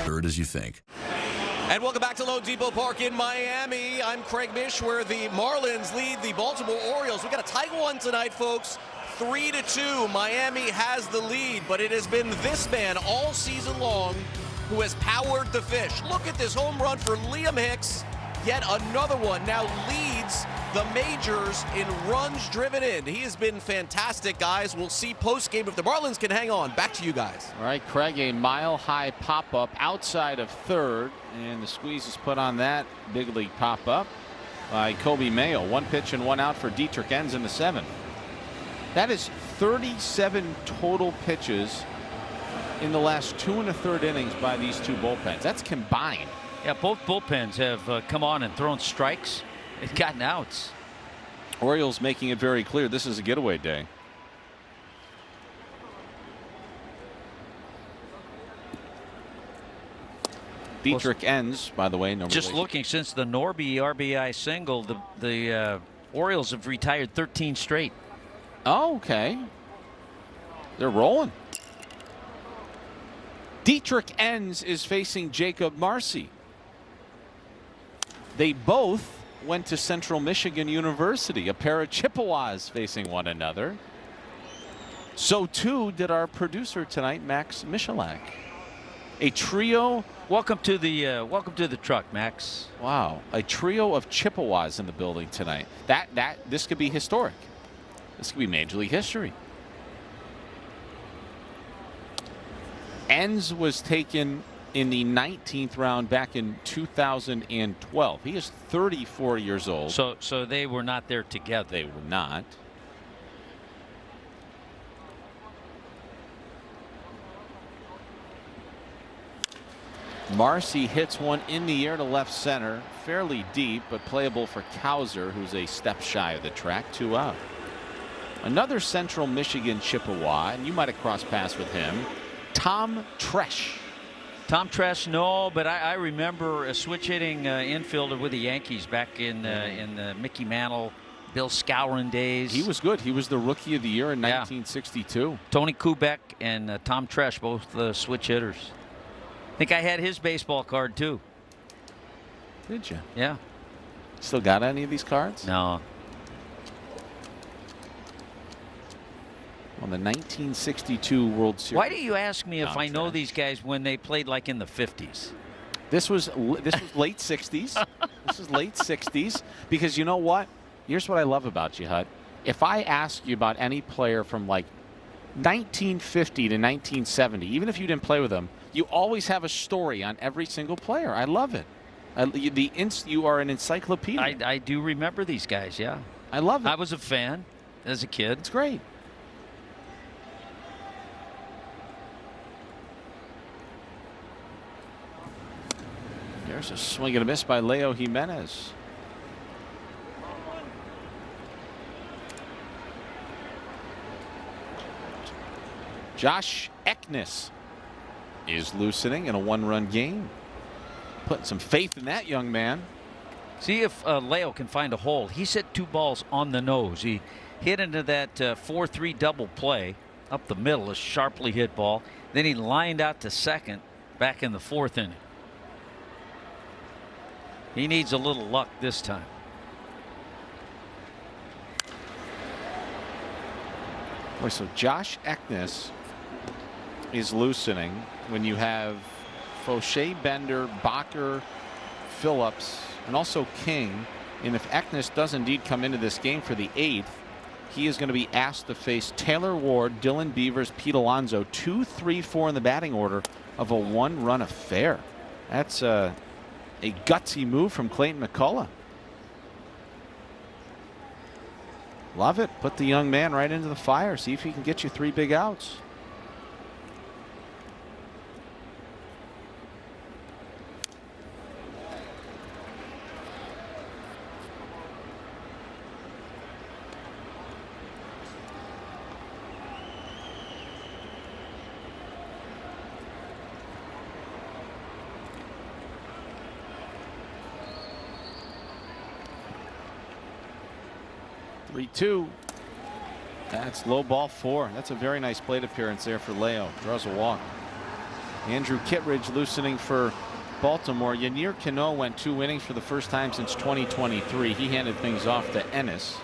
Third as you think. And welcome back to Lone Depot Park in Miami. I'm Craig Mish, where the Marlins lead the Baltimore Orioles. We got a tight one tonight, folks. 3-2. Miami has the lead, but it has been this man all season long who has powered the fish. Look at this home run for Liam Hicks. Yet another one now leads the majors in runs driven in. He has been fantastic, guys. We'll see post-game if the Marlins can hang on. Back to you guys. All right, Craig, a mile-high pop-up outside of third, and the squeeze is put on that big league pop-up by Kobe Mayo. 1 pitch and 1 out for Dietrich Enns in the 7th. That is 37 total pitches in the last 2 1/3 innings by these two bullpens. That's combined. Yeah, both bullpens have come on and thrown strikes and gotten outs. Orioles making it very clear this is a getaway day. Dietrich Enns, by the way, no just relation. looking since the Norby RBI single, the Orioles have retired 13 straight. Oh, okay. They're rolling. Dietrich Enns is facing Jacob Marcy. They both went to Central Michigan University, a pair of Chippewas facing one another. So too did our producer tonight, Max Michalak. A trio. Welcome to the truck, Max. Wow, a trio of Chippewas in the building tonight. This could be historic. This could be Major League history. Enns was taken in the 19th round back in 2012. He is 34 years old. So they were not there together. They were not. Marcy hits one in the air to left center, fairly deep, but playable for Cowser, who's a step shy of the track. 2 out. Another Central Michigan Chippewa, and you might have crossed paths with him, Tom Tresh. Tom Tresh, no, but I remember a switch hitting infielder with the Yankees back in the Mickey Mantle, Bill Skowron days. He was good. He was the Rookie of the Year in 1962. Tony Kubek and Tom Tresh, both switch hitters. I think I had his baseball card too. Did you? Yeah. Still got any of these cards? No. On the 1962 World Series. Why do you ask me if I know these guys when they played like in the 50s? This was late 60s. This is late 60s. Because you know what? Here's what I love about you, Hud. If I ask you about any player from like 1950 to 1970, even if you didn't play with them, you always have a story on every single player. I love it. You are an encyclopedia. I do remember these guys, yeah. I love it. I was a fan as a kid. It's great. There's a swing and a miss by Leo Jimenez. Josh Eknes is loosening in a 1-run game. Putting some faith in that young man. See if Leo can find a hole. He's hit 2 balls on the nose. He hit into that 4-3 double play up the middle, a sharply hit ball. Then he lined out to second back in the 4th inning. He needs a little luck this time. Boy, so Josh Eknes is loosening when you have Fauché, Bender, Bacher, Phillips, and also King. And if Eknes does indeed come into this game for the 8th, he is going to be asked to face Taylor Ward, Dylan Beavers, Pete Alonso, 2, 3, 4 in the batting order of a 1-run affair. That's a gutsy move from Clayton McCullough. Love it. Put the young man right into the fire. See if he can get you 3 big outs. Two. That's low ball 4. That's a very nice plate appearance there for Leo. Draws a walk. Andrew Kittredge loosening for Baltimore. Yanier Cano went 2 innings for the first time since 2023. He handed things off to Ennis.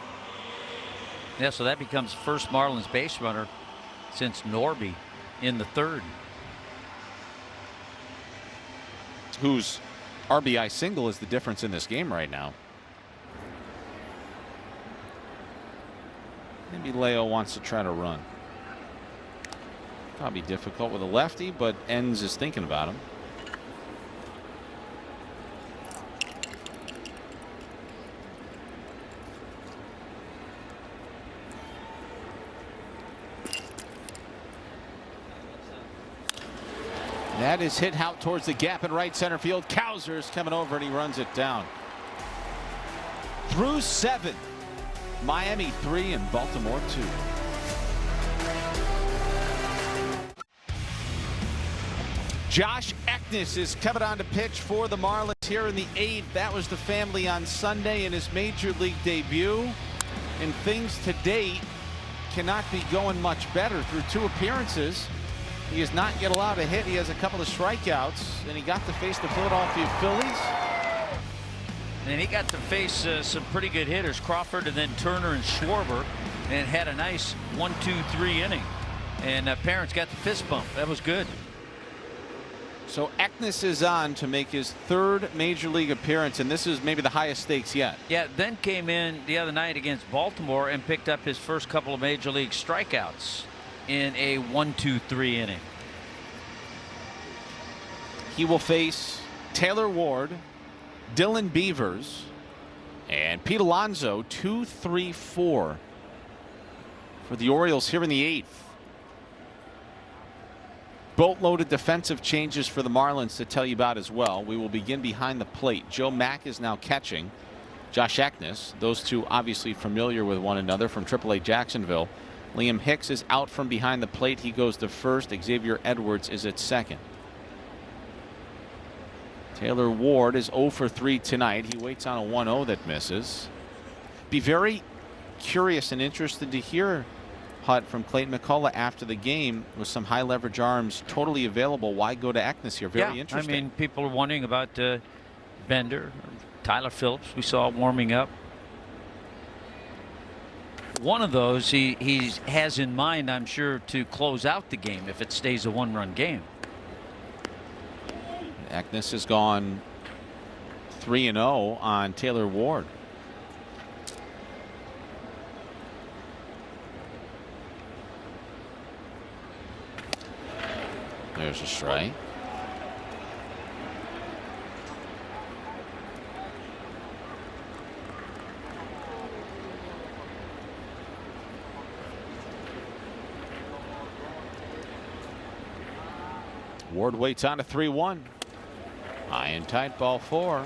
Yeah, so that becomes first Marlins base runner since Norby in the third. Whose RBI single is the difference in this game right now. Maybe Leo wants to try to run. Probably difficult with a lefty, but Enns is thinking about him. That is hit out towards the gap in right center field. Cowser's coming over and he runs it down. Through 7. Miami 3 and Baltimore 2. Josh Eknes is coming on to pitch for the Marlins here in the 8th. That was the family on Sunday in his major league debut. And things to date cannot be going much better. Through 2 appearances, he has not yet allowed a hit. He has a couple of strikeouts, and he got to face the Philadelphia Phillies. And he got to face some pretty good hitters, Crawford and then Turner and Schwarber, and had a nice 1-2-3 inning. And Parents got the fist bump. That was good. So Eknes is on to make his 3rd major league appearance, and this is maybe the highest stakes yet. Yeah, then came in the other night against Baltimore and picked up his first couple of major league strikeouts in a 1-2-3 inning. He will face Taylor Ward, Dylan Beavers, and Pete Alonso. 2-3-4 for the Orioles here in the 8th. Boatloaded defensive changes for the Marlins to tell you about as well. We will begin behind the plate. Joe Mack is now catching Josh Eknes. Those two obviously familiar with one another from AAA Jacksonville. Liam Hicks is out from behind the plate. He goes to first. Xavier Edwards is at second. Taylor Ward is 0 for 3 tonight. He waits on a 1-0 that misses. Be very curious and interested to hear, Hut, from Clayton McCullough after the game with some high leverage arms totally available. Why go to Eknes here? Very interesting. I mean, people are wondering about Bender, Tyler Phillips. We saw warming up. One of those he has in mind, I'm sure, to close out the game if it stays a 1-run game. Eknes has gone 3-0 on Taylor Ward. There's a strike. Ward waits on a 3-1. High and tight, ball 4.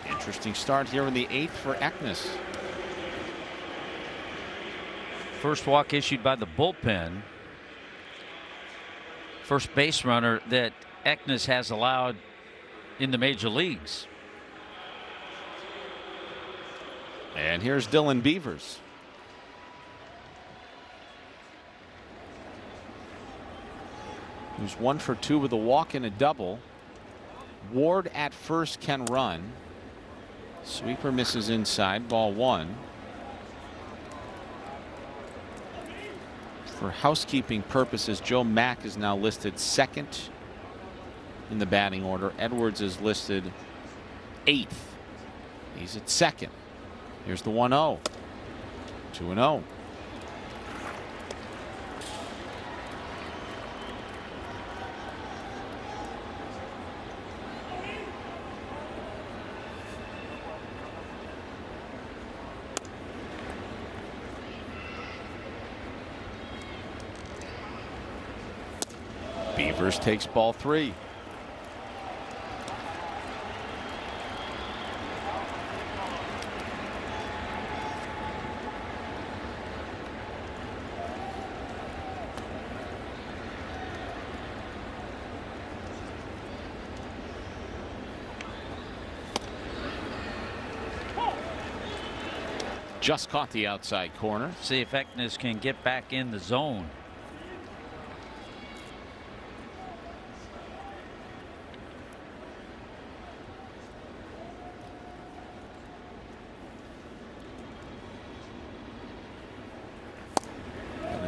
Interesting start here in the 8th for Eknes. First walk issued by the bullpen. First base runner that Eknes has allowed in the major leagues. And here's Dylan Beavers. Who's 1 for 2 with a walk and a double. Ward at first can run. Sweeper misses inside, ball 1. For housekeeping purposes, Joe Mack is now listed 2nd in the batting order. Edwards is listed 8th. He's at 2nd. Here's the 1-0. 2-0. Beavers takes ball 3. Just caught the outside corner. See if Eknes can get back in the zone.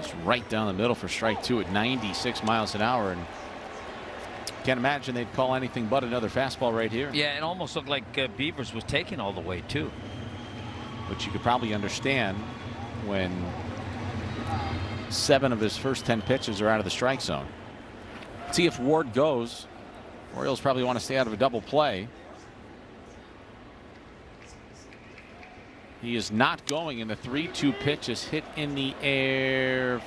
Just right down the middle for strike 2 at 96 miles an hour. And can't imagine they'd call anything but another fastball right here. Yeah, it almost looked like Beavers was taking all the way too. Which you could probably understand when 7 of his first 10 pitches are out of the strike zone. See if Ward goes. Orioles probably want to stay out of a double play. He is not going, and the 3-2 pitch is hit in the air,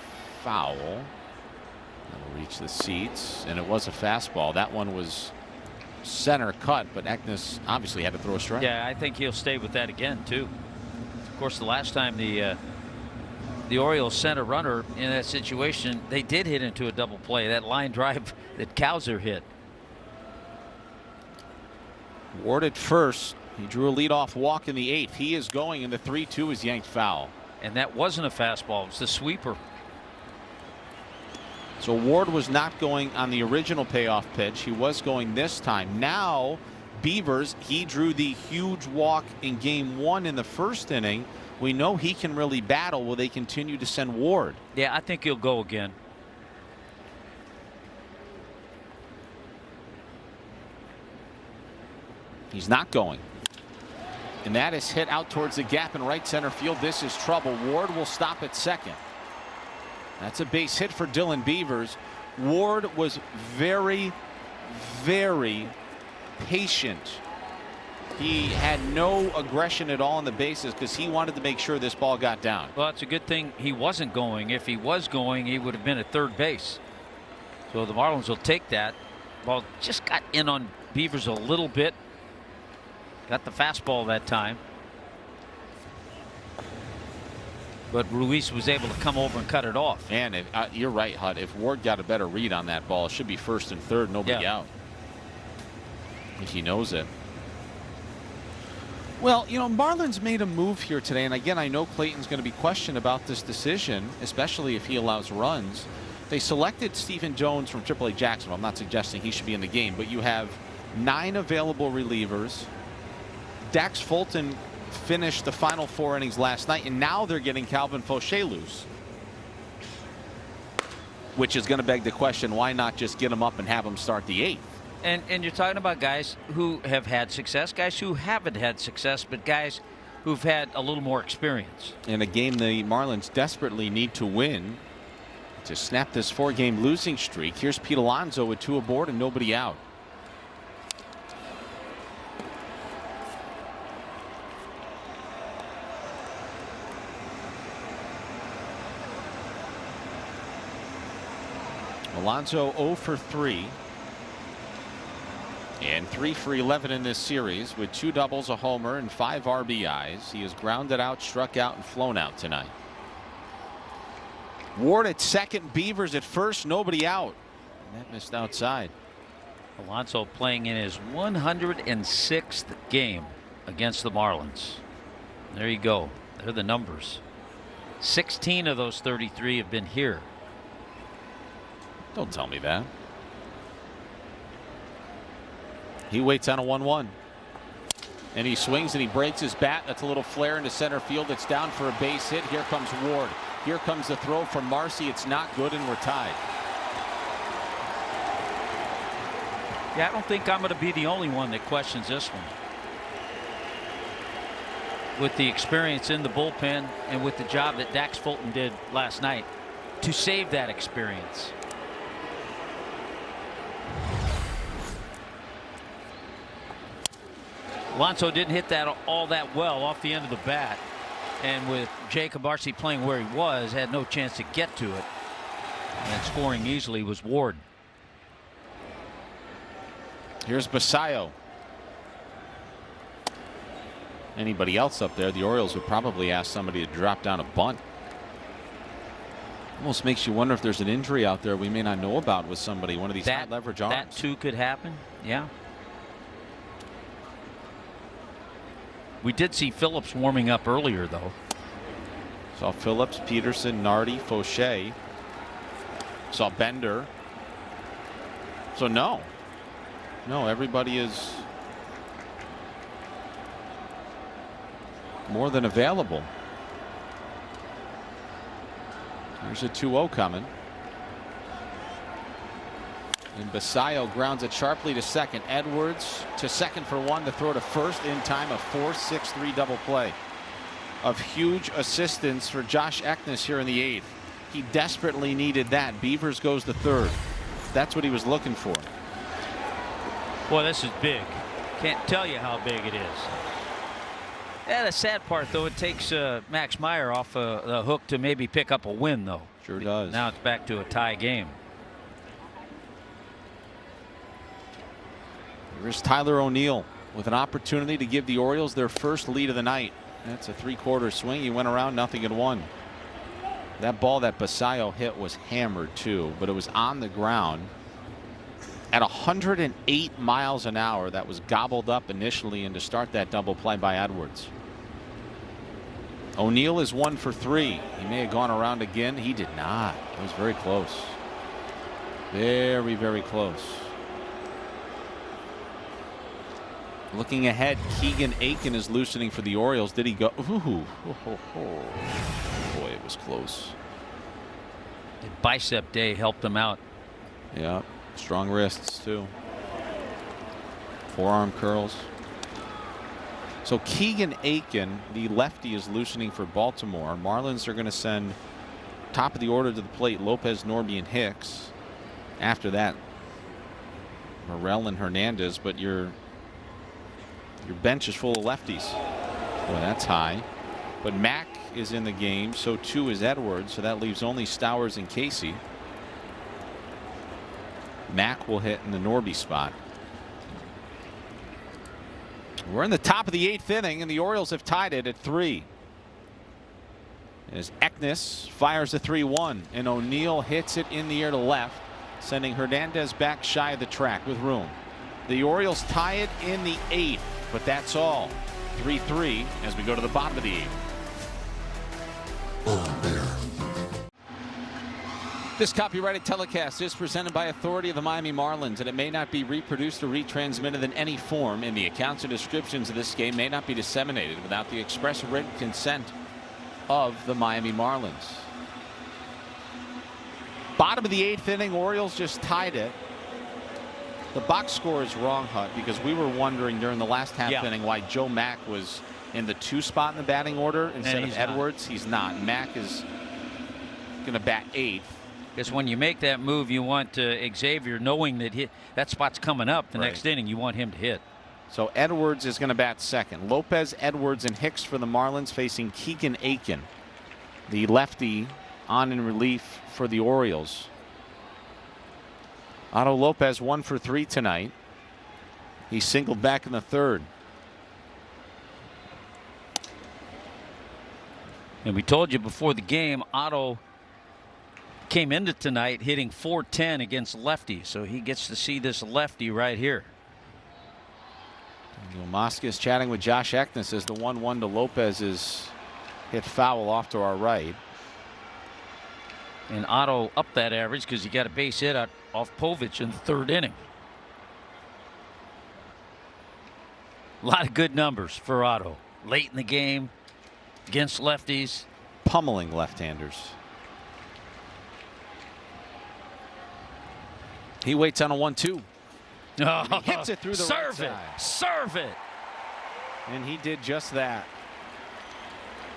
foul. That'll reach the seats, and it was a fastball. That one was center cut, but Eknes obviously had to throw a strike. Yeah, I think he'll stay with that again too. Of course, the last time the Orioles sent a runner in that situation, they did hit into a double play. That line drive that Kowser hit. Ward at first. He drew a leadoff walk in the 8th. He is going, and the 3-2 is yanked foul. And that wasn't a fastball. It was the sweeper. So Ward was not going on the original payoff pitch. He was going this time. Now, Beavers, he drew the huge walk in game 1 in the first inning. We know he can really battle. Will they continue to send Ward? Yeah, I think he'll go again. He's not going. And that is hit out towards the gap in right center field. This is trouble. Ward will stop at second. That's a base hit for Dylan Beavers. Ward was very, very patient. He had no aggression at all on the bases because he wanted to make sure this ball got down. Well, it's a good thing he wasn't going. If he was going, he would have been at third base. So the Marlins will take that. Ball just got in on Beavers a little bit. Got the fastball that time. But Ruiz was able to come over and cut it off. And if, you're right, Hud. If Ward got a better read on that ball, it should be first and third, nobody out. If he knows it. Well, you know, Marlins made a move here today. And again, I know Clayton's going to be questioned about this decision, especially if he allows runs. They selected Stephen Jones from AAA Jacksonville. I'm not suggesting he should be in the game, but you have 9 available relievers. Dax Fulton finished the final 4 innings last night, and now they're getting Calvin Fauché loose, which is going to beg the question, why not just get him up and have him start the 8th? And you're talking about guys who have had success, guys who haven't had success, but guys who've had a little more experience. In a game the Marlins desperately need to win to snap this 4-game losing streak. Here's Pete Alonso with 2 aboard and nobody out. Alonso 0 for 3 and 3 for 11 in this series with 2 doubles, a homer, and 5 RBIs. He has grounded out, struck out, and flown out tonight. Ward at second, Beavers at first, nobody out. And that missed outside. Alonso playing in his 106th game against the Marlins. There you go. They're the numbers. 16 of those 33 have been here. Don't tell me that. He waits on a 1-1. And he swings and he breaks his bat. That's a little flare into center field. It's down for a base hit. Here comes Ward. Here comes the throw from Marcy. It's not good, and we're tied. Yeah, I don't think I'm going to be the only one that questions this one. With the experience in the bullpen and with the job that Dax Fulton did last night to save that experience. Alonso didn't hit that all that well off the end of the bat, and with Jacob Arce playing where he was, had no chance to get to it, and scoring easily was Ward. Here's Basayo. Anybody else up there, the Orioles would probably ask somebody to drop down a bunt. Almost makes you wonder if there's an injury out there we may not know about with somebody, one of these high leverage arms. That too could happen. Yeah. We did see Phillips warming up earlier, though. Saw Phillips, Peterson, Nardi, Fauché. Saw Bender. So no, everybody is more than available. There's a 2-0 coming. And Basayo grounds it sharply to second. Edwards to second for one to throw to first in time. A 4-6-3 double play of huge assistance for Josh Eknes here in the 8th. He desperately needed that. Beavers goes to third. That's what he was looking for. Boy, this is big. Can't tell you how big it is. Yeah, the sad part, though, it takes Max Meyer off the hook to maybe pick up a win, though. Sure does. Now it's back to a tie game. Here's Tyler O'Neill with an opportunity to give the Orioles their first lead of the night. That's a 3/4 swing. He went around, nothing in one. That ball that Basayo hit was hammered too, but it was on the ground at 108 miles an hour. That was gobbled up initially, and to start that double play by Edwards. O'Neill is 1 for 3. He may have gone around again. He did not. It was very close. Very, very close. Looking ahead, Keegan Aiken is loosening for the Orioles. Did he go? Ooh. Boy, it was close. The bicep day helped him out. Yeah, strong wrists too. Forearm curls. So Keegan Aiken, the lefty, is loosening for Baltimore. Marlins are going to send top of the order to the plate Lopez, Norby, and Hicks. After that, Morel and Hernandez, but your bench is full of lefties. Boy, that's high. But Mack is in the game, so too is Edwards, so that leaves only Stowers and Casey. Mack will hit in the Norby spot. We're in the top of the 8th inning, and the Orioles have tied it at 3. As Eknes fires a 3-1, and O'Neill hits it in the air to left, sending Hernandez back shy of the track with room. The Orioles tie it in the 8th, but that's all. 3-3 as we go to the bottom of the 8th. This copyrighted telecast is presented by authority of the Miami Marlins, and it may not be reproduced or retransmitted in any form, and the accounts and descriptions of this game may not be disseminated without the express written consent of the Miami Marlins. Bottom of the 8th inning, Orioles just tied it. The box score is wrong, Hut, because we were wondering during the last half inning why Joe Mack was in the 2 spot in the batting order instead of Edwards. He's not. Mack is going to bat 8th. Because when you make that move, you want Xavier knowing that that spot's coming up the next inning. You want him to hit. So Edwards is going to bat 2nd. Lopez, Edwards, and Hicks for the Marlins facing Keegan Aiken, the lefty, on in relief for the Orioles. Otto Lopez 1 for 3 tonight. He singled back in the 3rd. And we told you before the game, Otto came into tonight hitting .410 against lefties, so he gets to see this lefty right here. Mosca is chatting with Josh Eknes as the 1-1 to Lopez is hit foul off to our right. And Otto upped that average because he got a base hit off Povich in the 3rd inning. A lot of good numbers for Otto late in the game against lefties, pummeling left-handers. He waits on a 1-2. Oh, he hits it through the right side. Serve it. And he did just that.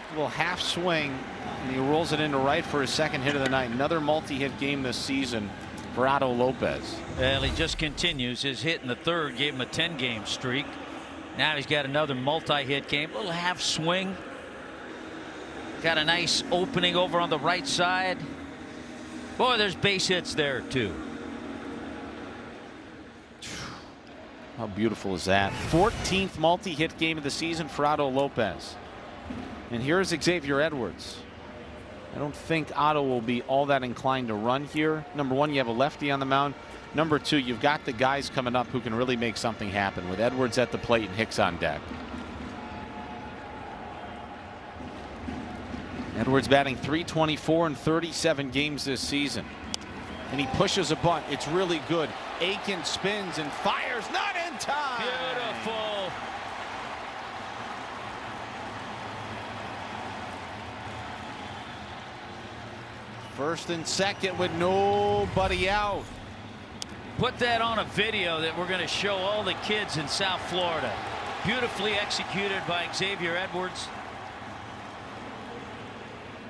A little half swing, and he rolls it into right for his 2nd hit of the night. Another multi-hit game this season for Otto Lopez. Well, he just continues. His hit in the 3rd gave him a 10-game streak. Now he's got another multi-hit game. A little half swing. Got a nice opening over on the right side. Boy, there's base hits there too. How beautiful is that? 14th multi-hit game of the season for Otto Lopez. And here's Xavier Edwards. I don't think Otto will be all that inclined to run here. Number 1, you have a lefty on the mound. Number 2, you've got the guys coming up who can really make something happen with Edwards at the plate and Hicks on deck. Edwards batting .324 in 37 games this season. And he pushes a bunt. It's really good. Aiken spins and fires. Not in time. Beautiful. First and second with nobody out. Put that on a video that we're going to show all the kids in South Florida. Beautifully executed by Xavier Edwards.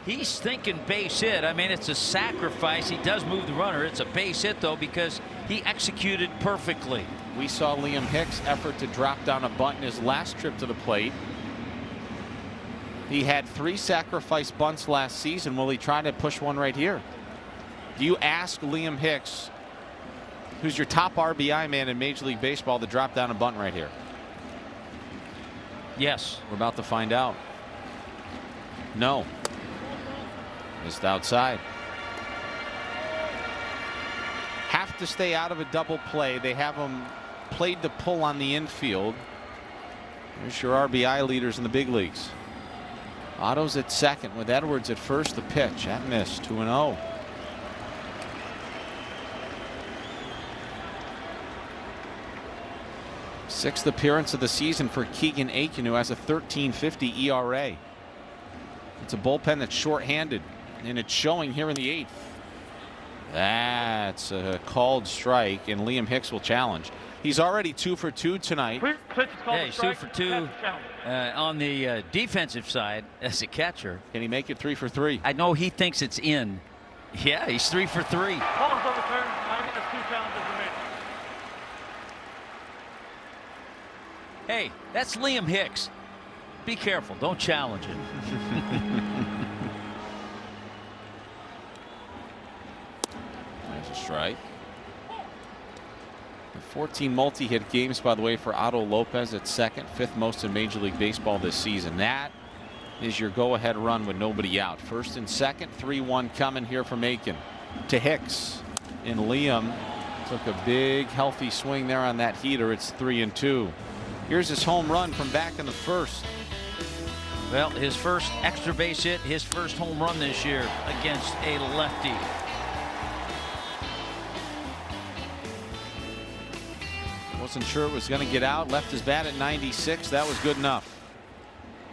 He's thinking base hit. I mean, it's a sacrifice. He does move the runner. It's a base hit, though, because he executed perfectly. We saw Liam Hicks' effort to drop down a bunt in his last trip to the plate. He had 3 sacrifice bunts last season. Will he try to push one right here? Do you ask Liam Hicks, who's your top RBI man in Major League Baseball, to drop down a bunt right here? Yes. We're about to find out. No. Missed outside. Have to stay out of a double play. They have him played to pull on the infield. There's your RBI leaders in the big leagues. Otto's at second with Edwards at first. The pitch. That missed. 2-0. Sixth appearance of the season for Keegan Aiken, who has a 13.50 ERA. It's a bullpen that's shorthanded, and it's showing here in the 8th. That's a called strike, and Liam Hicks will challenge. He's already 2 for 2 tonight. Yeah, he's 2 for 2 on the defensive side as a catcher. Can he make it 3 for 3? I know he thinks it's in. Yeah, he's 3 for 3. Ball is overturned. Miami has 2 challenges remaining. Hey, that's Liam Hicks. Be careful. Don't challenge it. There's a strike. 14 multi-hit games, by the way, for Otto Lopez at second, 5th most in Major League Baseball this season. That is your go-ahead run with nobody out. First and second, 3-1 coming here from Aiken to Hicks. And Liam took a big, healthy swing there on that heater. It's 3-2. Here's his home run from back in the first. Well, his first extra base hit, his first home run this year against a lefty. Wasn't sure it was going to get out. Left his bat at 96. That was good enough.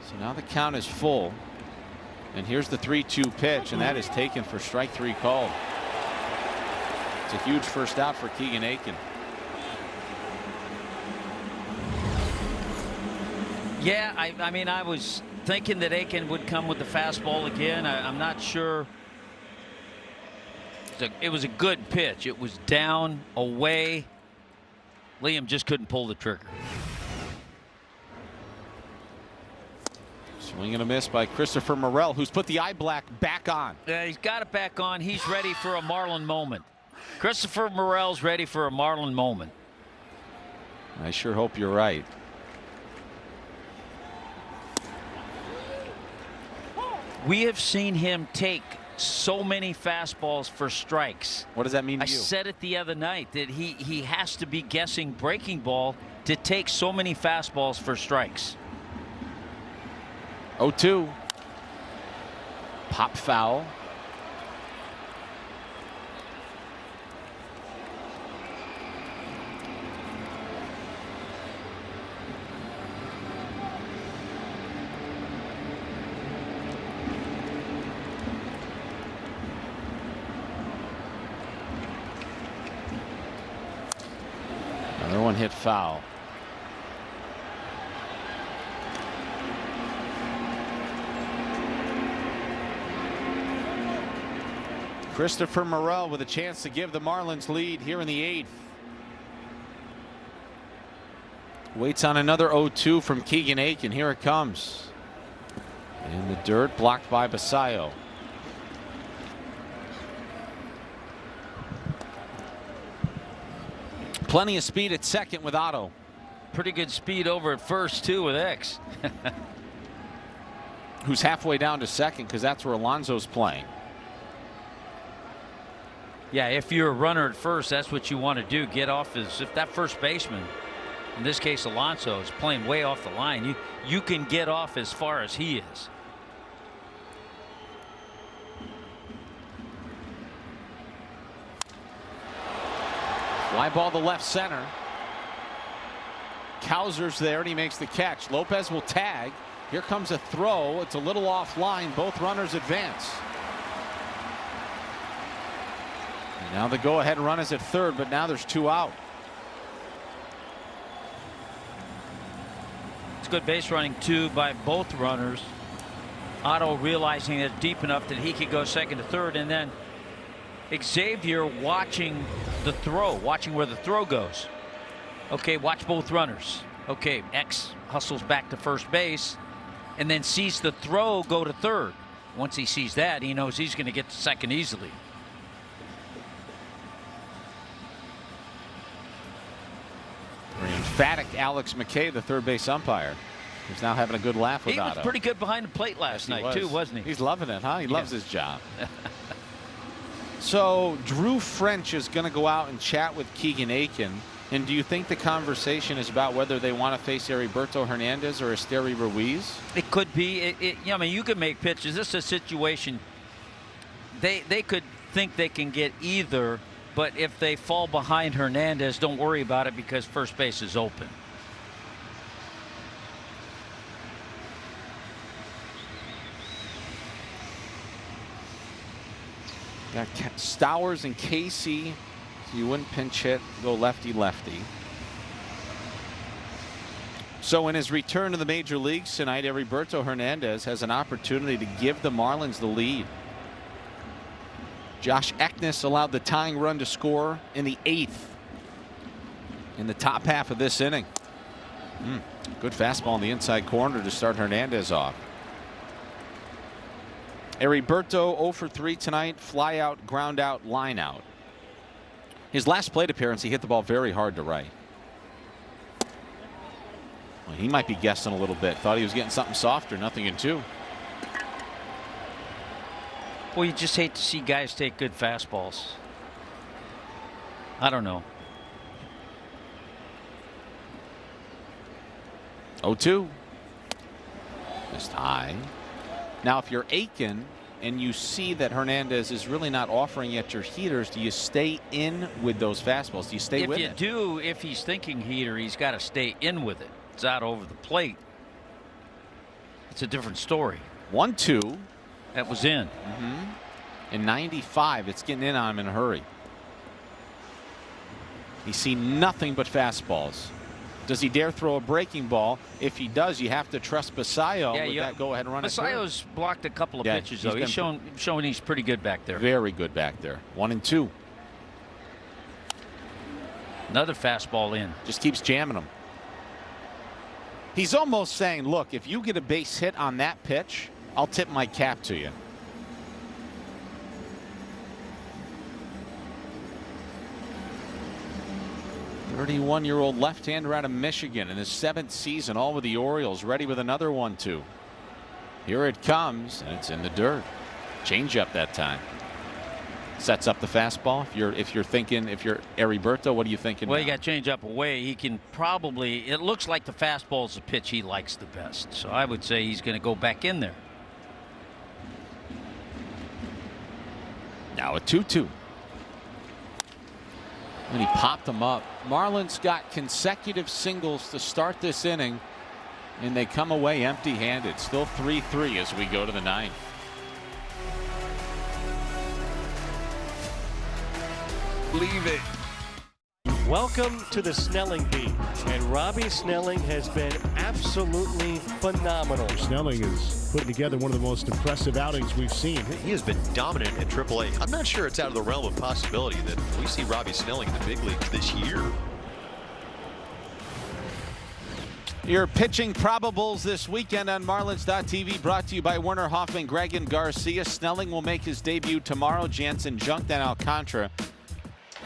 So now the count is full. And here's the 3-2 pitch, and that is taken for strike 3 called. It's a huge first out for Keegan Aiken. Yeah, I mean, I was thinking that Aiken would come with the fastball again. I'm not sure. It was a good pitch. It was down, away. Liam just couldn't pull the trigger. Swing and a miss by Christopher Morel, who's put the eye black back on. Yeah, he's got it back on. He's ready for a Marlin moment. Christopher Morel's ready for a Marlin moment. I sure hope you're right. We have seen him take so many fastballs for strikes. What does that mean to you? you? I said it the other night that he has to be guessing breaking ball to take so many fastballs for strikes. 0-2. Pop foul. Another one hit foul. Christopher Morel with a chance to give the Marlins lead here in the 8th. Waits on another 0-2 from Keegan Aiken. Here it comes. In the dirt, blocked by Basayo. Plenty of speed at second with Otto. Pretty good speed over at first, too, with X. Who's halfway down to second because that's where Alonso's playing. Yeah, if you're a runner at first, that's what you want to do. Get off if that first baseman, in this case Alonso, is playing way off the line, you can get off as far as he is. Fly ball to left center. Kowser's there and he makes the catch. Lopez will tag. Here comes a throw. It's a little offline. Both runners advance. Now the go-ahead run is at third, but now there's 2 out. It's good base running too by both runners. Otto realizing it deep enough that he could go second to third, and then Xavier watching the throw, watching where the throw goes. Okay, watch both runners. Okay, X hustles back to first base and then sees the throw go to third. Once he sees that, he knows he's going to get to second easily. Very emphatic Alex McKay, the third base umpire, who's now having a good laugh with Otto. He was pretty good behind the plate last night too, wasn't he? He's loving it, huh? He loves his job. So Drew French is going to go out and chat with Keegan Aiken. And do you think the conversation is about whether they want to face Heriberto Hernandez or Esteury Ruiz? It could be. I mean, you could make pitches. This is a situation. They could think they can get either, but if they fall behind Hernandez, don't worry about it because first base is open. Got Stowers and Casey. So you wouldn't pinch hit, go lefty-lefty. So in his return to the major leagues tonight, Heriberto Hernandez has an opportunity to give the Marlins the lead. Josh Eknes allowed the tying run to score in the 8th in the top half of this inning. Good fastball in the inside corner to start Hernandez off. Heriberto 0 for 3 tonight, fly out, ground out, line out. His last plate appearance, he hit the ball very hard to right. Well, he might be guessing a little bit. Thought he was getting something softer. Nothing in 2. Well, you just hate to see guys take good fastballs. I don't know. 0-2. Just high. Now, if you're Aiken and you see that Hernandez is really not offering yet your heaters, do you stay in with those fastballs? Do you stay with it? If you do, if he's thinking heater, he's got to stay in with it. It's out over the plate. It's a different story. 1-2. That was in. In 95, it's getting in on him in a hurry. He's seen nothing but fastballs. Does he dare throw a breaking ball? If he does, you have to trust Basayo with that go-ahead run. Basayo's blocked a couple of pitches, though. He's showing he's pretty good back there. Very good back there. 1-2. Another fastball in. Just keeps jamming him. He's almost saying, look, if you get a base hit on that pitch, I'll tip my cap to you. "31-year-old left-hander out of Michigan in his 7th season, all with the Orioles, ready with another 1-2. Here it comes, and it's in the dirt. Change-up that time. Sets up the fastball. If you're Heriberto, what are you thinking? Well, now? you got change up away. He can probably. It looks like the fastball is the pitch he likes the best. So I would say he's going to go back in there. Now a 2-2. And he popped them up. Marlins got consecutive singles to start this inning, and they come away empty-handed. Still 3-3 as we go to the 9th. Leave it. Welcome to the Snelling Beat, and Robbie Snelling has been absolutely phenomenal. Snelling is putting together one of the most impressive outings we've seen. He has been dominant at AAA. I'm not sure it's out of the realm of possibility that we see Robbie Snelling in the big leagues this year. Your pitching probables this weekend on Marlins.tv, brought to you by Werner Hoffman, Greg and Garcia. Snelling will make his debut tomorrow. Jansen, Junk, then Alcantara.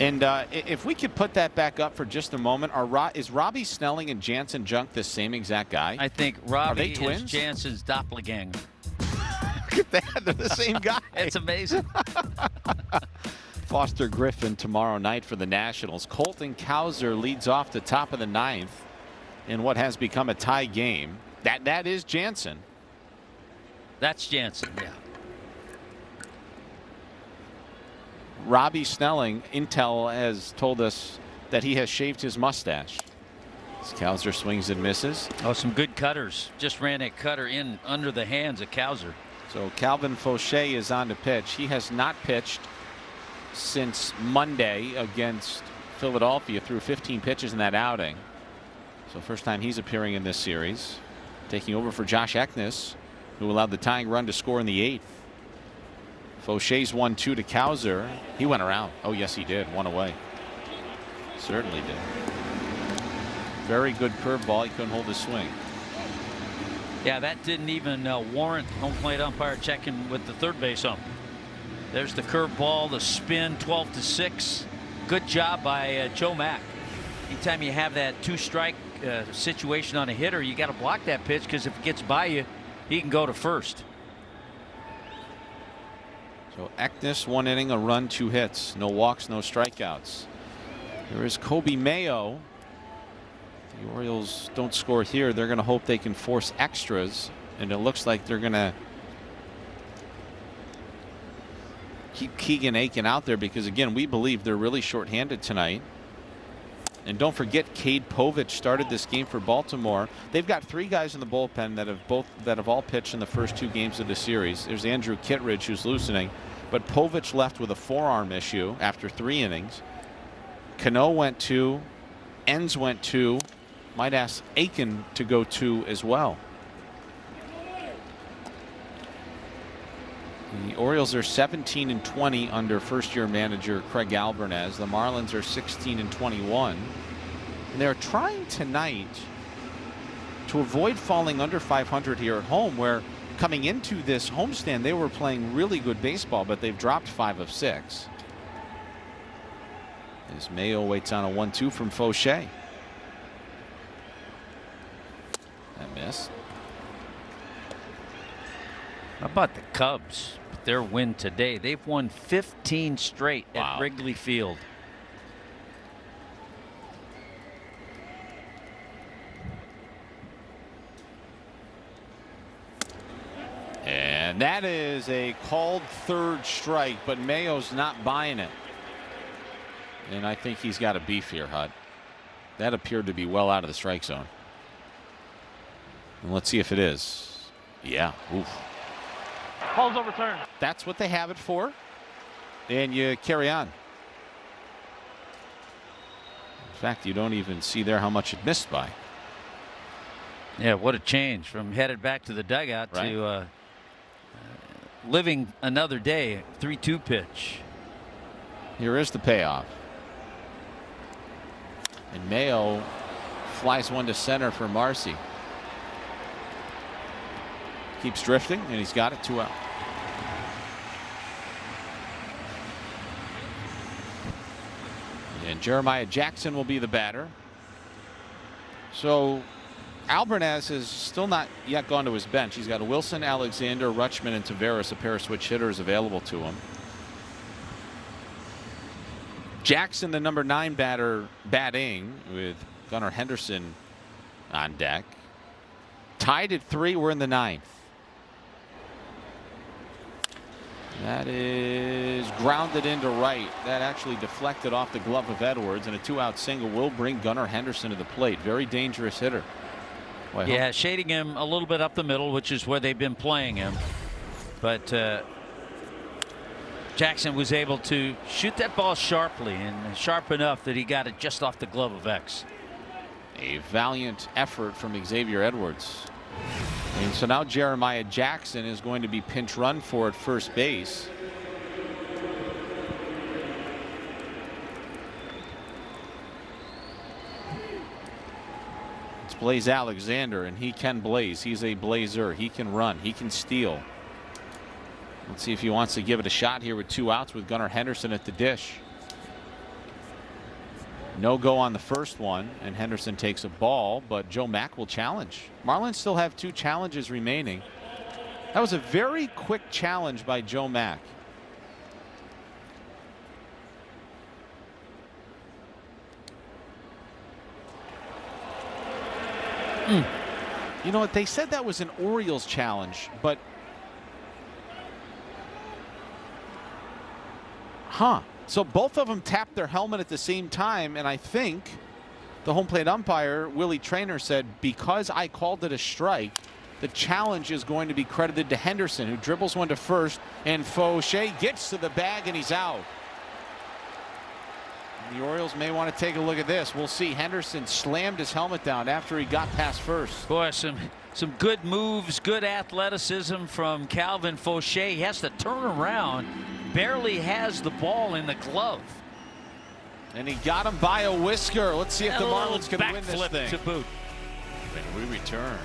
And if we could put that back up for just a moment, is Robbie Snelling and Jansen Junk the same exact guy? I think Robbie is Jansen's doppelganger. Look at that. They're the same guy. It's amazing. Foster Griffin tomorrow night for the Nationals. Colton Cowser leads off the top of the 9th in what has become a tie game. That is Jansen. That's Jansen, yeah. Robbie Snelling, Intel has told us that he has shaved his mustache. As Cowser swings and misses. Oh, some good cutters. Just ran a cutter in under the hands of Cowser. So Calvin Fauché is on to pitch. He has not pitched since Monday against Philadelphia, threw 15 pitches in that outing. So first time he's appearing in this series. Taking over for Josh Eknes, who allowed the tying run to score in the 8th. Fauche's 1-2 to Cowser. He went around. Oh, yes, he did. One away. Certainly did. Very good curveball. He couldn't hold his swing. Yeah, that didn't even warrant home plate umpire checking with the third base ump. There's the curveball, the spin, 12-6. Good job by Joe Mack. Anytime you have that 2-strike situation on a hitter, you got to block that pitch, because if it gets by you, he can go to first. So Eknes, 1 inning, a run, 2 hits, no walks, no strikeouts. There is Kobe Mayo. The Orioles don't score here. They're going to hope they can force extras, and it looks like they're going to keep Keegan Aiken out there, because again, we believe they're really shorthanded tonight. And don't forget, Cade Povich started this game for Baltimore. They've got 3 guys in the bullpen that have all pitched in the first 2 games of the series. There's Andrew Kittredge, who's loosening, but Povich left with a forearm issue after 3 innings. Cano went 2, Enns went 2. Might ask Aiken to go 2 as well. The Orioles are 17-20 under first-year manager Craig Albernaz. The Marlins are 16-21. And they're trying tonight to avoid falling under 500 here at home, where coming into this homestand they were playing really good baseball, but they've dropped 5 of 6. As Mayo waits on a 1-2 from Fauché. That missed. How about the Cubs? Their win today. They've won 15 straight at Wrigley Field. And that is a called 3rd strike, but Mayo's not buying it. And I think he's got a beef here, Hud. That appeared to be well out of the strike zone. And let's see if it is. Yeah. Oof. Call's overturned. That's what they have it for. And you carry on. In fact, you don't even see there how much it missed by. Yeah, what a change from headed back to the dugout to living another day. 3-2 pitch. Here is the payoff. And Mayo flies one to center for Marcy. Keeps drifting, and he's got it, 2 out. And Jeremiah Jackson will be the batter. So Albernaz has still not yet gone to his bench. He's got Wilson, Alexander, Rutschman, and Taveras, a pair of switch hitters available to him. Jackson, the number 9 batter, batting with Gunnar Henderson on deck. Tied at 3. We're in the 9th. That is grounded into right. That actually deflected off the glove of Edwards, and a 2-out single will bring Gunnar Henderson to the plate. Very dangerous hitter. Boy, yeah, shading him a little bit up the middle, which is where they've been playing him. But Jackson was able to shoot that ball sharply, and sharp enough that he got it just off the glove of X. A valiant effort from Xavier Edwards. And so now Jeremiah Jackson is going to be pinch run for at first base. It's Blaze Alexander, and he can blaze. He's a blazer. He can run. He can steal. Let's see if he wants to give it a shot here with 2 outs with Gunnar Henderson at the dish. No go on the first one, and Henderson takes a ball, but Joe Mack will challenge. Marlins still have 2 challenges remaining. That was a very quick challenge by Joe Mack. You know what? They said that was an Orioles challenge, but so both of them tapped their helmet at the same time, and I think the home plate umpire, Willie Traynor, said because I called it a strike, the challenge is going to be credited to Henderson, who dribbles one to first, and Fauché gets to the bag, and he's out. The Orioles may want to take a look at this. We'll see. Henderson slammed his helmet down after he got past first. Boy, some good moves, good athleticism from Calvin Fauché. He has to turn around. Barely has the ball in the glove. And he got him by a whisker. Let's see if the Marlins can win this thing. To boot. When we return.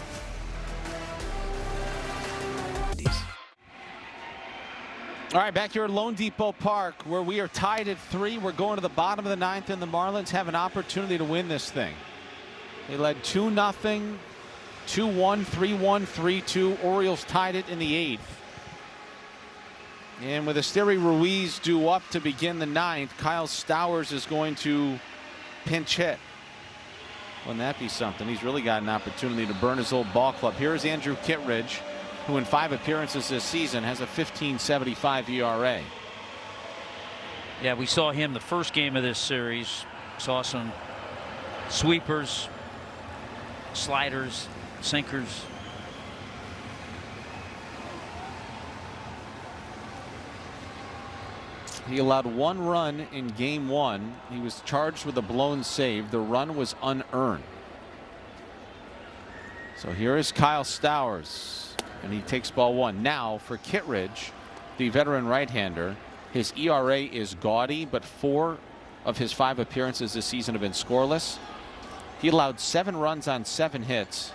All right, back here at Lone Depot Park, where we are tied at 3. We're going to the bottom of the 9th, and the Marlins have an opportunity to win this thing. They led 2-0, 2-1, 3-1, 3-2. Orioles tied it in the 8th. And with Esteury Ruiz due up to begin the 9th, Kyle Stowers is going to pinch hit. Wouldn't that be something? He's really got an opportunity to burn his old ball club. Here's Andrew Kittredge, who in 5 appearances this season has a 15.75 ERA. Yeah, we saw him the first game of this series. Saw some sweepers, sliders, sinkers. He allowed 1 run in game 1. He was charged with a blown save. The run was unearned. So here is Kyle Stowers, and he takes ball 1. Now for Kittredge, the veteran right-hander, his ERA is gaudy, but 4 of his 5 appearances this season have been scoreless. He allowed 7 runs on 7 hits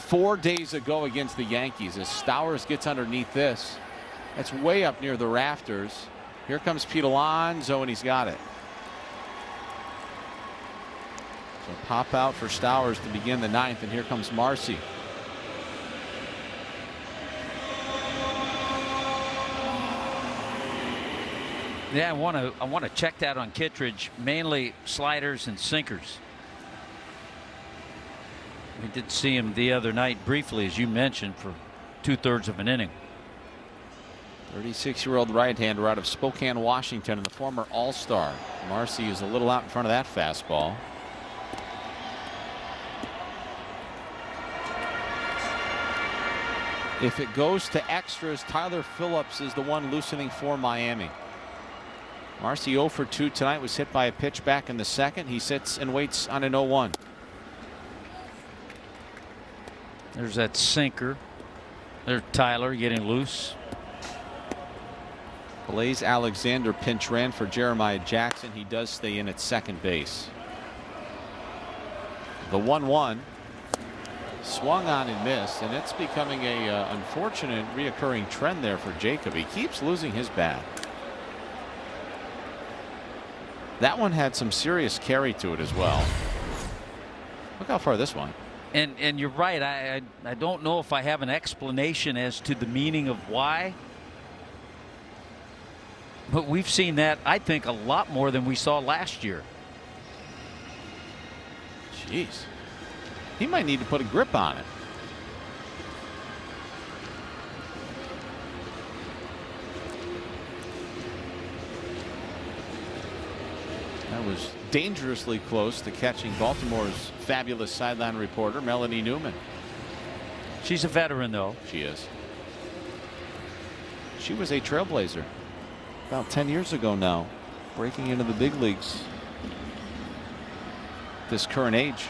4 days ago against the Yankees. As Stowers gets underneath this, that's way up near the rafters. Here comes Pete Alonso, and he's got it. So pop out for Stowers to begin the 9th, and here comes Marcy. Yeah, I want to check that on Kittredge, mainly sliders and sinkers. We did see him the other night briefly, as you mentioned, for 2/3 of an inning. 36-year-old right-hander out of Spokane, Washington, and the former All-Star. Marcy is a little out in front of that fastball. If it goes to extras, Tyler Phillips is the one loosening for Miami. Marcy 0 for 2 tonight, was hit by a pitch back in the 2nd. He sits and waits on an 0-1. There's that sinker. There's Tyler getting loose. Blaze Alexander pinch ran for Jeremiah Jackson. He does stay in at second base. The 1-1 swung on and missed, and it's becoming a unfortunate reoccurring trend there for Jacob. He keeps losing his bat. That one had some serious carry to it as well. Look how far this one. And you're right. I don't know if I have an explanation as to the meaning of why. But we've seen that, I think, a lot more than we saw last year. Jeez. He might need to put a grip on it. That was dangerously close to catching Baltimore's fabulous sideline reporter, Melanie Newman. She's a veteran, though. She is. She was a trailblazer about 10 years ago now, breaking into the big leagues this current age.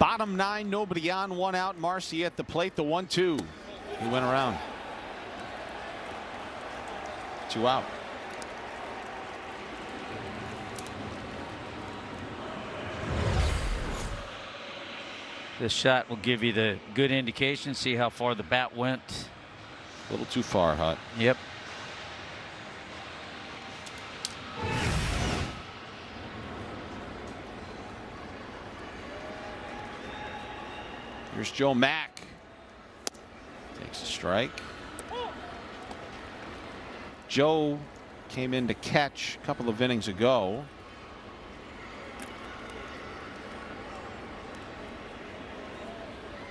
Bottom 9, nobody on, 1 out. Marcy at the plate, the 1-2. He went around. 2 out. This shot will give you the good indication. See how far the bat went. A little too far, Hut. Yep. Here's Joe Mack. Takes a strike. Joe came in to catch a couple of innings ago.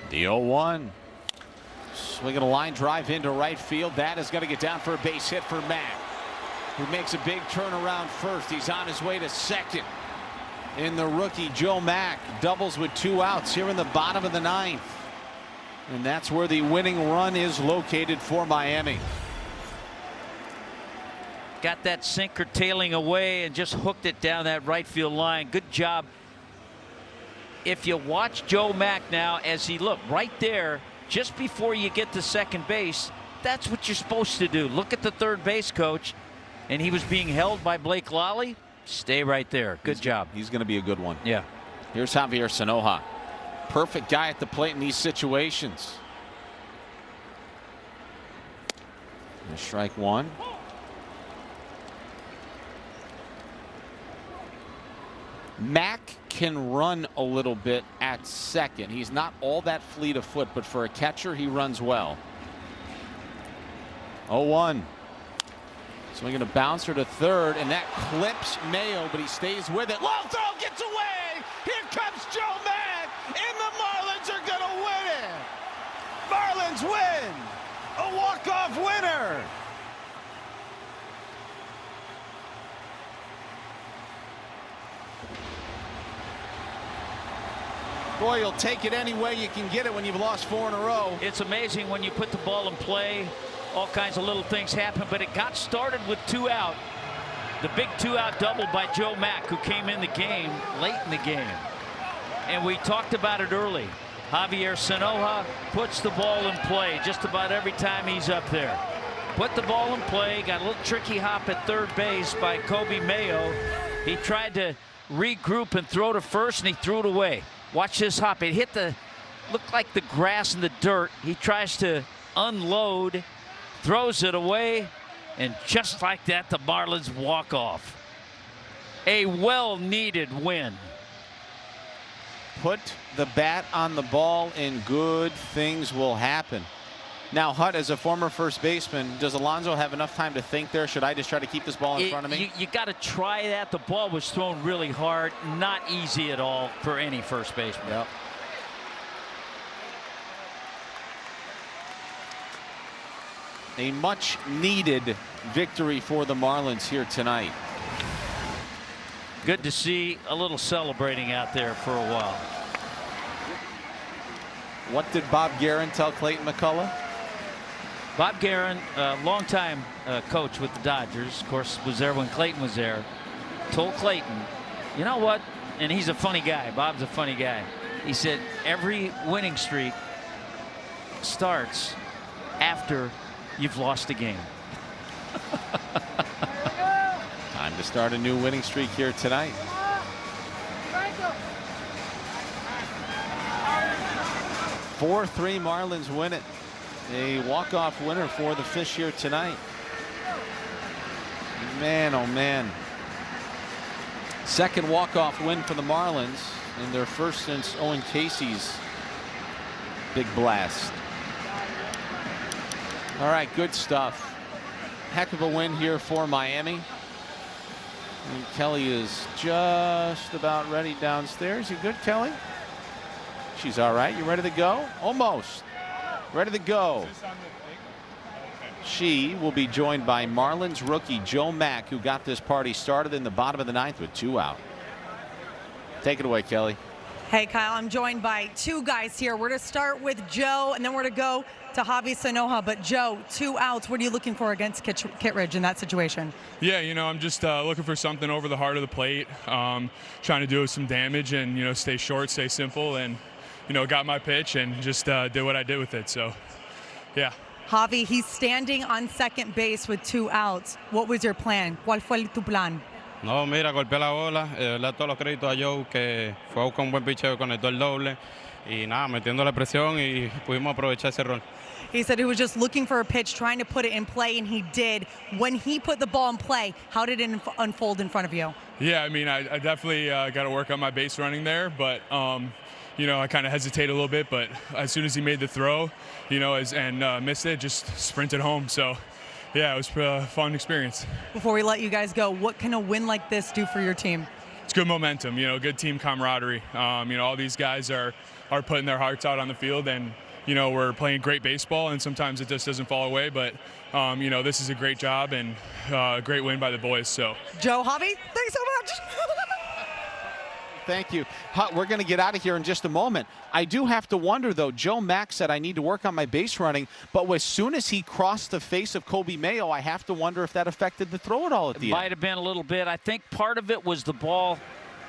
The 0-1. Swinging a line drive into right field. That is going to get down for a base hit for Mack. who makes a big turnaround first. He's on his way to second. In the rookie Joe Mack doubles with 2 outs here in the bottom of the 9th. And that's where the winning run is located for Miami. Got that sinker tailing away and just hooked it down that right field line. Good job. If you watch Joe Mack now as he looked right there just before you get to second base, that's what you're supposed to do. Look at the third base coach, and he was being held by Blake Lally. Stay right there. Good job. He's going to be a good one. Yeah. Here's Javier Sanoja. Perfect guy at the plate in these situations. And strike 1. Mack can run a little bit at second. He's not all that fleet of foot, but for a catcher, he runs well. 0-1. Swinging a bouncer to third, and that clips Mayo, but he stays with it. Long throw gets away. Here comes Joe Mack, and the Marlins are going to win it. Marlins win. A walk-off winner. Boy, you'll take it any way you can get it when you've lost 4 in a row. It's amazing when you put the ball in play. All kinds of little things happen, but it got started with 2 out. The big 2-out double by Joe Mack, who came in the game late in the game. And we talked about it early. Javier Sanoja puts the ball in play just about every time he's up there. Put the ball in play, got a little tricky hop at third base by Kobe Mayo. He tried to regroup and throw to first, and he threw it away. Watch this hop. It hit looked like the grass and the dirt. He tries to unload, throws it away, and just like that, the Marlins walk off. A well-needed win. Put the bat on the ball and good things will happen. Now, Hutt, as a former first baseman, does Alonso have enough time to think there? Should I just try to keep this ball in front of me? You got to try that. The ball was thrown really hard. Not easy at all for any first baseman. Yep. A much needed victory for the Marlins here tonight. Good to see a little celebrating out there for a while. What did Bob Guerin tell Clayton McCullough? Bob Guerin, longtime coach with the Dodgers, of course, was there when Clayton was there, told Clayton, you know what? And he's a funny guy. Bob's a funny guy. He said every winning streak starts after you've lost a game. Time to start a new winning streak here tonight. Four 4-3 Marlins win it. A walk-off winner for the Fish here tonight. Man, oh man. Second walk-off win for the Marlins, and their first since Owen Casey's big blast. All right, good stuff. Heck of a win here for Miami. And Kelly is just about ready downstairs. You good, Kelly? She's all right. You ready to go? Almost. Ready to go. She will be joined by Marlins rookie Joe Mack, who got this party started in the bottom of the 9th with 2 out. Take it away, Kelly. Hey, Kyle, I'm joined by 2 guys here. We're going to start with Joe, and then we're going to go to Javi Sanoja. But, Joe, 2 outs. What are you looking for against Kittredge in that situation? Yeah, I'm just looking for something over the heart of the plate, trying to do some damage and, stay short, stay simple, and, got my pitch and just did what I did with it. So, yeah. Javi, he's standing on second base with 2 outs. What was your plan? ¿Cuál fue tu plan? No, mira, golpeé la bola, le doy todos los créditos a Joe, que fue a buscar un buen picheo, conectó el doble, y nada, metiendo la presión y pudimos aprovechar ese rol. He said he was just looking for a pitch, trying to put it in play, and he did. When he put the ball in play, how did it unfold in front of you? Yeah, I definitely got to work on my base running there, but I kind of hesitated a little bit, but as soon as he made the throw, and missed it, just sprinted home. So, yeah, it was a fun experience. Before we let you guys go, what can a win like this do for your team? It's good momentum, good team camaraderie. All these guys are putting their hearts out on the field, and you know, we're playing great baseball, and sometimes it just doesn't fall away. But, you know, this is a great job and a great win by the boys. So, Joe, Javi, thanks so much. Thank you. We're going to get out of here in just a moment. I do have to wonder, though. Joe Mack said I need to work on my base running, but as soon as he crossed the face of Kobe Mayo, I have to wonder if that affected the throw at all at the end. Might have been a little bit. I think part of it was the ball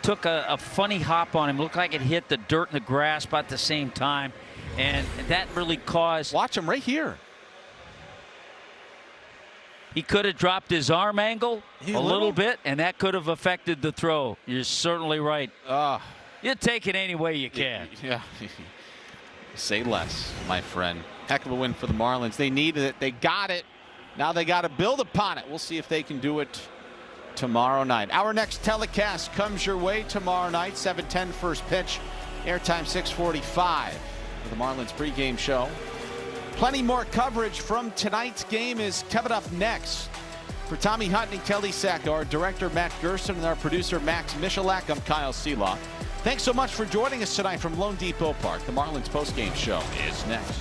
took a funny hop on him. Looked like it hit the dirt and the grass about the same time, and that really caused... Watch him right here. He could have dropped his arm angle a little bit, and that could have affected the throw. You're certainly right. You take it any way you can. Yeah. Say less, my friend. Heck of a win for the Marlins. They needed it. They got it. Now they got to build upon it. We'll see if they can do it tomorrow night. Our next telecast comes your way tomorrow night, 7:10 first pitch. Airtime 6:45 for the Marlins pregame show. Plenty more coverage from tonight's game is coming up next. For Tommy Hutton and Kelly Sack, our director Matt Gerson, and our producer Max Michalak, I'm Kyle Seelock. Thanks so much for joining us tonight from Lone Depot Park. The Marlins postgame show is next.